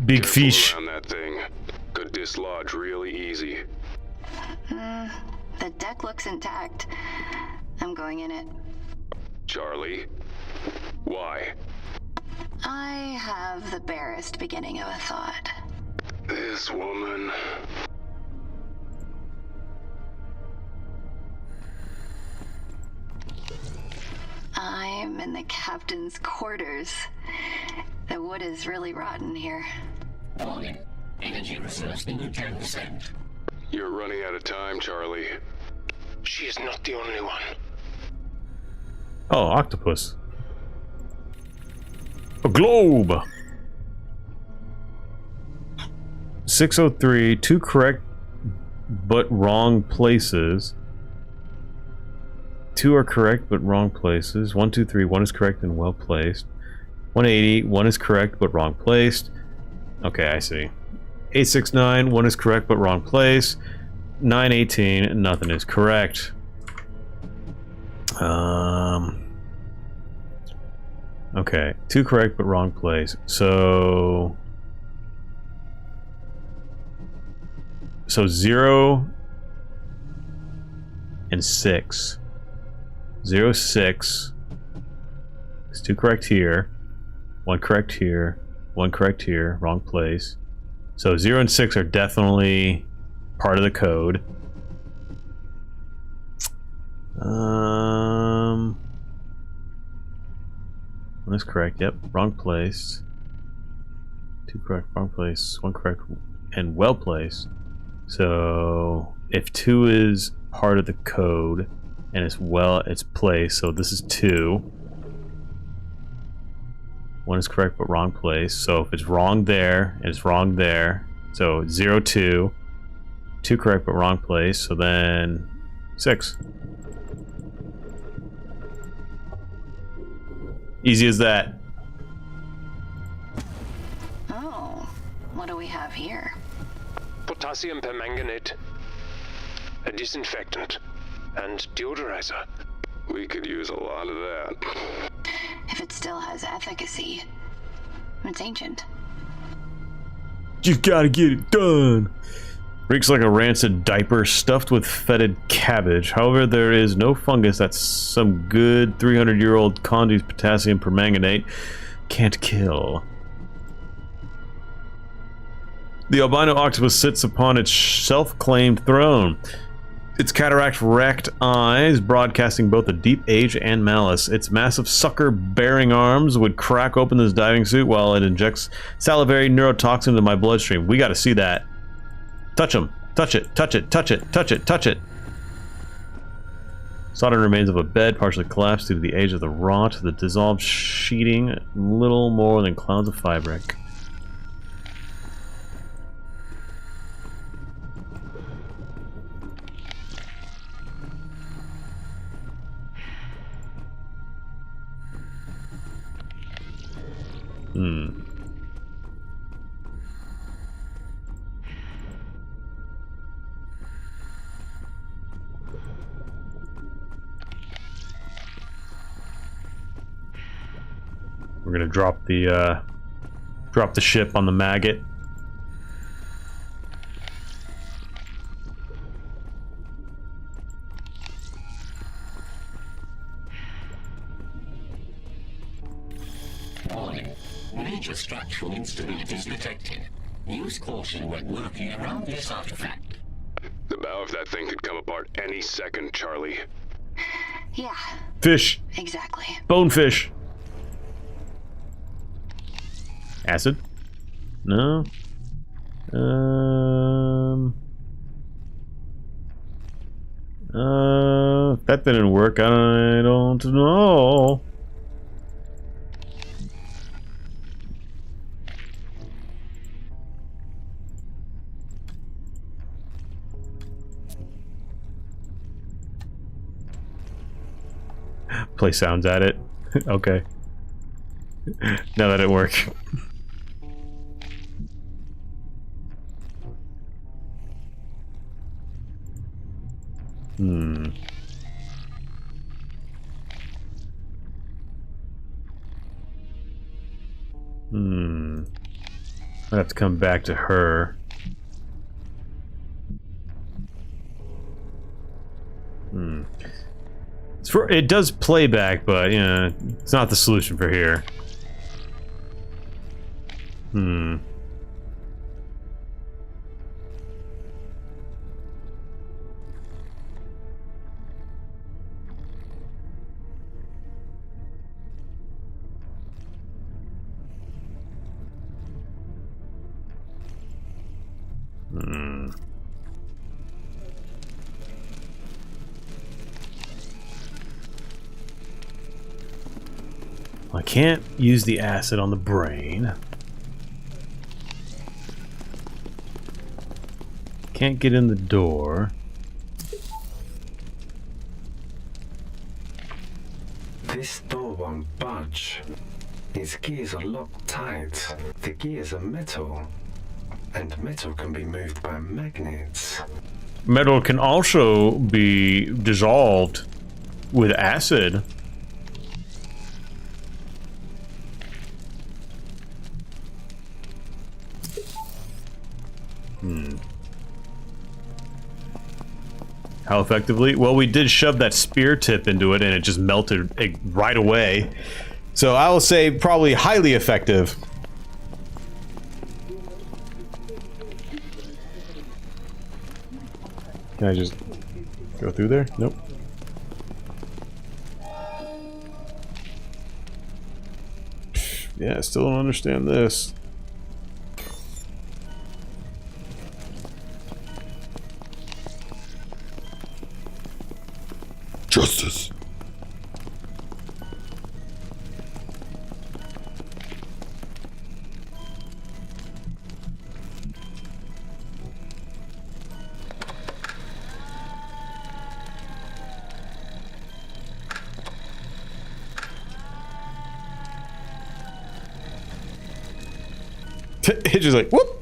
Big Careful fish. around that thing. Could dislodge really easy. The deck looks intact. I'm going in it. Charlie? Why? I have the barest beginning of a thought. This woman. I'm in the captain's quarters. The wood is really rotten here. Warning. Energy reserves below 10%. You're running out of time, Charlie. She is not the only one. Oh, octopus. A globe. 603, 2 correct but wrong places. 2 are correct but wrong places. 1, 2, 3, 1 is correct and well placed. 180, 1 is correct but wrong placed. Okay, I see. 869, 1 is correct but wrong place. 918, nothing is correct. Okay, 2 correct but wrong place. So 0 and 6. 0, 6. It's 2 correct here. 1 correct here. 1 correct here. Wrong place. So 0 and 6 are definitely part of the code. 1 is correct. Yep. Wrong place. 2 correct. Wrong place. 1 correct and well placed. So if 2 is part of the code and it's placed, so this is 2. 1 is correct but wrong place. So if it's wrong there, and it's wrong there. So 0, 2. 2 correct but wrong place. So then 6. Easy as that. Oh, what do we have here? Potassium permanganate. A disinfectant. And deodorizer. We could use a lot of that. If it still has efficacy, it's ancient. Just gotta get it done. Reeks like a rancid diaper stuffed with fetid cabbage. However, there is no fungus that some good 300-year-old Condi's potassium permanganate can't kill. The albino octopus sits upon its self-claimed throne. Its cataract-wracked eyes broadcasting both a deep age and malice. Its massive sucker-bearing arms would crack open this diving suit while it injects salivary neurotoxin into my bloodstream. We gotta see that. Touch him. Touch it. Touch it. Touch it. Touch it. Touch it. Sodden remains of a bed partially collapsed due to the age of the rot. The dissolved sheeting little more than clouds of fabric. We're gonna drop the ship on the maggot. Warning. Major structural instabilities detected. Use caution when working around this artifact. The bow of that thing could come apart any second, Charlie. Yeah. Fish. Exactly. Bonefish. Acid? No. That didn't work. I don't know. Play sounds at it. Okay. Now that it worked. I have to come back to her. It does playback, but you know, it's not the solution for here. I can't use the acid on the brain. Can't get in the door. This door won't budge. Its gears are locked tight. The gears are metal. And metal can be moved by magnets. Metal can also be dissolved with acid. How effectively? Well, we did shove that spear tip into it and it just melted right away. So I will say probably highly effective. Can I just go through there? Nope. Yeah, I still don't understand this. Justice. It's just like, whoop!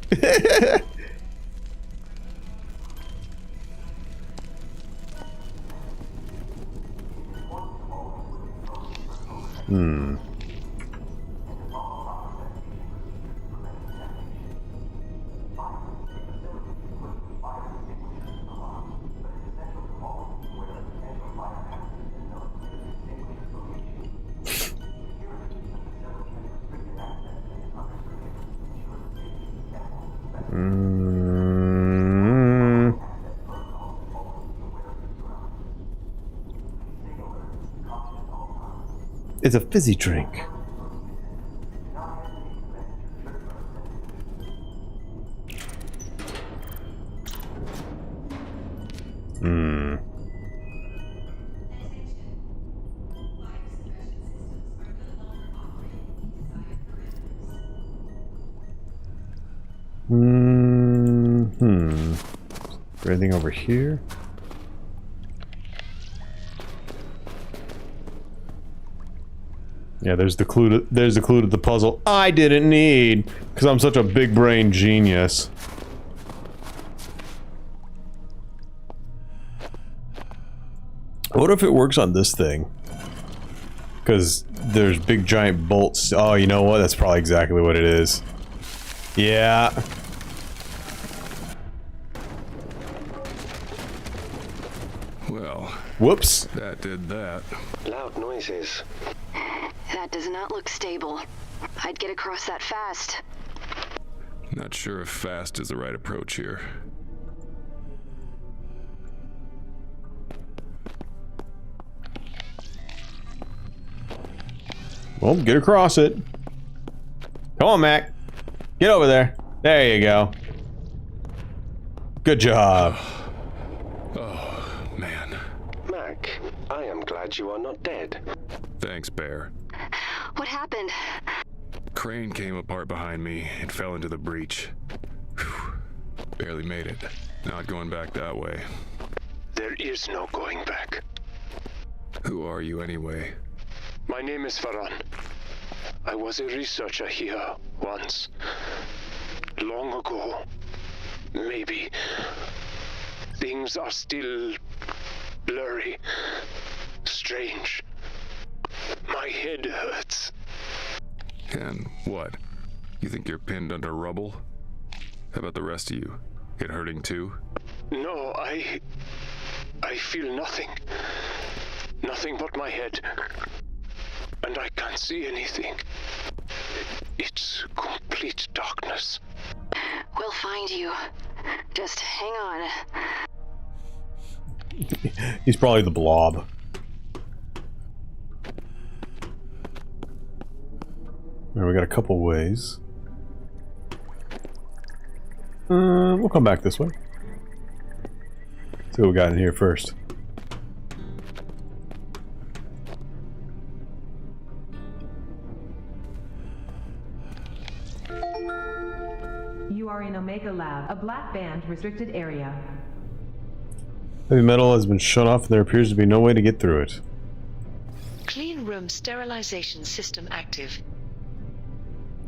It's a fizzy drink. Is there anything over here? Yeah, there's the clue to the puzzle I didn't need because I'm such a big brain genius. What if it works on this thing? Because there's big giant bolts. Oh, you know what? That's probably exactly what it is. Yeah. Well. Whoops. That did that. Loud noises. That does not look stable. I'd get across that fast. Not sure if fast is the right approach here. Well, get across it. Come on, Mac. Get over there. There you go. Good job. Oh, man. Mac, I am glad you are not dead. Thanks, Bear. What happened? Crane came apart behind me and fell into the breach. Whew. Barely made it. Not going back that way. There is no going back. Who are you anyway? My name is Farhan. I was a researcher here once. Long ago. Maybe. Things are still blurry. Strange. My head hurts. And what? You think you're pinned under rubble? How about the rest of you? It hurting too? No, I feel nothing. Nothing but my head. And I can't see anything. It's complete darkness. We'll find you. Just hang on. He's probably the blob. Now we got a couple ways. We'll come back this way. See what we got in here first. You are in Omega Lab, a black band restricted area. Heavy metal has been shut off and there appears to be no way to get through it. Clean room sterilization system active.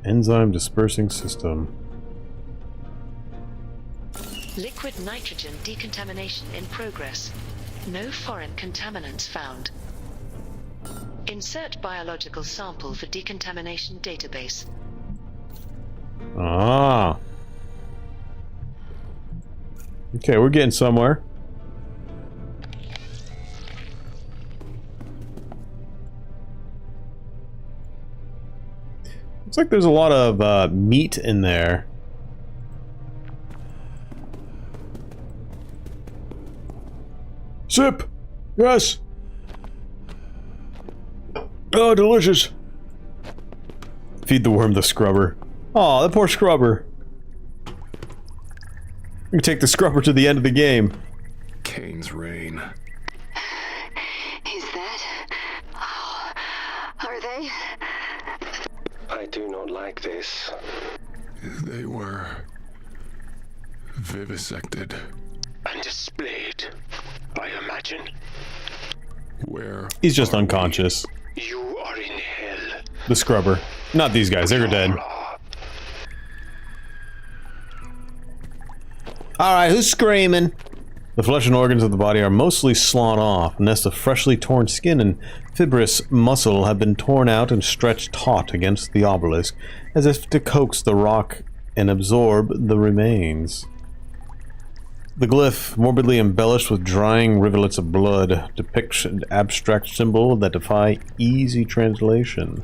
Enzyme dispersing system. Liquid nitrogen decontamination in progress. No foreign contaminants found. Insert biological sample for decontamination database. Ah. Okay, we're getting somewhere. Looks like there's a lot of meat in there. Sip! Yes! Oh, delicious! Feed the worm the scrubber. Aw, that poor scrubber. You can take the scrubber to the end of the game. Kane's reign. Is that... Oh, are they? I do not like this. They were vivisected. And displayed, I imagine. Where? He's just unconscious. You are in hell. The scrubber. Not these guys, they're dead. Alright, who's screaming? The flesh and organs of the body are mostly slawed off. Nests of freshly torn skin and fibrous muscle have been torn out and stretched taut against the obelisk, as if to coax the rock and absorb the remains. The glyph, morbidly embellished with drying rivulets of blood, depicts an abstract symbol that defy easy translation.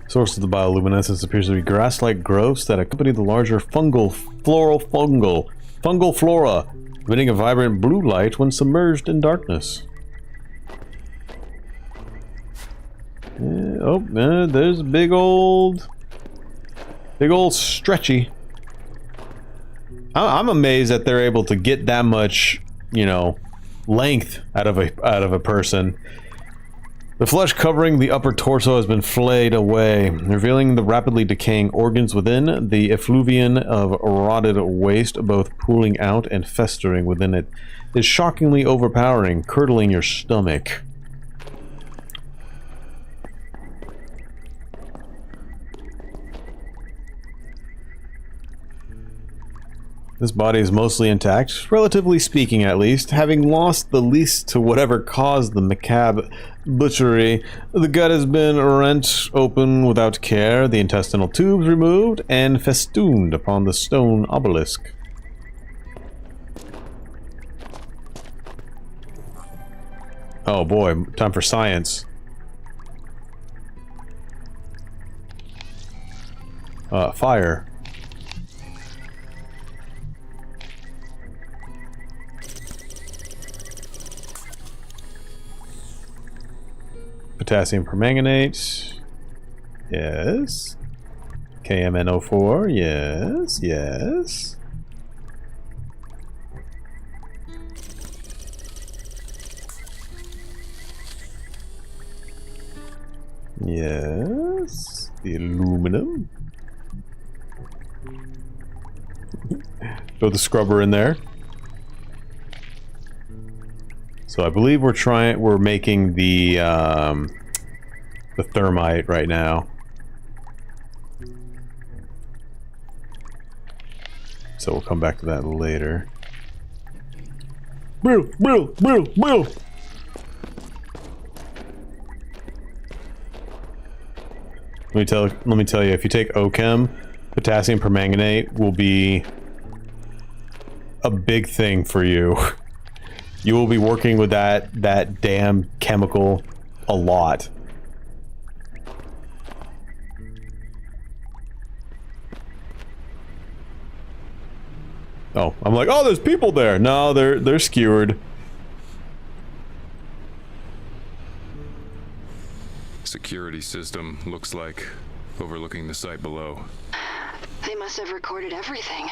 Source of the bioluminescence appears to be grass-like growths that accompany the larger fungal flora, emitting a vibrant blue light when submerged in darkness. There's a big old stretchy. I'm amazed that they're able to get that much, you know, length out of a person. The flesh covering the upper torso has been flayed away, revealing the rapidly decaying organs within. The effluvium of rotted waste, both pooling out and festering within it, is shockingly overpowering, curdling your stomach. This body is mostly intact, relatively speaking at least, having lost the least to whatever caused the macabre butchery. The gut has been rent open without care, the intestinal tubes removed, and festooned upon the stone obelisk. Oh boy, time for science. Fire. Potassium permanganate. Yes. KMNO4. Yes. Yes. Yes. The aluminum. Throw the scrubber in there. So I believe we're making the thermite right now. So we'll come back to that later. Let me tell you, if you take Ochem, potassium permanganate will be a big thing for you. You will be working with that damn chemical a lot. Oh, I'm like, oh, there's people there. No, they're skewered. Security system looks like overlooking the site below. They must have recorded everything.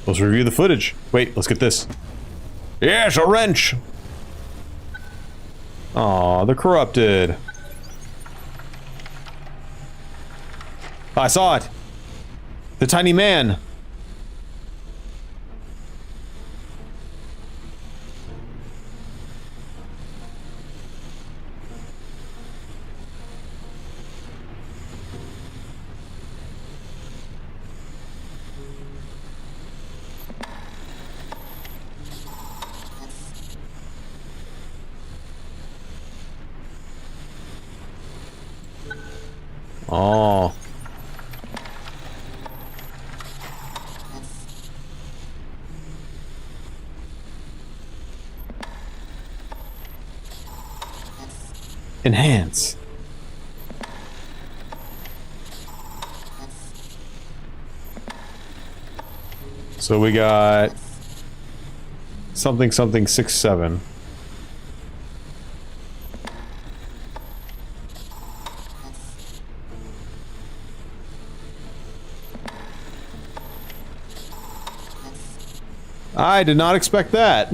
Let's review the footage. Wait, let's get this. Yes, a wrench! Aw, they're corrupted. I saw it! The tiny man! Oh. Enhance. So we got something 6-7. I did not expect that.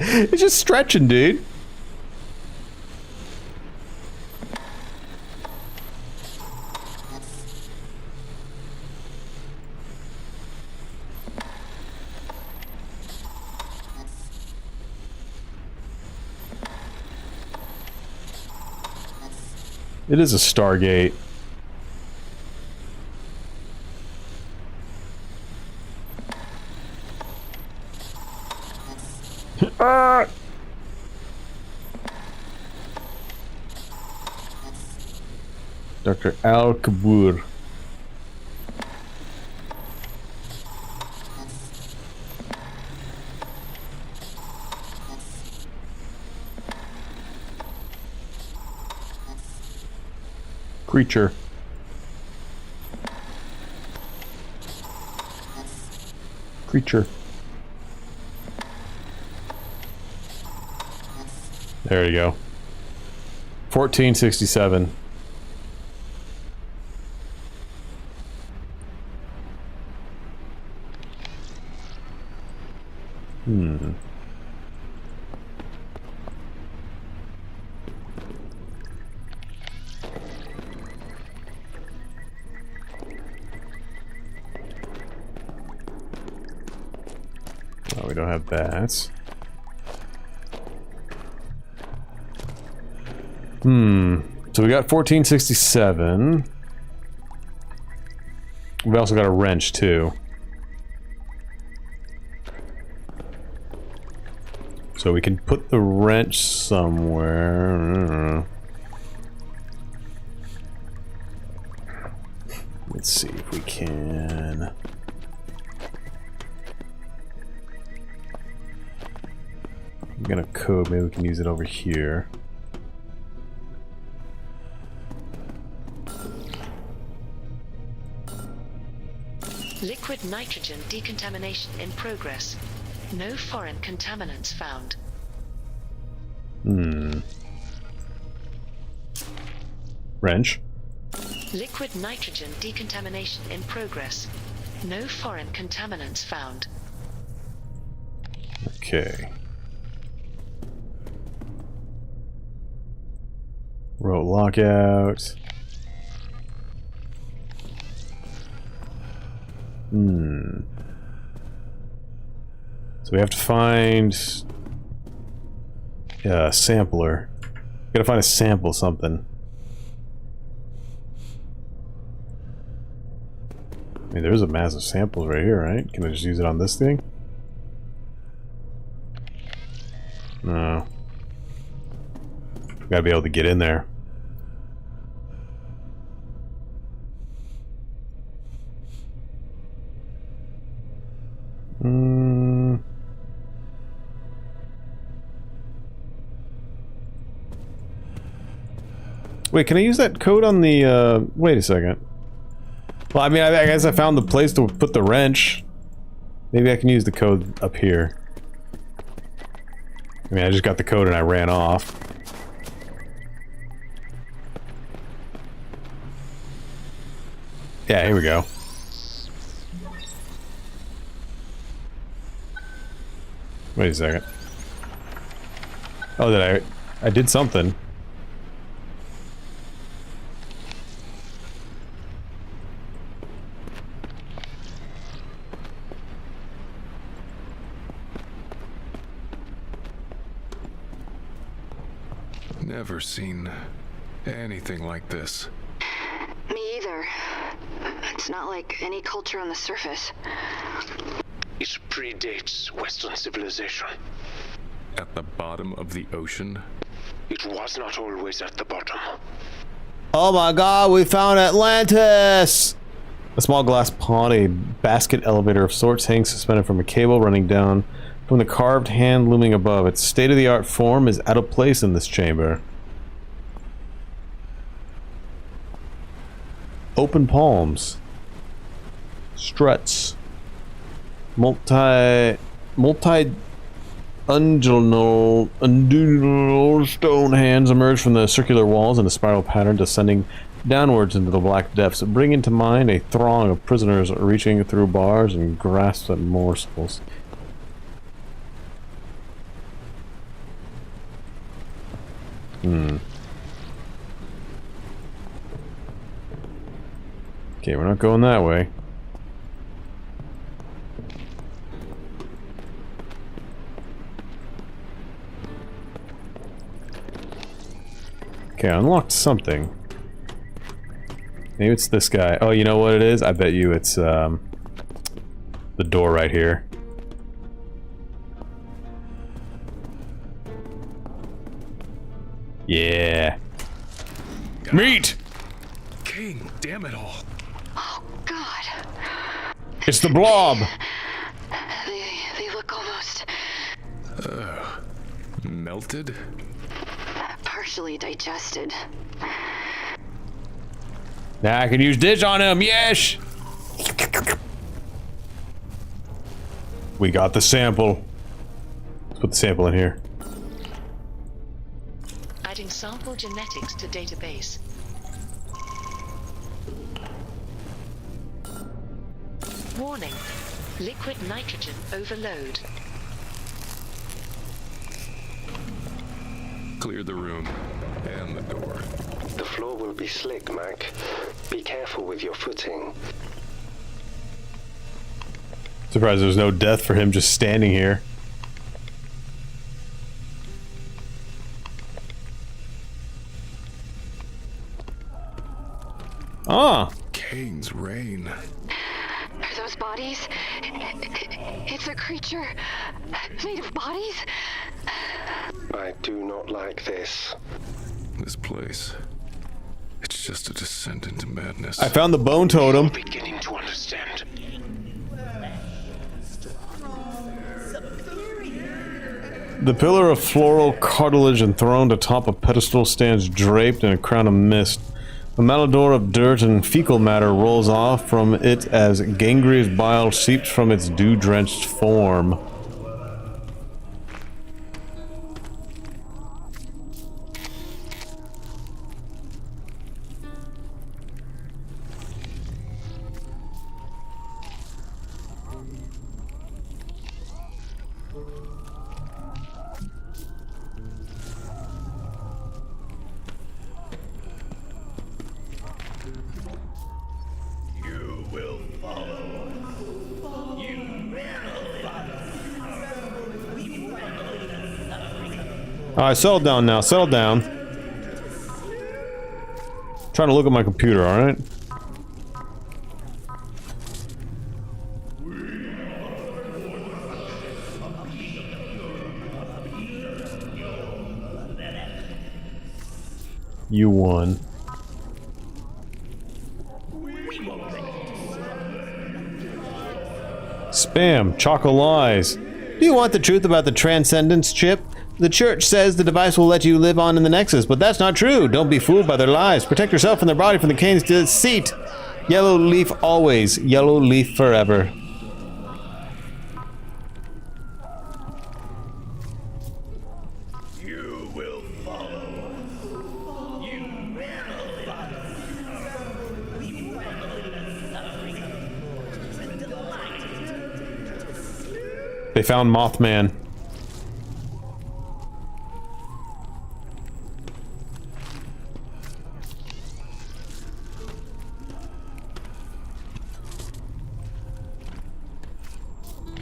It's just stretching, dude. It is a Stargate. Dr. Al-Kabur. Creature. Creature. There you go. 1467. Oh, we don't have that. So we got 1467. We also got a wrench too. So we can put the wrench somewhere. Let's see if we can. I'm gonna code, maybe we can use it over here. Liquid nitrogen decontamination in progress. No foreign contaminants found. Wrench. Liquid nitrogen decontamination in progress. No foreign contaminants found. Okay. Rote lockout. So we have to find a sampler. Gotta find a sample something. I mean, there's a massive sample right here, right? Can I just use it on this thing? No. Gotta be able to get in there. Wait, can I use that code on the, wait a second. Well, I mean, I guess I found the place to put the wrench. Maybe I can use the code up here. I mean, I just got the code and I ran off. Yeah, here we go. Wait a second. Oh, did I did something. Never seen anything like this. Me either. It's not like any culture on the surface. It predates Western civilization. At the bottom of the ocean? It was not always at the bottom. Oh my god, we found Atlantis! A small glass pond, a basket elevator of sorts, hangs suspended from a cable running down from the carved hand looming above. Its state-of-the-art form is out of place in this chamber. Open palms. Struts. Undulal stone hands emerge from the circular walls in a spiral pattern, descending downwards into the black depths, bringing to mind a throng of prisoners reaching through bars and grasp at morsels. Okay, we're not going that way. Okay, I unlocked something. Maybe it's this guy. Oh, you know what it is? I bet you it's the door right here. Yeah. Meat! King, damn it all. Oh, God. It's the blob! They look almost... Melted? partially digested. Now I can use this on him, yes! We got the sample. Let's put the sample in here. Adding sample genetics to database. Warning. Liquid nitrogen overload. Clear the room and the door. The floor will be slick, Mac. Be careful with your footing. Surprised there's no death for him just standing here. Ah! Kane's rain. Are those bodies? It's a creature made of bodies? I do not like this. This place. It's just a descent into madness. I found the bone totem. I'm beginning to understand. The pillar of floral cartilage enthroned atop a pedestal stands draped in a crown of mist. A malodor of dirt and fecal matter rolls off from it as gangrenous bile seeps from its dew-drenched form. Alright, settle down now, settle down. Trying to look at my computer, alright? U1. Spam. Choco lies. Do you want the truth about the Transcendence chip? The church says the device will let you live on in the Nexus, but that's not true. Don't be fooled by their lies. Protect yourself and their body from the Kane's deceit. Yellow leaf always. Yellow leaf forever. You will follow. You will follow. We revel in the suffering of mortals and delight to slew. They found Mothman.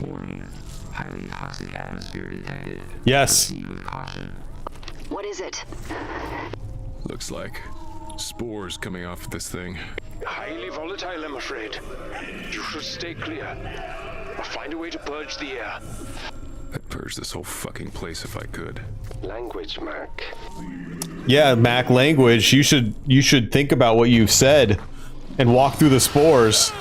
Warning. Highly toxic atmosphere detected. Yes. Proceed with caution. What is it? Looks like spores coming off this thing. Highly volatile, I'm afraid. You should stay clear. Or find a way to purge the air. I'd purge this whole fucking place if I could. Language, Mac. Yeah, Mac, language. You should think about what you've said and walk through the spores.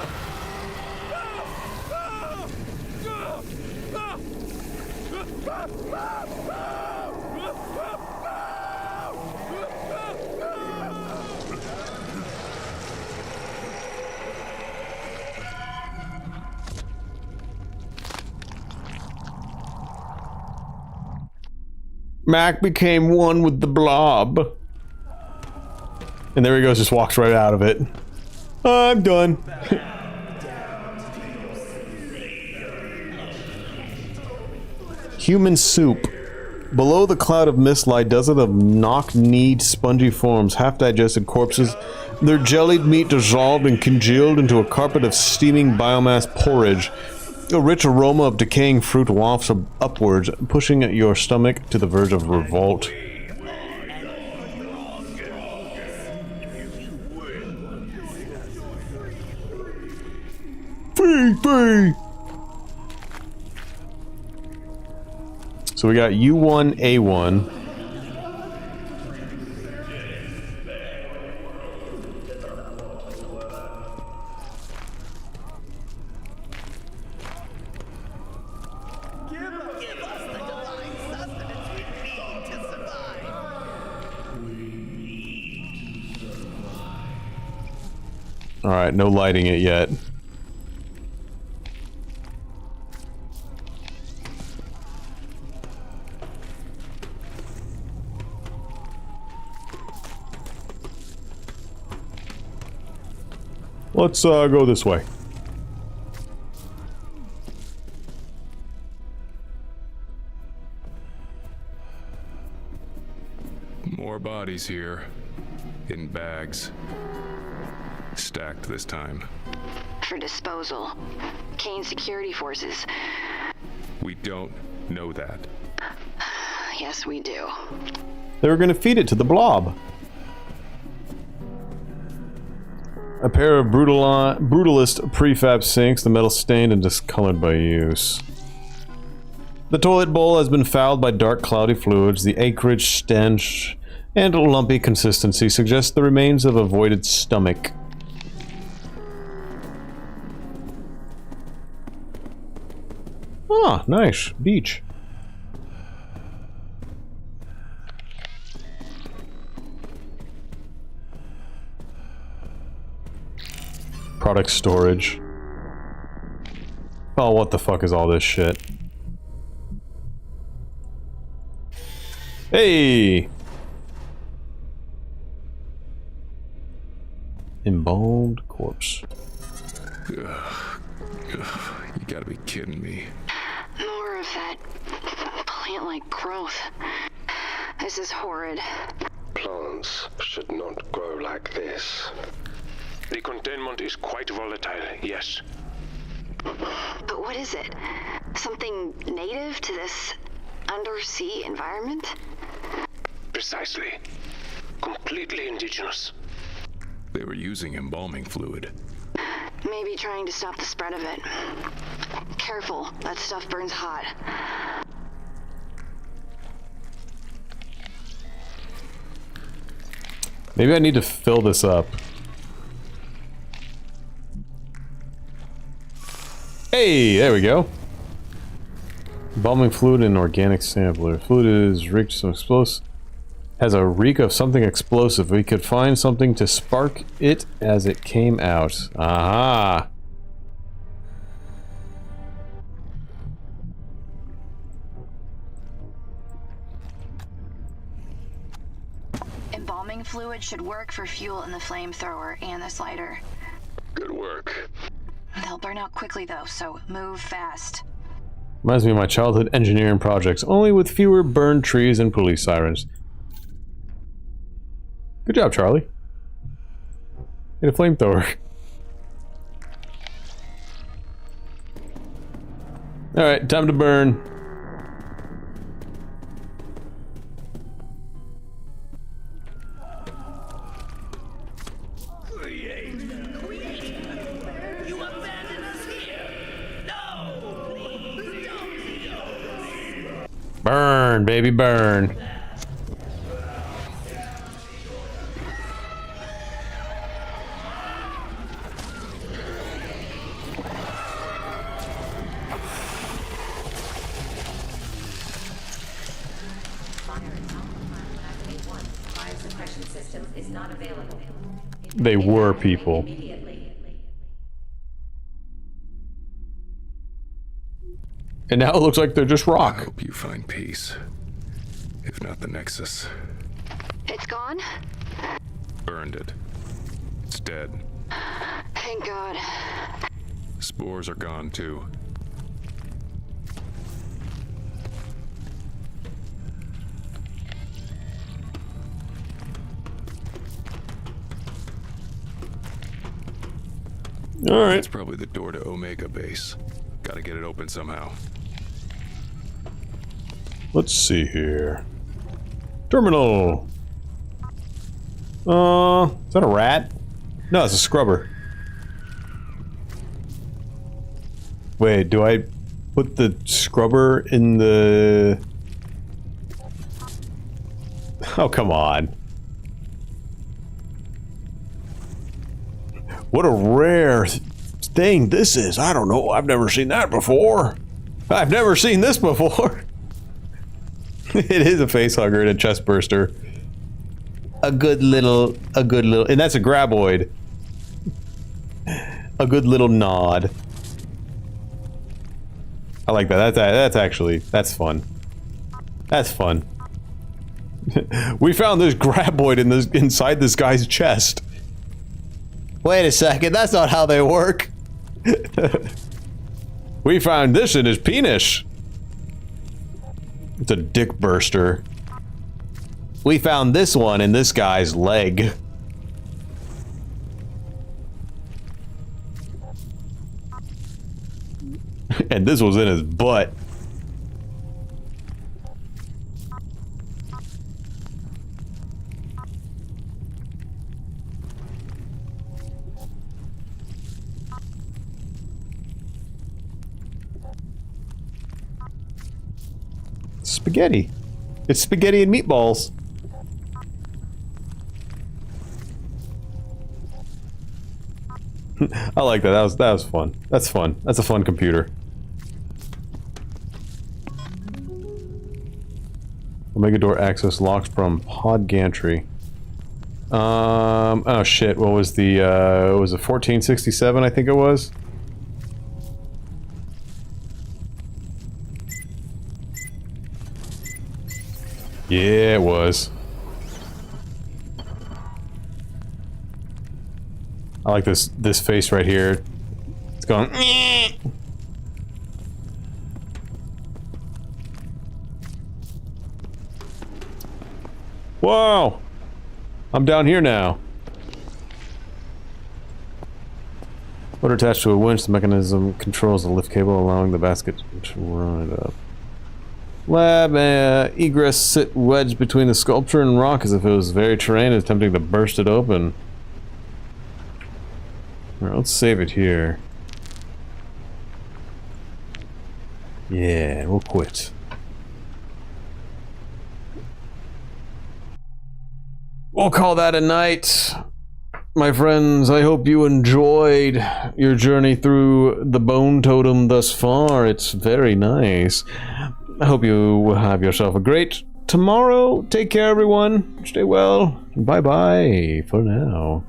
Mac became one with the blob. And there he goes, just walks right out of it. I'm done. Human soup. Below the cloud of mist lie dozens of knock-kneed, spongy forms, half-digested corpses, their jellied meat dissolved and congealed into a carpet of steaming biomass porridge. A rich aroma of decaying fruit wafts upwards, pushing at your stomach to the verge of revolt. Free! So we got U1, A1. Alright, no lighting it yet. Let's go this way. More bodies here. In bags. Stacked this time. For disposal. Kane security forces. We don't know that. Yes, we do. They were gonna feed it to the blob. A pair of brutalist prefab sinks, the metal stained and discolored by use. The toilet bowl has been fouled by dark cloudy fluids. The acreage, stench, and lumpy consistency suggests the remains of a voided stomach. Ah, nice. Beach. Product storage. Oh, what the fuck is all this shit? Hey! Embalmed corpse. You gotta be kidding me. More of that plant-like growth. This is horrid. Plants should not grow like this. The containment is quite volatile, yes. But what is it? Something native to this undersea environment? Precisely. Completely indigenous. They were using embalming fluid. Maybe trying to stop the spread of it. Careful, that stuff burns hot. Maybe I need to fill this up. Hey, there we go. Embalming fluid and organic sampler. Fluid is reeked some explosive. Has a reek of something explosive. We could find something to spark it as it came out. Aha! Embalming fluid should work for fuel in the flamethrower and the slider. Good work. They'll burn out quickly though, so move fast. Reminds me of my childhood engineering projects, only with fewer burned trees and police sirens. Good job, Charlie. Get a flamethrower. Alright, time to burn. Burn, baby, burn. They were people. And now it looks like they're just rock. I hope you find peace. If not the Nexus. It's gone? Burned it. It's dead. Thank God. Spores are gone too. Alright. It's probably the door to Omega Base. Gotta get it open somehow. Let's see here. Terminal! Is that a rat? No, it's a scrubber. Wait, do I put the scrubber in the... Oh, come on. What a rare thing this is. I don't know. I've never seen that before. I've never seen this before. It is a face hugger and a chest burster. A good little, and that's a graboid. A good little nod. I like that. That's actually, that's fun. That's fun. We found this graboid inside this guy's chest. Wait a second, that's not how they work. We found this in his penis. It's a dick burster. We found this one in this guy's leg. And this was in his butt. Spaghetti. It's spaghetti and meatballs. I like that. That was fun. That's fun. That's a fun computer. Omega door access locks from pod gantry. Oh shit. What was the was it 1467? I think it was. Yeah, it was. I like this face right here. It's going. Whoa! I'm down here now. Motor attached to a winch. The mechanism controls the lift cable, allowing the basket to run it up. Lab egress sit wedged between the sculpture and rock as if it was very terrain, attempting to burst it open. Alright, let's save it here. Yeah, we'll quit. we'll call that a night. My friends, I hope you enjoyed your journey through the Bone Totem thus far. It's very nice. I hope you have yourself a great tomorrow. Take care, everyone. Stay well. Bye-bye for now.